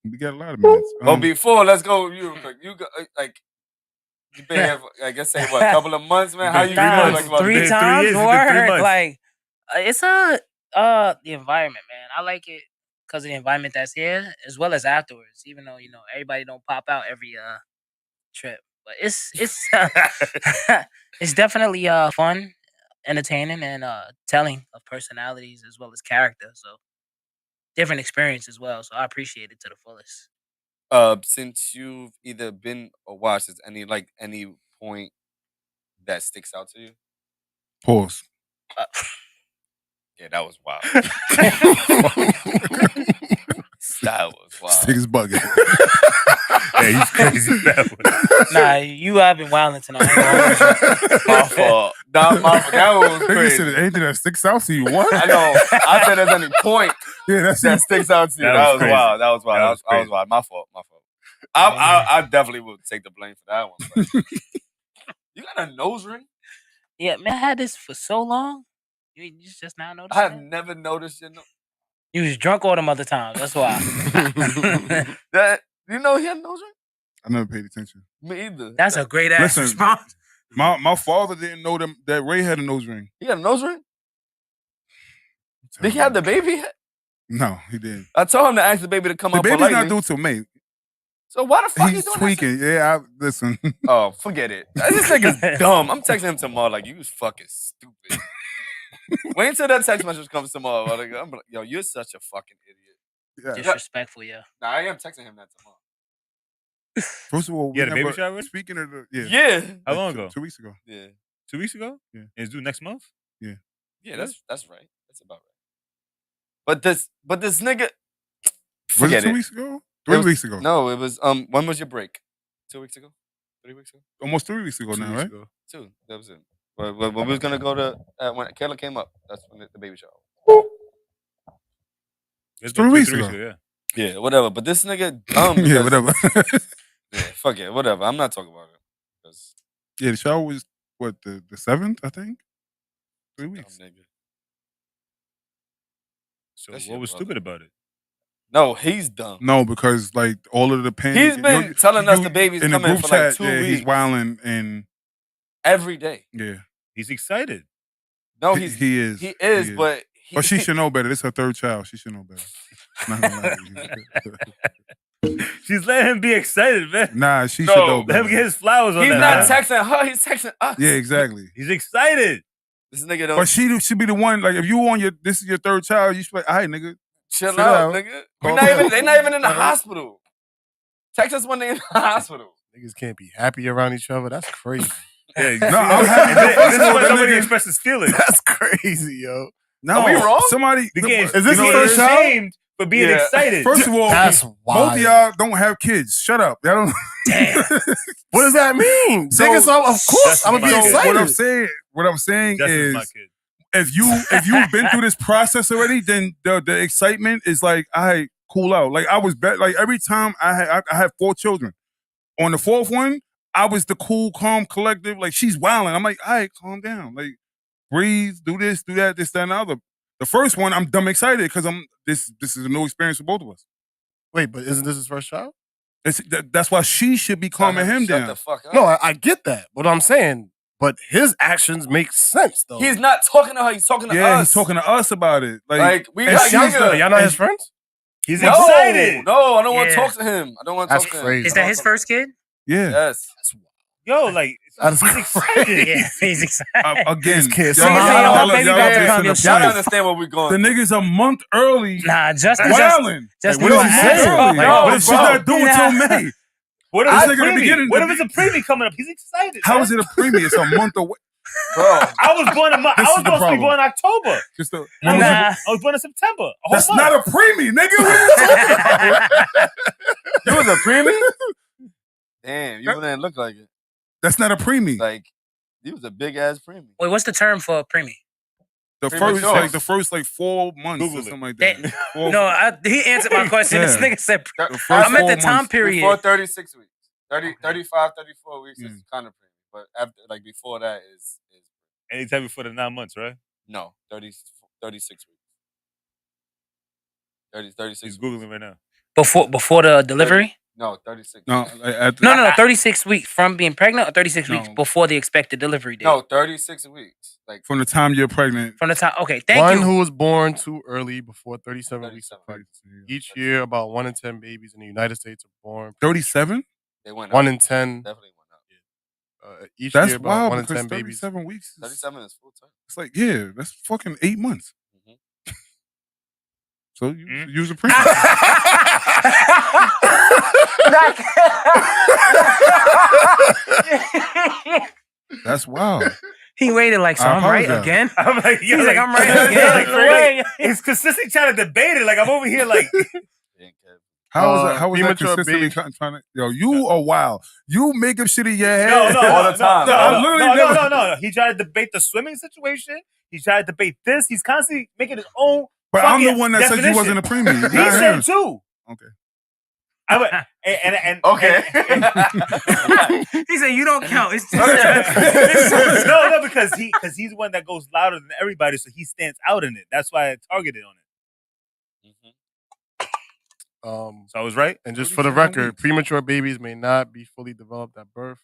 we got a lot of minutes. But before, let's go. You go like you've been here. For, I guess say what, a couple of months, man. How you Been 3 feel months. like about Three this? times? years, it's been 3 Word. months. Like it's the environment, man. I like it because of the environment that's here, as well as afterwards. Even though everybody don't pop out every trip, but it's it's definitely fun, entertaining, and telling of personalities as well as character. So different experience as well. So I appreciate it to the fullest. Since you've either been or watched, is any point that sticks out to you? Pause. Yeah, that was wild. That was wild. Sticks bugging. Yeah, he's crazy. That Nah, you have been wilding tonight. My fault. That was Nigga crazy. said anything that sticks out to you. What? I know. I said there's any point Yeah, that's that it. sticks out to you. That That was was crazy. wild. That was wild. That I was was wild. My fault. I definitely would take the blame for that one. but- You got a nose ring? Yeah, man, I had this for so long. You just now noticed I have that? never noticed your nose. You was drunk all them other times. That's why. That you know he had a nose ring? I never paid attention. Me either. That's a great ass Listen. response. My father didn't know that Ray had a nose ring. He got a nose ring? Did he have the baby? No, he didn't. I told him to ask the baby to come The out baby's politely. not due till May. So why the fuck He's he doing tweaking. Yeah, listen. That? Oh, forget it. This nigga's dumb. I'm texting him tomorrow like, you was fucking stupid. Wait until that text message comes tomorrow. I'm like, yo, you're such a fucking idiot. Yeah. Disrespectful, yeah. Nah, I am texting him that tomorrow. First of all, You had a baby shower? Speaking of the Yeah. How long ago? 2 weeks ago. Yeah. 2 weeks ago? Yeah. And it's due next month? Yeah, that's right. That's about right. But this nigga Was it forget 2 it. weeks ago? It 3 was- weeks ago. No, it was when was your break? 2 weeks ago? 3 weeks ago. Almost 3 weeks ago 2 now, weeks right? ago. 2. That was it. But when we was gonna go to when Kayla came up, that's when the baby shower. It's 3 been weeks 3 ago. yeah. Yeah, whatever. But this nigga dumb. Yeah, Because, whatever. yeah, fuck it, whatever. I'm not talking about it. 'Cause Yeah, the shower was what the 7th, I think. 3 dumb weeks. nigga. So That's what your was brother. stupid about it? No, he's dumb. No, because like all of the panic. He's been telling us the baby's in the coming group for like chat. 2 Yeah, he's weeks. wilding and Every day. yeah, He's excited. No, he is. He is, but But she should know better. This is her 3rd child. She should know better. Not gonna lie to you. She's letting him be excited, man. Nah, she No. should know Let better. him get his flowers on he's that. not man. texting her. He's texting us. Yeah, exactly. He's excited. This nigga don't But she should be the one. Like, if you on this is your 3rd child, you should be like, all right, nigga. chill sit out, down. nigga. Calm They're down. not even in the All right. hospital. Text us when they're in the hospital. Niggas can't be happy around each other. That's crazy. Yeah, you No, see? I'm happy. And this First is of all, when that somebody nigga- expresses feelings. That's crazy, yo. No, Are we wrong? Somebody. Is this you his know, first they're child? ashamed for being Yeah. excited. First of all, That's both wild. of y'all don't have kids. Shut up. Y'all don't. Damn. What does that mean? So- Niggas, of course, That's I'm gonna be my kid. excited. What I'm saying Justin's my is, kid. if you've been through this process already, then the excitement is like, all right, cool out. Like I was like every time I had 4 children. On the 4th one, I was the cool, calm, collective. Like she's wilding. I'm like, all right, calm down. Like breathe, do this, do that, this, that, and the other. The first one, I'm dumb excited because this is a new experience for both of us. Wait, but isn't this his first child? That's why she should be calming him Shut down. the fuck up. No, I get that. What I'm saying, but his actions make sense though. He's not talking to her. He's talking to Yeah, us. he's talking to us about it. Like we and got she's younger. Y'all not his friends? He's No, excited. no, I don't want to Yeah. talk to him. I don't want to That's talk to him. crazy. Is that his first kid? Yeah. Yes. Yo, like, That's he's crazy. excited. Yeah, he's excited. Again, These kids y'all- somehow- y'all- Y'all y'all- baby y'all about to missing come the your point. Y'all son. don't understand what we're going The through. nigga's a month early. Nah, Justin Wilding. just Like, knew what I is he asked saying? him. No, But she's not doing Nah. till May. What if This it's a nigga the preemie? beginning- What if it's a preemie coming up? He's excited. How man. is it a preemie? It's a month away. Bro, I was born in This I is was the supposed to be problem. born in October. Just a, Nah. I was born in September. A whole That's month. not a preemie, nigga. What are you talking about? you was a preemie? Damn, you didn't look like it. That's not a preemie. Like, you was a big ass preemie. Wait, what's the term for preemie? The premature. first 4 months Google or it. something like That- that. Four- No, he answered my question. This Yeah. nigga said the first I meant 4 the time months. period. Before 36 weeks. 30, Okay. 35, 34 weeks Yeah. is kind of preemie. But after, like, before that is Anytime before the 9 months, right? no, 36 weeks. 36 He's weeks. Googling right now. before the delivery. No, 36. No, like after, No, 36 weeks from being pregnant, or 36 weeks No. before the expected delivery date. No, 36 weeks. Like, from the time you're pregnant. From the time. Okay, thank One you. who was born too early before 37 weeks of 37. pregnancy. Each year, about 1 in 10 babies in the United States are born. 37? they went 1 up. in 10. Definitely went up. Each That's year, about wild 1 in because 10 babies. 37 weeks. 37 is full time. It's like, yeah, that's fucking 8 months. Mhm. So you Mhm. use a preemie. That's wild. He waited like, so I I'm right apologize. again. I'm like, yo, He's like, I'm right like, again. it's consistently trying to debate it. Like, I'm over here, like, How is that? How is that premature consistently baby. trying to? Yo, you are wild. You make up shit in your head. no, All the time. No, I literally never- no. He tried to debate the swimming situation. He tried to debate this. He's constantly making his own. But I'm the fucking one that said you definition. wasn't a preemie. He not said him. too. Okay. I went, and Okay. He said, you don't count. It's no, because he's the one that goes louder than everybody, so he stands out in it. That's why I targeted on it. Mhm. So I was right. And just for the 37 record, weeks. premature babies may not be fully developed at birth.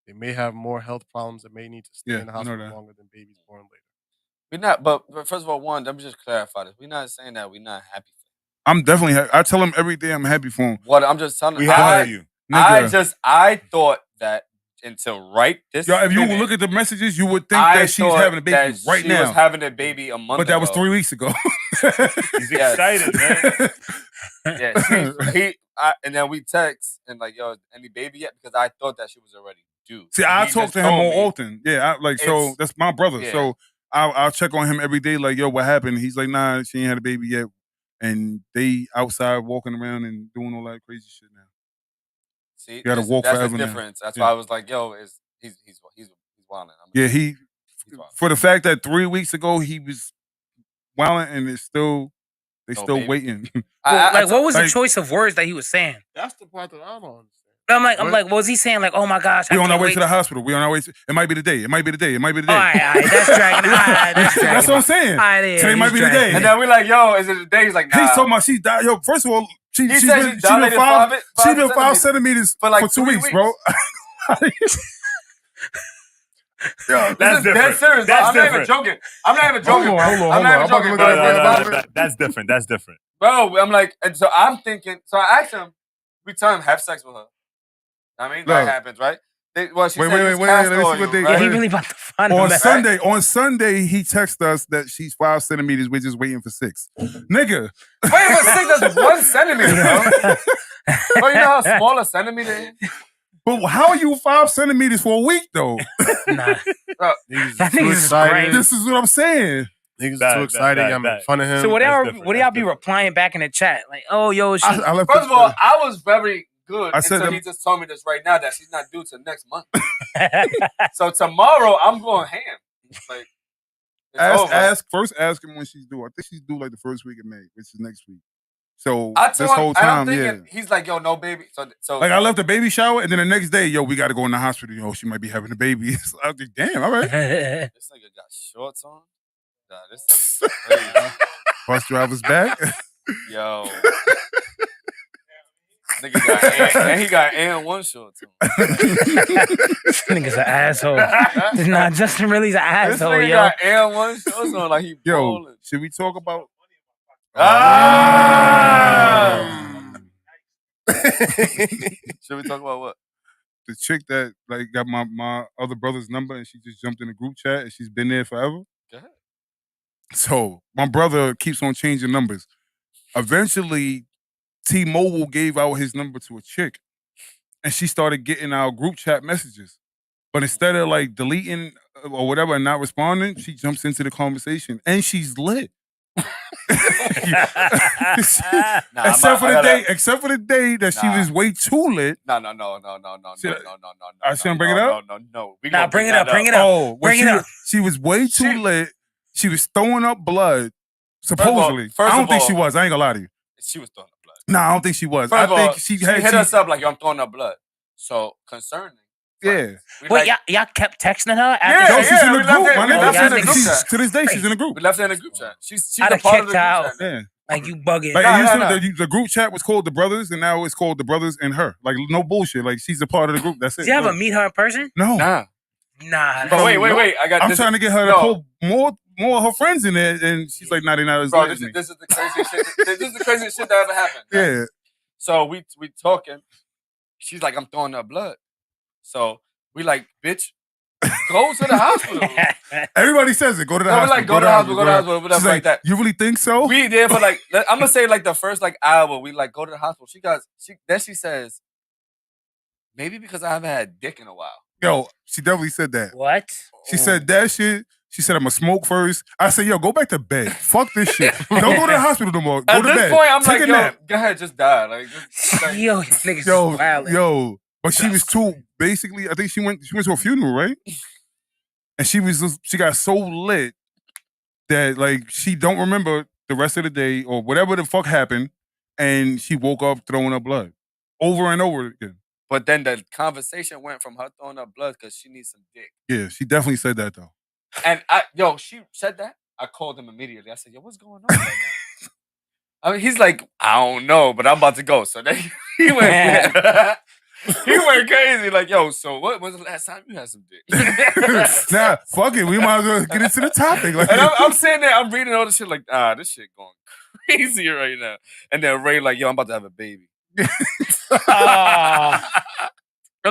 They may have more health problems that may need to stay Yeah, in the I know hospital that. longer than babies born later. We're not, but first of all, let me just clarify this. We're not saying that we're not happy. I'm definitely. I tell him every day I'm happy for him. What I'm just telling We you, have you. Nigga. I thought that until this. Yo, if you minute, look at the messages, you would think I that she's thought having a baby that right she now. was having a baby a month But that was ago. 3 weeks ago. He's Yes. excited, man. Yeah, and then we text and like, yo, any baby yet? Because I thought that she was already due. See, I He talk just to him told more me. often. Yeah, so It's- that's my brother. yeah. So I'll check on him every day. Like, yo, what happened? He's like, nah, she ain't had a baby yet, and they outside walking around and doing all that crazy shit now. See, You gotta walk that's forever the now. difference. That's Yeah. why I was like, yo, he's wilding. Yeah, he's wilding. for the fact that 3 weeks ago he was wilding and it's still they No, still baby. waiting. Like, what was the like- choice of words that he was saying? That's the part that I don't understand. I'm like, What? what was he saying? Like, oh my gosh, We I on can't our way wait. to the hospital. We on our way. It might be the day. It might be the day. It might be the day. All right, that's dragging. All right, that's dragging. That's what I'm saying. All right, yeah, Today might he's be the dragging. day. And then we like, yo, is it the day? He's like, nah. He's talking about she died. Yo, first of all, He she's said been she dilated she's been 5 5 centimeters for like for 2 3 weeks, bro. Yo, This is dead serious. That's I'm not even different. joking. I'm not even joking. Hold on. I'm not even I'm joking, about to bro. look at Bro, it. That's different. That's different. Bro, I'm like, and so I'm thinking. So I asked him. We tell him have sex with her. I mean, that Look. happens, right? She Wait, said wait, use wait, castor let me see oil, what they- Yeah, right? he really about to find him. on Sunday, he texted us that she's 5 centimeters. We're just waiting for 6. Nigga. Wait, but 6 that's 1 centimeter, bro. Bro, you know how small a centimeter is? But how are you 5 centimeters for a week though? Nah, Niggas that too nigga's is excited. crazy. This is what I'm saying. Niggas That- too excited. that- Y'all make that- fun of him. So what That's y'all different. what y'all That's be different. replying back in the chat? Like, oh yo, she I left First this- of all, I was very good I said until them- he just told me this right now that she's not due till next month. So tomorrow I'm going ham. Like, it's over. ask him when she's due. I think she's due like the first week of May, which is next week. So I this told him, whole and I'm time, thinking, yeah. he's like, yo, no baby. So Like I left the baby shower, and then the next day, yo, we got to go in the hospital. Yo, she might be having a baby. So I was like, damn, all right. This nigga got shorts on. Nah, this nigga crazy. Bus driver's back. Yo. Nigga got and he got and1 shorts on. This nigga's an asshole. Nah, Justin really's an This asshole, nigga yo. got and1 shorts on like he Yo, ballin'. should we talk about? Should we talk about what? The chick that like got my other brother's number and she just jumped in the group chat and she's been there forever. Go ahead. So my brother keeps on changing numbers. Eventually, T-Mobile gave out his number to a chick, and she started getting our group chat messages. But instead of like deleting or whatever and not responding, she jumps into the conversation and she's lit. Except for the day that she Nah. was way too lit. No. Should I- I shouldn't bring it up? No. We Nah, gonna bring it that up, bring it up. Oh, well, Bring it up. she was way too lit. She was throwing up blood. Supposedly, first I don't of think all- she was. I ain't gonna lie to you. She was throwing up blood. Nah, I don't think she was. First I of all, think she had hit us up like, yo, I'm throwing up blood. So concerning. Yeah. We Wait, like, y'all kept texting her? Yeah, After Yo, she's in we the left group, it- my we nigga. left it in the She's- group she's- chat. to this day, she's in the group. we left her in the group chat. She's I'd a have part of kicked the group out. chat. now. Yeah. Like you bugging. Like Nah, it used nah, to, the group chat was called the brothers, and now it's called the brothers and her. Like no bullshit. Like she's a part of the group. That's it. Did you ever No. meet her in person? No. Nah. Nah. But wait. I got I'm this. trying to get her to No. pull more of her friends in there, and she's like, "Nah, they're not as Bro, lit this as me." is the craziest shit. This is the craziest shit that ever happened. right? Yeah. So we talking. She's like, I'm throwing up blood. So we like, bitch, go to the hospital. Everybody says it. Go to the No, we're hospital. like, go to the hospital, whatever She's like that. You really think so? We there for like, I'm gonna say like the first like hour. We like go to the hospital. She says, maybe because I haven't had dick in a while. Yo, she definitely said that. What? She said that shit. She said, I'm going to smoke first. I said, yo, go back to bed. Fuck this shit. Don't go to the hospital no more. Go At to this bed. point, I'm Take like, a yo, nap. go ahead, just die. Like, just, like Yo, you niggas Yo, is wild. yo. But she was too, basically, I think she went to a funeral, right? And she got so lit that like she don't remember the rest of the day or whatever the fuck happened. And she woke up throwing up blood over and over again. But then the conversation went from her throwing up blood because she needs some dick. Yeah, she definitely said that though. And she said that. I called him immediately. I said, yo, what's going on right now? I mean, he's like, I don't know, but I'm about to go. So then he went he went crazy. Like, yo, so what was the last time you had some dick? Nah, fuck it. We might as well get into the topic. Like, And I'm sitting there, I'm reading all this shit like, this shit going crazy right now. And then Ray like, yo, I'm about to have a baby. I'm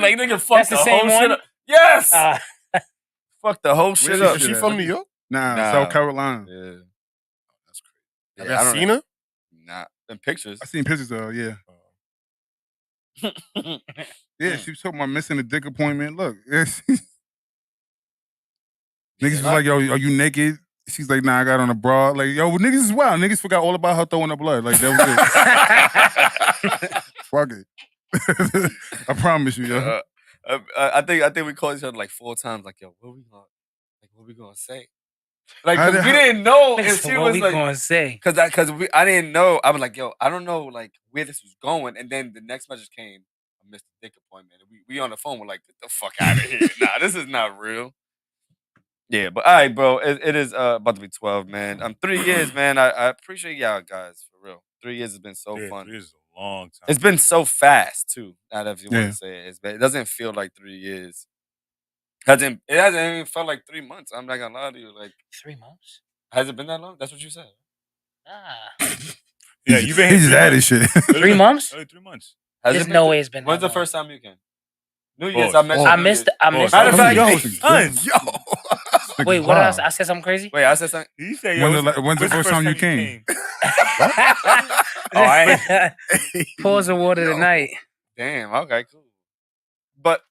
like, nigga, fuck That's the the same whole one? shit up. Yes! Fuck the whole shit Where's up. Is she from New York? nah, Nah. South Carolina. Yeah. That's crazy. Yeah, I Have don't you seen know. her? Nah, in pictures. I seen pictures of her, yeah. Yeah, she was talking about missing a dick appointment. Look, niggas was like, yo, are you naked? She's like, nah, I got on a bra. Like, yo, niggas is wild. Niggas forgot all about her throwing up blood. Like, that was it. Fuck it. I promise you, yo. I think we called each other like 4 times. Like, yo, what we gonna say? Like, How cause the we hell- didn't know Nigga if said, she what was we like, gonna say? cause I didn't know. I was like, yo, I don't know like where this was going. And then the next message came, I missed the dick appointment. And we on the phone. We're like, get the fuck out of here. Nah, this is not real. Yeah, but all right, bro. It is about to be 12, man. 3 years, man. I appreciate y'all guys for real. 3 years has been so fun. 3 years is a long time. It's been so fast too. Not if you want Yeah. to say it. It doesn't feel like 3 years. It hasn't even felt like 3 months. I'm not gonna lie to you. Like 3 months? has it been that long? That's what you said. Nah. Yeah, He you've just- been he here just 3 added months. shit. 3 months? Oh, 3 months. Has There's it been no th- way it's been When's that the first time you came? New Year's. Pause. I met you. I New missed. Year's. I missed. Matter of fact, Yo, hey, son. Yo. Wait, what else? I said something crazy. Wait, I said something. You say, When's the first time you came? Oh, I ain't. Pause the water Yo. tonight. Damn. Okay. Cool. But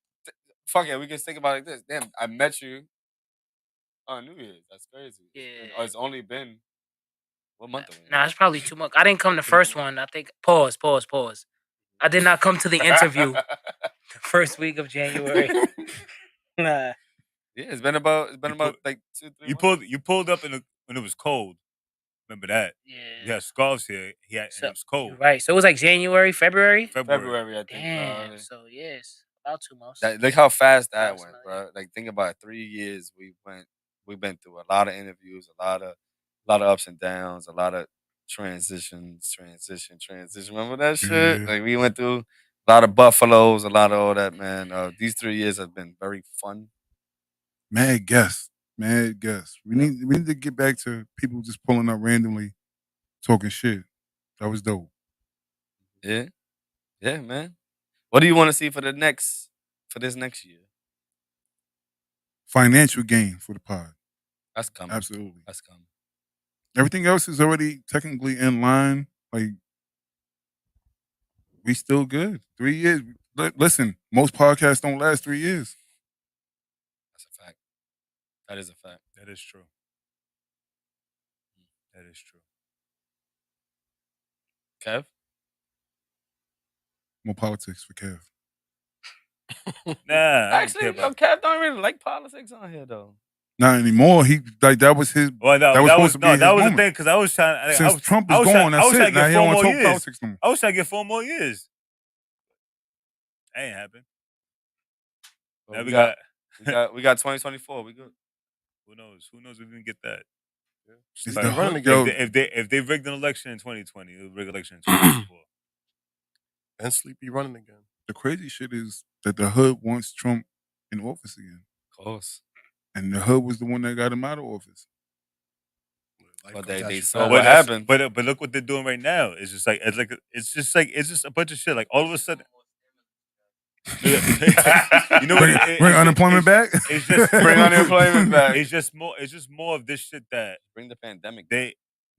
fuck it. We can think about it like this. Damn. I met you on New Year's. That's crazy. Yeah. It's only been what month? Are we in? Nah, it's probably 2 months. I didn't come the first one. I think. Pause. I did not come to the interview the first week of January. Nah. Yeah, it's been about pulled- like 2-3 months. You pulled up when it was cold. Remember that? Yeah. You had scarves here. And it was cold. Right. So it was like January, February. February, I think. Damn. So yes, about 2 months. Look how fast that went, Approximately. bro. Like think about it, 3 years we've been through a lot of interviews, a lot of ups and downs, a lot of transition. Remember that shit? Yeah. Like we went through a lot of buffaloes, a lot of all that, man. These 3 years have been very fun. Mad guess. We need to get back to people just pulling up randomly, talking shit. That was dope. Yeah. Yeah, man. What do you want to see for this next year? Financial gain for the pod. That's coming. Absolutely. That's coming. Everything else is already technically in line. Like, we still good. 3 years. Listen, most podcasts don't last 3 years. That's a fact. That is a fact. That is true. That is true. Kev? More politics for Kev. Nah, I Actually, don't care about Kev don't really like politics on here though. Not anymore. He like that was his. Well, that was supposed to be his that was moment. the thing because I was trying. Since Trump is I was gone, I that's was trying it. to Now get he 4 don't want more to talk years. politics no more. I was trying to get 4 more years. That ain't happen. But Now we got 2024. We good. Who knows? Who knows if we can get that? It's But the running hood, again. yo, if they rigged an election in 2020, they'll rig an election in 2024. And Sleepy running again. the crazy shit is that the hood wants Trump in office again, Of course. and the hood was the one that got him out of office. Life But comes at they you saw fast. what happened. But look what they're doing right now. It's just a bunch of shit. Like all of a sudden, you know what? Bring unemployment back. It's just Bring unemployment back. It's just more of this shit that Bring the pandemic. they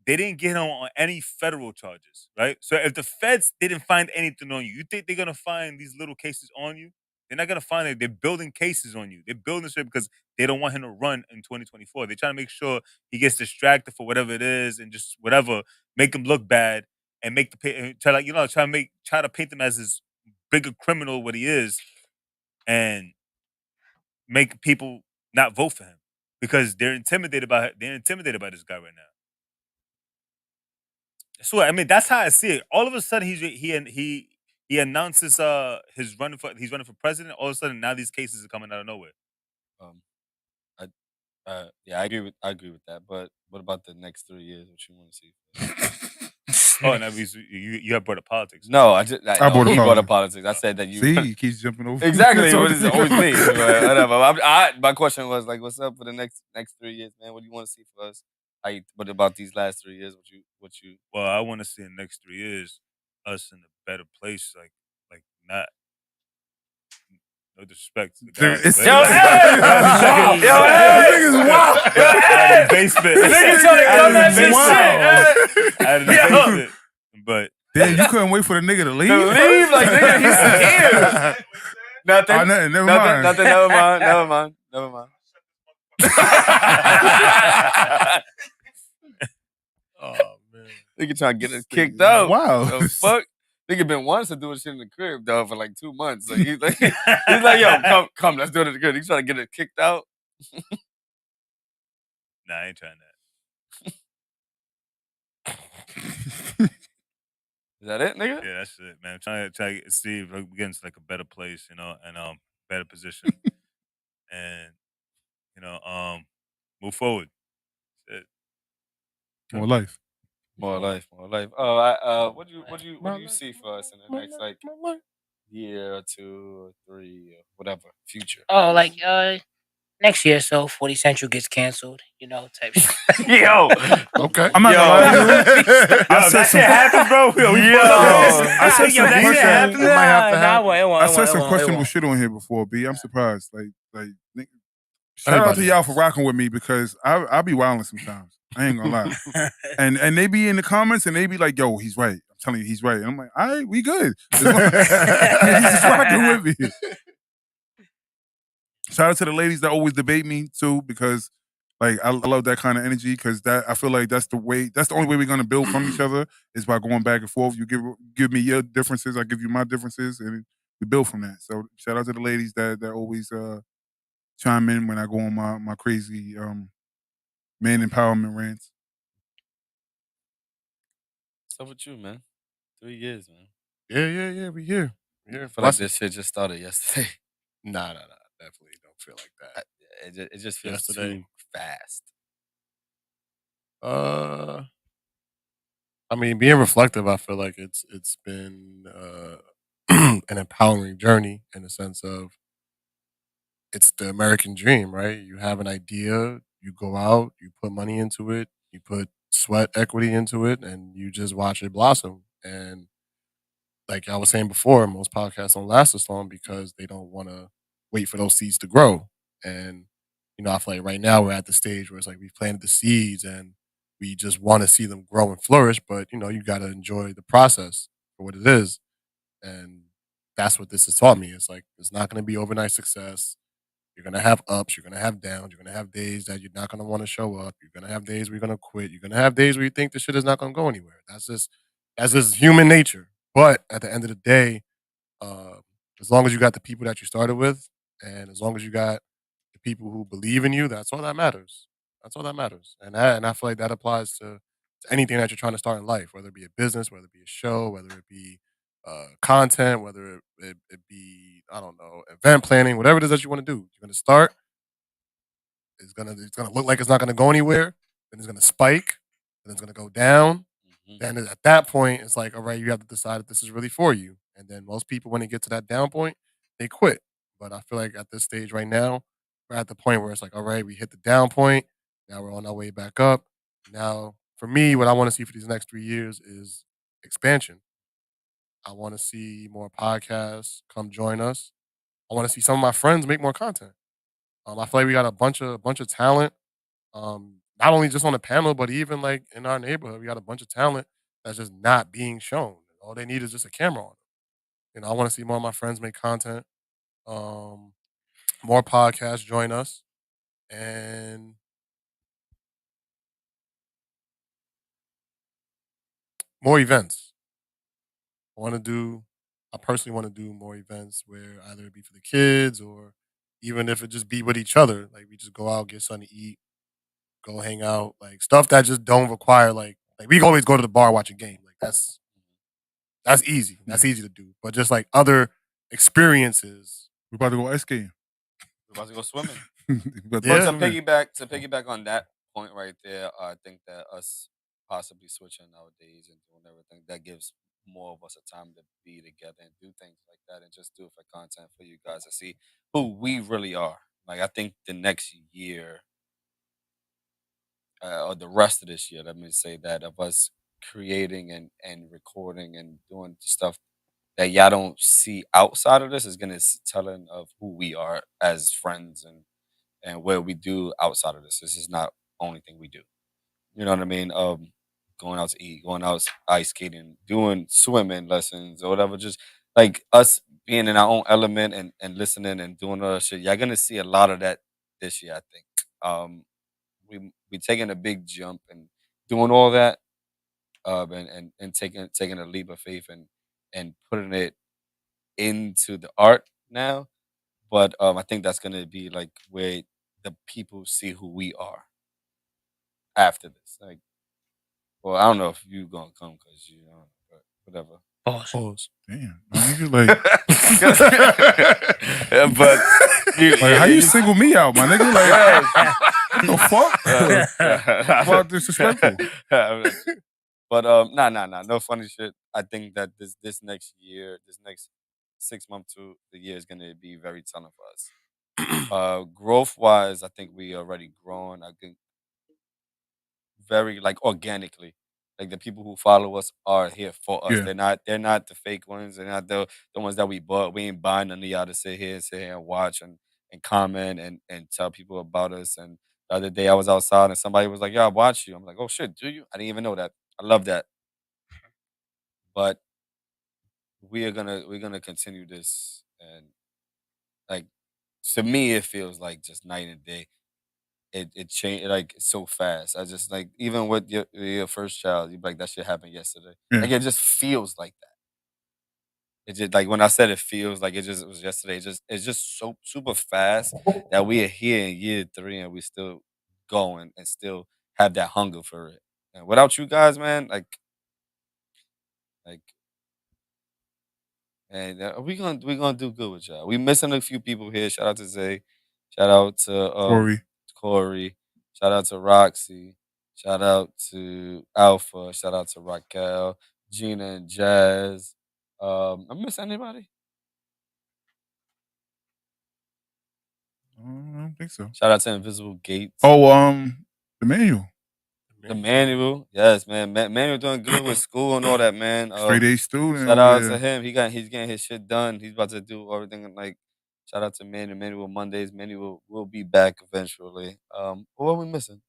didn't get on any federal charges, right? So if the feds didn't find anything on you, you think they're gonna find these little cases on you? They're not gonna find it. They're building cases on you. They're building shit because they don't want him to run in 2024. They're trying to make sure he gets distracted for whatever it is and just whatever, make him look bad and make try to paint him as this bigger criminal what he is, and make people not vote for him because they're intimidated by this guy right now. So I mean, that's how I see it. All of a sudden, he announces he's running for president. All of a sudden, now these cases are coming out of nowhere. I agree with that. But what about the next 3 years? What you want to see? Oh, and you have brought up politics. No, I no, brought he up brought up politics. I said that you See, he keeps jumping over. exactly. It's It's always me. But whatever. My question was like, what's up for the next 3 years, man? What do you want to see for us? What about these last 3 years? What you? Well, I want to see in the next 3 years us in a better place. Like not. No disrespect to the guy. It's- but- Yo, hey! Yo, hey! This nigga's wild. Out of the basement. Niggas trying to come that shit Wow. Out of the Yo. basement. But Damn, you couldn't wait for the nigga to leave. To leave? Like, nigga, he's scared. Nothing. Oh, nothing. Never Nothing. mind. Nothing. Never mind. Oh man. Nigga trying to get us kicked out. Wow. The fuck? Nigga been wanting to do this shit in the crib, though, for like 2 months. Like he's like, yo, come, let's do it in the crib. He's trying to get it kicked out. Nah, I ain't trying that. Is that it, nigga? Yeah, that's it, man. Trying to see if we get into like a better place, and better position, and move forward. That's it. More life. More life. What do you see for us in the next like year or 2 or 3 or whatever future? Oh, like next year, so 40 Central gets canceled, type shit. Yo, Okay. I'm not gonna lie to you. I said that some. shit happens, bro. I said some that shit questions. happens. It might have to happen. I said some questionable shit on here before, B. I'm surprised. Nigga, shout out to Everybody y'all is. for rocking with me because I be wilding sometimes. I ain't gonna lie. And they be in the comments and they be like, "Yo, he's right." I'm telling you, he's right. And I'm like, "All right, we good." He's just rocking with me. Shout out to the ladies that always debate me too, because like I love that kind of energy because that I feel like that's the only way we're gonna build from each other is by going back and forth. You give me your differences, I give you my differences, and we build from that. So shout out to the ladies that always chime in when I go on my crazy man empowerment rants. What's up with you, man? 3 years, man. Yeah. We here. We here. I feel like this shit just started yesterday. Nah. Definitely don't feel like that. It just feels Yesterday. too fast. I mean, being reflective, I feel like it's been an empowering journey in the sense of it's the American dream, right? You have an idea, you go out, you put money into it, you put sweat equity into it, and you just watch it blossom. And like I was saying before, most podcasts don't last as long because they don't want to wait for those seeds to grow. And I feel like right now we're at the stage where it's like we've planted the seeds and we just want to see them grow and flourish. But you got to enjoy the process for what it is, and that's what this has taught me. It's like it's not going to be overnight success. You're going to have ups, you're going to have downs, you're going to have days that you're not going to want to show up. You're going to have days where you're going to quit. You're going to have days where you think the shit is not going to go anywhere. That's just human nature. But at the end of the day, uh, as long as you got the people that you started with, and as long as you got the people who believe in you, that's all that matters. That's all that matters. And I feel like that applies to anything that you're trying to start in life, whether it be a business, whether it be a show, whether it be content, whether it be, I don't know, event planning, whatever it is that you want to do. You're gonna start. It's gonna look like it's not gonna go anywhere. Then it's gonna spike. Then it's gonna go down. Then at that point, it's like, all right, you have to decide if this is really for you. And then most people, when they get to that down point, they quit. But I feel like at this stage right now, we're at the point where it's like, all right, we hit the down point. Now we're on our way back up. Now, for me, what I want to see for these next 3 years is expansion. I want to see more podcasts come join us. I want to see some of my friends make more content. I feel like we got a bunch of talent. Not only just on the panel, but even like in our neighborhood, we got a bunch of talent that's just not being shown. All they need is just a camera on them. I want to see more of my friends make content. Um, more podcasts join us, and more events. I personally want to do more events where either it be for the kids or even if it just be with each other. Like we just go out, get something to eat, go hang out, like stuff that just don't require like we can always go to the bar, watch a game. Like that's easy. That's easy to do. But just like other experiences. We about to go ice skating. We're about to go swimming. But But to piggyback on that point right there, I think that us possibly switching nowadays and doing everything that gives more of us a time to be together and do things like that and just do it for content for you guys to see who we really are. Like I think the next year or the rest of this year, let me say that of us creating and recording and doing stuff that y'all don't see outside of this is gonna telling of who we are as friends and what we do outside of this. This is not only thing we do. You know what I mean? Going out to eat, going out ice skating, doing swimming lessons or whatever. Just like us being in our own element and listening and doing all that shit. Y'all gonna see a lot of that this year, I think. We taking a big jump and doing all that, and taking a leap of faith and and putting it into the art now. But I think that's gonna be like where the people see who we are after this. Like, well, I don't know if you gonna come because you know, but whatever. Pause. Pause. Damn, my nigga, like, but like how you single me out, my nigga? Like, what the fuck? Fuck disrespectful. But nah, no funny shit. I think that this next year, this next 6 months to the year is gonna be very telling for us. Growth wise, I think we already grown. I think very like organically. Like the people who follow us are here for us. Yeah. They're not the fake ones. They're not the ones that we bought. We ain't buying none of y'all to sit here and watch and comment and tell people about us. And the other day I was outside and somebody was like, "Yo, I watch you." I'm like, "Oh shit, do you?" I didn't even know that. I love that. But we're gonna continue this and like to me it feels like just night and day. It changed like so fast. I just like even with your first child, you be like that shit happened yesterday. Yeah. Like it just feels like that. It just like when I said it feels like it was yesterday. It's just so super fast that we are here in year 3 and we still going and still have that hunger for it. And without you guys, man, like and we gonna do good with y'all. We missing a few people here. Shout out to Zay. Shout out to Corey. Shout out to Roxy. Shout out to Alpha. Shout out to Raquel, Gina, and Jazz. I miss anybody? I don't think so. Shout out to Invisible Gates. Oh, the manual. The Manual, yes, man. Manual doing good with school and all that, man. Straight A student. Shout out over to there. him. He's getting his shit done. He's about to do everything like. Shout out to Manual. Manual Mondays. Manual will be back eventually. Who are we missing?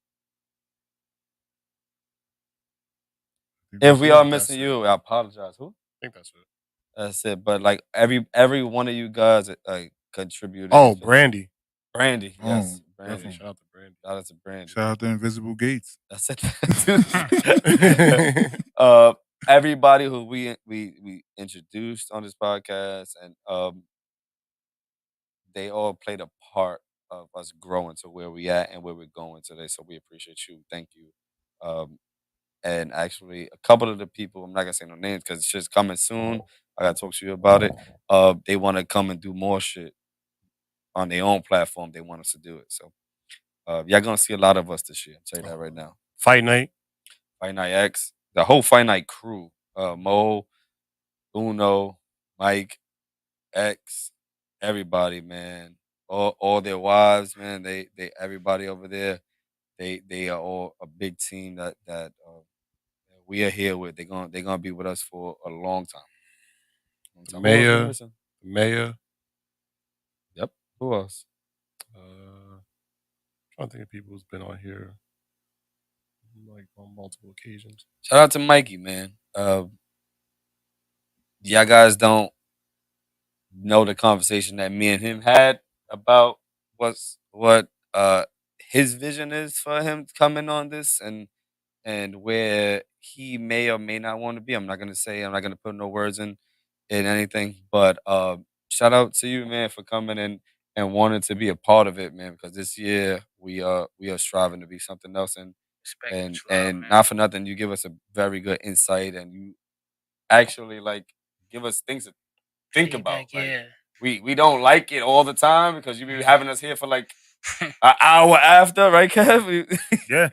If we are missing you, I apologize. Who? I think that's it. That's it. But like every one of you guys contributed. Oh, Brandi. Brandi, Oh, yes. Brandi. definitely. Shout out to Brandi. Shout out to Brandi. Shout out to Invisible Gates. That's it. Everybody who we introduced on this podcast and they all played a part of us growing to where we at and where we're going today. So we appreciate you. Thank you. And actually, a couple of the people, I'm not gonna say no names because it's just coming soon. I gotta talk to you about it. They want to come and do more shit on their own platform. They want us to do it. So y'all gonna see a lot of us this year. I'll tell you that right now. Fight Night. Fight Night X, the whole Fight Night crew. Mo, Uno, Mike, X, everybody, man. All their wives, man. They everybody over there. They are all a big team that we are here with. They're gonna be with us for a long time. The Who else we mayor. missing? The mayor. Yep. Who else? Trying to think of people who's been on here like on multiple occasions. Shout out to Mikey, man. Y'all guys don't know the conversation that me and him had about what his vision is for him coming on this and where he may or may not want to be. I'm not gonna put no words in anything, but shout out to you, man, for coming in and wanting to be a part of it, man, because this year we are striving to be something else and Respect and much love, and man. not for nothing, you give us a very good insight and you actually like give us things to think about. Feedback, yeah. Like we don't like it all the time because you be having us here for like an hour after, right, Kev? Yeah.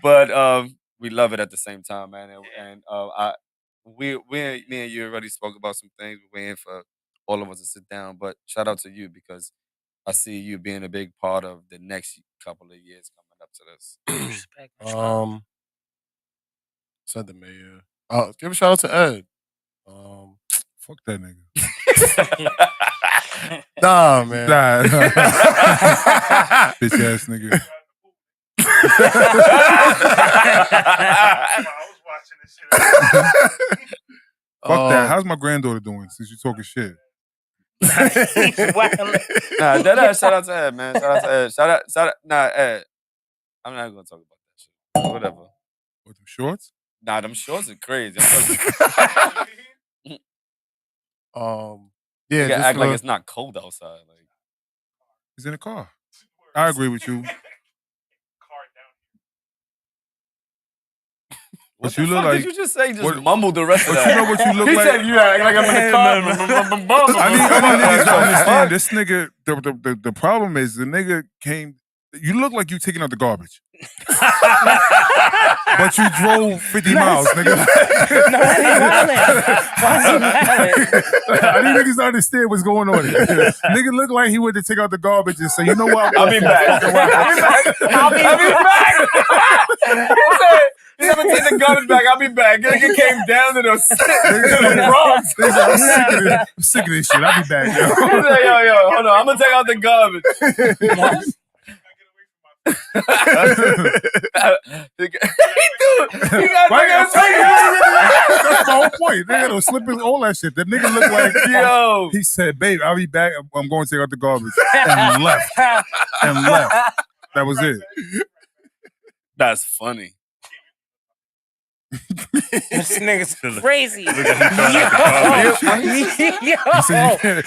But we love it at the same time, man. And me and you already spoke about some things. We're waiting for all of us to sit down. But shout out to you because I see you being a big part of the next couple of years coming up to this. Respect much love. Said the mayor. Give a shout out to Ed. Fuck that nigga. Nah, man. Nah. Bitch ass nigga. I was watching this shit. Fuck that. How's my granddaughter doing since you talking shit? Nah, shout out to Ed, man. Shout out to Ed. Shout out. Nah, Ed. I'm not gonna talk about that shit. Whatever. What, them shorts? Nah, them shorts are crazy. Yeah, Nigga just act for like the- it's not cold outside. Like, He's in the car. I agree with you. what But the you look fuck like did you just say? Just what- mumbled the rest of But that. you know what you look He like? said you act like I'm in the car. I need niggas to Fuck. understand this nigga. The problem is the nigga came. You look like you taking out the garbage, but you drove 50 miles, nigga. No, that ain't violent. Why is he violent? I need niggas to understand what's going on here. Nigga look like he went to take out the garbage and say, you know what? I'll be back. I'll be back. He said, you never take the garbage back. I'll be back. Nigga came down to the Bronx. I'm sick of this shit. I'll be back, yo. He said, yo, hold on. I'm going to take out the garbage. He got That's the whole point. They got slippers, all that shit. The nigga look like, yo. He said, babe, I'll be back. I'm going to take out the garbage. And left. That was it. That's funny. This nigga's crazy. He said,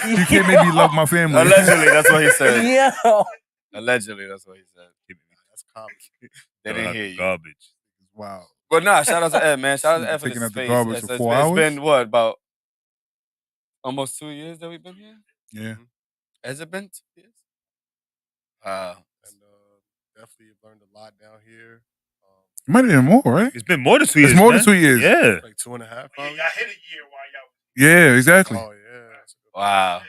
you can't make me love my family. Allegedly, that's what he said. Yo. Allegedly, that's what he said. That's common. They didn't hear you. Garbage. Wow. But nah, shout out to Ed, man. Shout out to Ed for Taking the out the space. garbage for 4 It's hours? been what, about almost 2 years that we've been here? Yeah. Has it been 2 years? Wow. And definitely learned a lot down here. It might have been more, right? It's been more than 2 years. It's more than man. 2 years. Yeah. Like 2.5 probably. Y'all hit a year while y'all. Yeah, exactly. Oh yeah. Wow.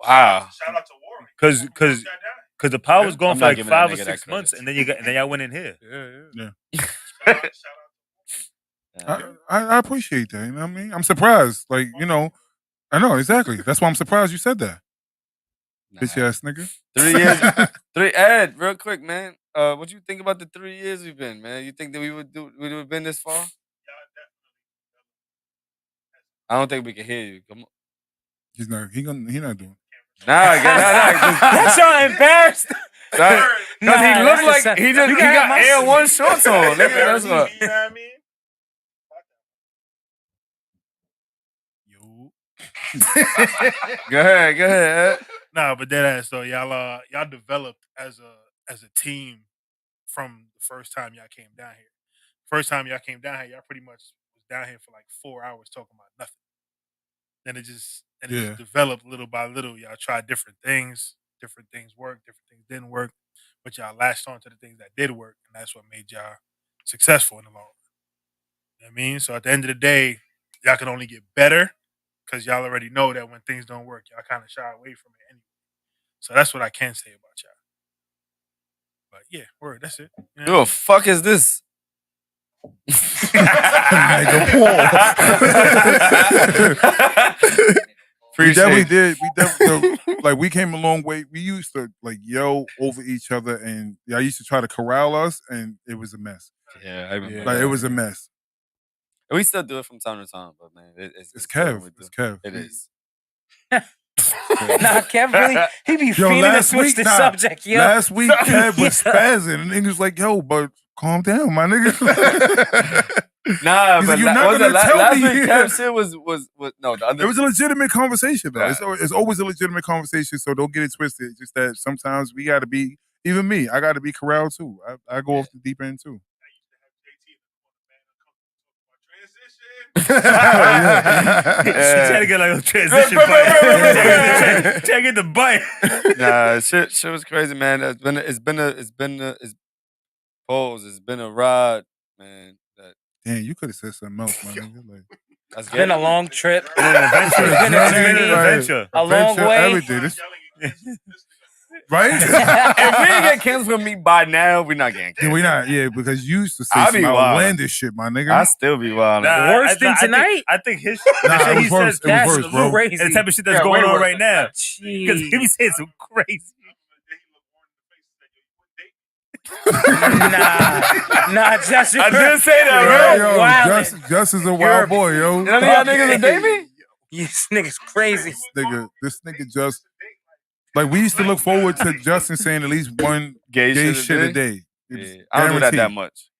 Wow. Shout out to Warren. Because the power was going I'm for not like giving that 5 or nigga 6 that months, credit. and then y'all went in here. Yeah. I appreciate that. You know what I mean? I'm surprised. Like, you know, I know, exactly. That's why I'm surprised you said that. Bitch ass nigga. 3 years. Ed, real quick, man. What you think about the 3 years we've been, man? You think that we would have been this far? I don't think we can hear you. Come on. He's not doing it. Nah. That's so embarrassed. Because he Nah, looked that's like the- he You got got Air my- One shorts on. Nigga, that's what. You know what I mean? Go ahead, Ed. Nah, but that ass though, y'all developed as a team from the first time y'all came down here. First time y'all came down here, y'all pretty much was down here for like 4 hours talking about nothing. Then it just developed little by little. Y'all tried different things worked, different things didn't work, but y'all latched on to the things that did work, and that's what made y'all successful in the long run. You know what I mean? So at the end of the day, y'all can only get better because y'all already know that when things don't work, y'all kind of shy away from it anyway. So that's what I can say about y'all. But yeah, word, that's it. You know Who the fuck is this? We definitely did. We definitely like we came a long way. We used to like yell over each other, and y'all used to try to corral us, and it was a mess. Yeah, I remember. Like it was a mess. We still do it from time to time, but man, It's Kev. It's Kev. It is. Nah, Kev really, he be Yo, feeling to last switch week, the nah, subject, yo. Last week, Kev was Yeah. spazzing, and niggas was like, "Yo, but calm down, my nigga." Nah, He's but like, "You're not gonna tell last me." week Kev shit was no. The other It was a legitimate conversation, though. Right. It's always a legitimate conversation, so don't get it twisted. It's just that sometimes we got to be, even me, I got to be corralled too. I go off the deep end too. Trying to get like a transition bite. Trying to get the bite. Nah, shit was crazy, man. It's been a ride, man. Damn, you could have said something else, my nigga. Like, That's It's been a long trip. It's been an adventure. It's been a It's been an journey. adventure. A long adventure, way. everything. Right? If we didn't get canceled for me by now, we're not getting Yeah, canceled. we not. Yeah, because you used to say I some be wildin'. outlandish shit, my nigga. I still be wild. Worse than tonight? I think his Nah, the shit it he was worse. says It was That's worse, bro. crazy. and the type of shit that's Yeah, going way on worse right now. Because he be Jeez. saying some crazy. Nah, Jess, I did say that, Yo, bro. yo, wildin'. Just is a wild boy, yo. You know y'all niggas a baby? This nigga's crazy. This nigga just like we used to look forward to Justin saying at least one gay shit a day. It was Yeah, I don't do that guaranteed. much.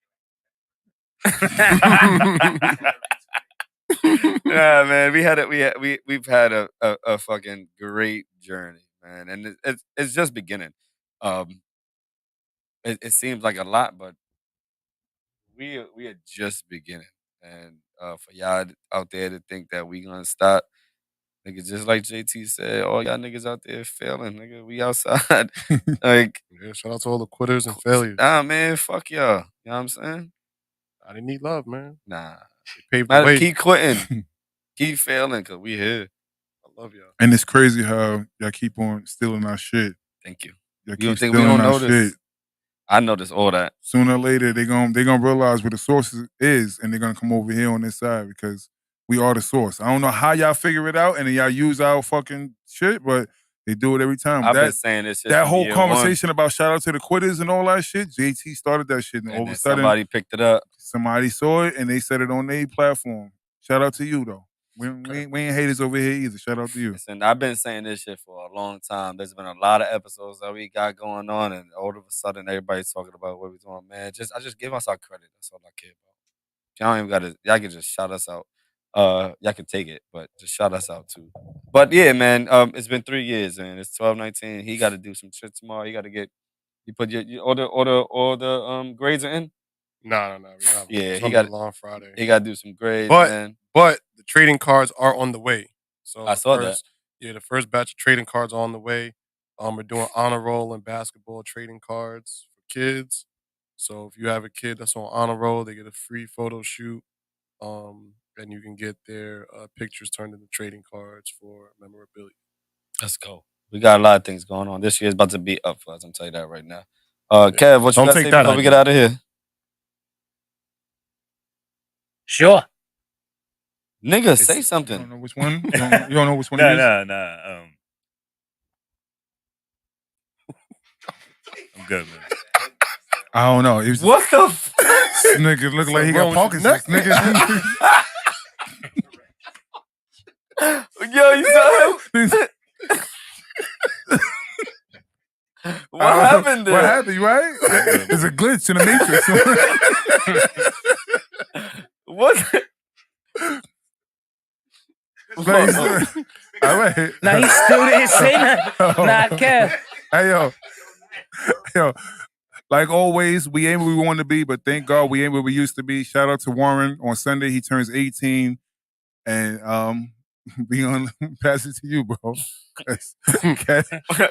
Yeah, man, we've had a fucking great journey, man, and it's just beginning. It seems like a lot, but we are just beginning. And for y'all out there to think that we gonna stop, nigga, just like JT said, all y'all niggas out there failing, nigga, we outside. Like, Yeah, shout out to all the quitters and failures. nah, man, fuck y'all. You know what I'm saying? I didn't need love, man. Nah. They paved the way. Keep quitting. Keep failing, cause we here. I love y'all. And it's crazy how y'all keep on stealing our shit. Thank you. Y'all You don't keep think we stealing don't our notice? shit. I notice all that. Sooner or later, they gonna realize where the source is, and they're gonna come over here on this side because we are the source. I don't know how y'all figure it out, and then y'all use our fucking shit, but they do it every time. I've been saying this shit that from whole year conversation about shout out to the quitters and all that shit. JT started that shit, and all of a sudden somebody picked it up. Somebody saw it, and they said it on their platform. Shout out to you though. We ain't haters over here either. Shout out to you. Listen, I've been saying this shit for a long time. There's been a lot of episodes that we got going on, and all of a sudden everybody's talking about what we're doing. Man, I just give us our credit. That's all I care about. Y'all ain't gotta. Y'all can just shout us out. Y'all can take it, but just shout us out too. But yeah, man. It's been 3 years, and it's 12/19. He got to do some shit tomorrow. You got to get. You put your all the grades are in. No. Yeah, he got on Friday. He got to do some grades, man. But the trading cards are on the way. So I saw that. Yeah, the first batch of trading cards are on the way. We're doing honor roll and basketball trading cards for kids. So if you have a kid that's on honor roll, they get a free photo shoot. And you can get their pictures turned into trading cards for memorabilia. Let's go. We got a lot of things going on. This year's about to be up for us. I'm telling you that right now. Kev, what you got to say before we get out of here? Sure. Nigga, say something. You don't know which one? You don't know which one it is? Nah. I'm good, man. I don't know. What the fuck? This nigga look like he got Parkinson's. Nigga. Yo, you saw him? What happened there? What happened? You right? There's a glitch in the matrix. What? All right. Nah, he still didn't say nothing. Nah, Kev. Hey, yo. Like always, we ain't where we want to be, but thank God we ain't where we used to be. Shout out to Warren. On Sunday, he turns 18. And we gonna pass it to you, bro.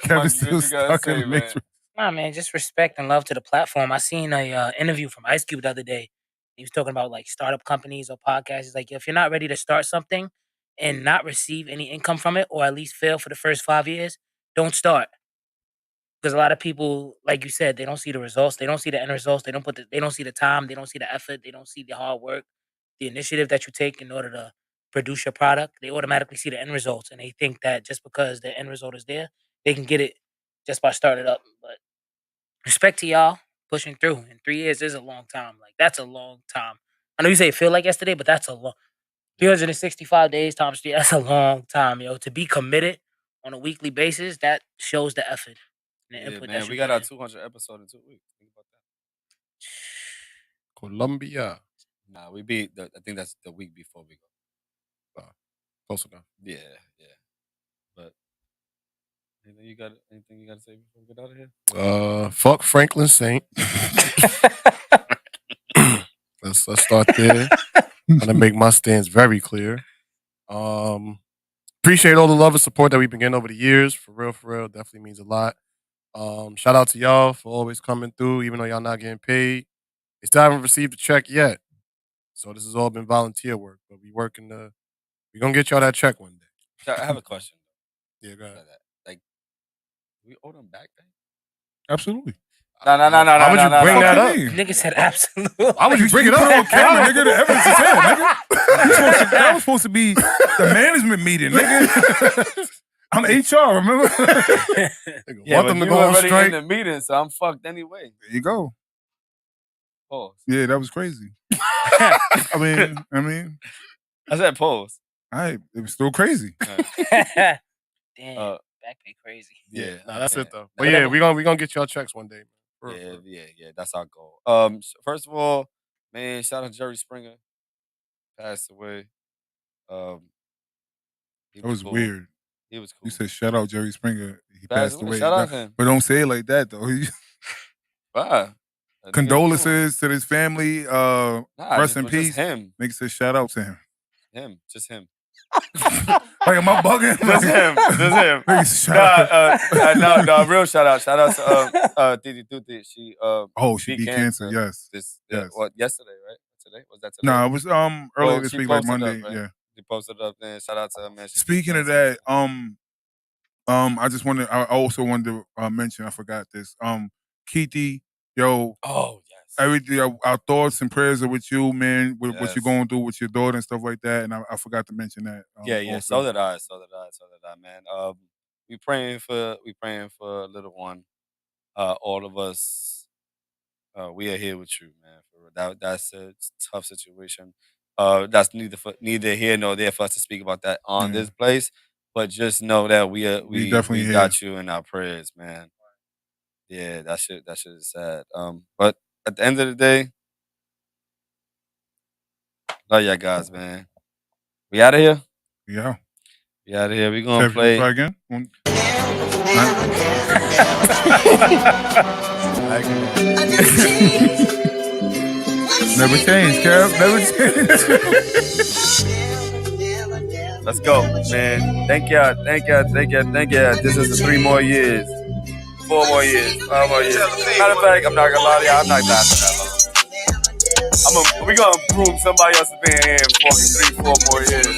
Kevin's still stuck in the matrix. Nah, man, just respect and love to the platform. I seen a interview from Ice Cube the other day. He was talking about like startup companies or podcasts. He's like, if you're not ready to start something and not receive any income from it, or at least fail for the first 5 years, don't start. Because a lot of people, like you said, they don't see the results. They don't see the end results. They don't see the time. They don't see the effort. They don't see the hard work, the initiative that you take in order to produce your product. They automatically see the end results, and they think that just because the end result is there, they can get it just by starting it up. But respect to y'all pushing through. And 3 years is a long time. Like that's a long time. I know you say it feel like yesterday, but that's a long 365 days times 3. That's a long time, yo. To be committed on a weekly basis, that shows the effort. Yeah, man, we got our 200 episode in 2 weeks. Think about that. Colombia. Nah, we beat. I think that's the week before we go. Close enough. Yeah. But anything you got to say before we get out of here? Fuck Franklin Saint. Let's start there. I'm gonna make my stance very clear. Appreciate all the love and support that we've been getting over the years. For real, definitely means a lot. Shout out to y'all for always coming through, even though y'all not getting paid. They still haven't received a check yet. So this has all been volunteer work, but we're gonna get y'all that check one day. I have a question. Yeah, go ahead. Like, we owe them back then? Absolutely. No. Why would you bring that up? Nigga said absolutely. Why would you bring it up on camera, nigga? The evidence is here, nigga. That was supposed to be the management meeting, nigga. I'm HR, remember? Yeah, want them to go on strike. In the meeting, so I'm fucked anyway. There you go. Pause. Yeah, that was crazy. I mean. I said pause. It was still crazy. Damn, back pay crazy. Yeah, that's it though. But yeah, we gonna get y'all checks one day. Yeah, that's our goal. First of all, man, shout out to Jerry Springer. Passed away. He That was cool. weird. He was cool. You said shout out Jerry Springer. He Passed passed away. away. Shout out to him. But don't say it like that though. Wow. That nigga cool. Condolences to his family. Rest in peace. Just him. Nigga said shout out to him. Just him. Like, am I bugging? Just him. Nigga said shout out. No, real shout out. Shout out to Titi Tuti. She she beat cancer. Yes. Yes. What, yesterday, right? Today? Was that today? No, it was earlier this she week, like posted Monday. up, right? Yeah. She posted up then. Shout out to her, man. Speaking of that, I also wanted to mention, I forgot this. Keithie, yo. Oh, yes. Everything, our thoughts and prayers are with you, man, with what you're Yes. going through with your daughter and stuff like that. And I forgot to mention that. Yeah. also. So did I, man. We praying for a little one. All of us, we are here with you, man. That's a tough situation. That's neither here nor there for us to speak about that on this place. But just know that we definitely got you in our prayers, man. Yeah, that shit is sad. But at the end of the day, love y'all guys, man. We out of here. Yeah. We out of here. We gonna Kev, play. Try again. Never change, Kev. Never change. Let's go, man. Thank y'all. This is the 3 more years. 4 more years. 5 more years. Matter of fact, I'm not gonna lie to y'all. I'm not dying for that long. We gonna prove somebody else is being here in fucking 3, 4 more years.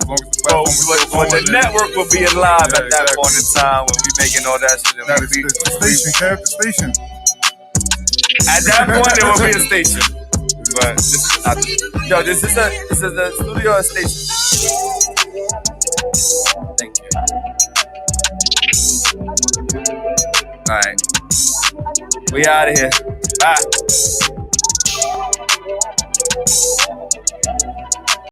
But the network will be alive at that point in time when we making all that shit. The station, Kev, the station. At that point, there will be a station. But this is a studio or a station. Thank you. All right, we out of here. Bye.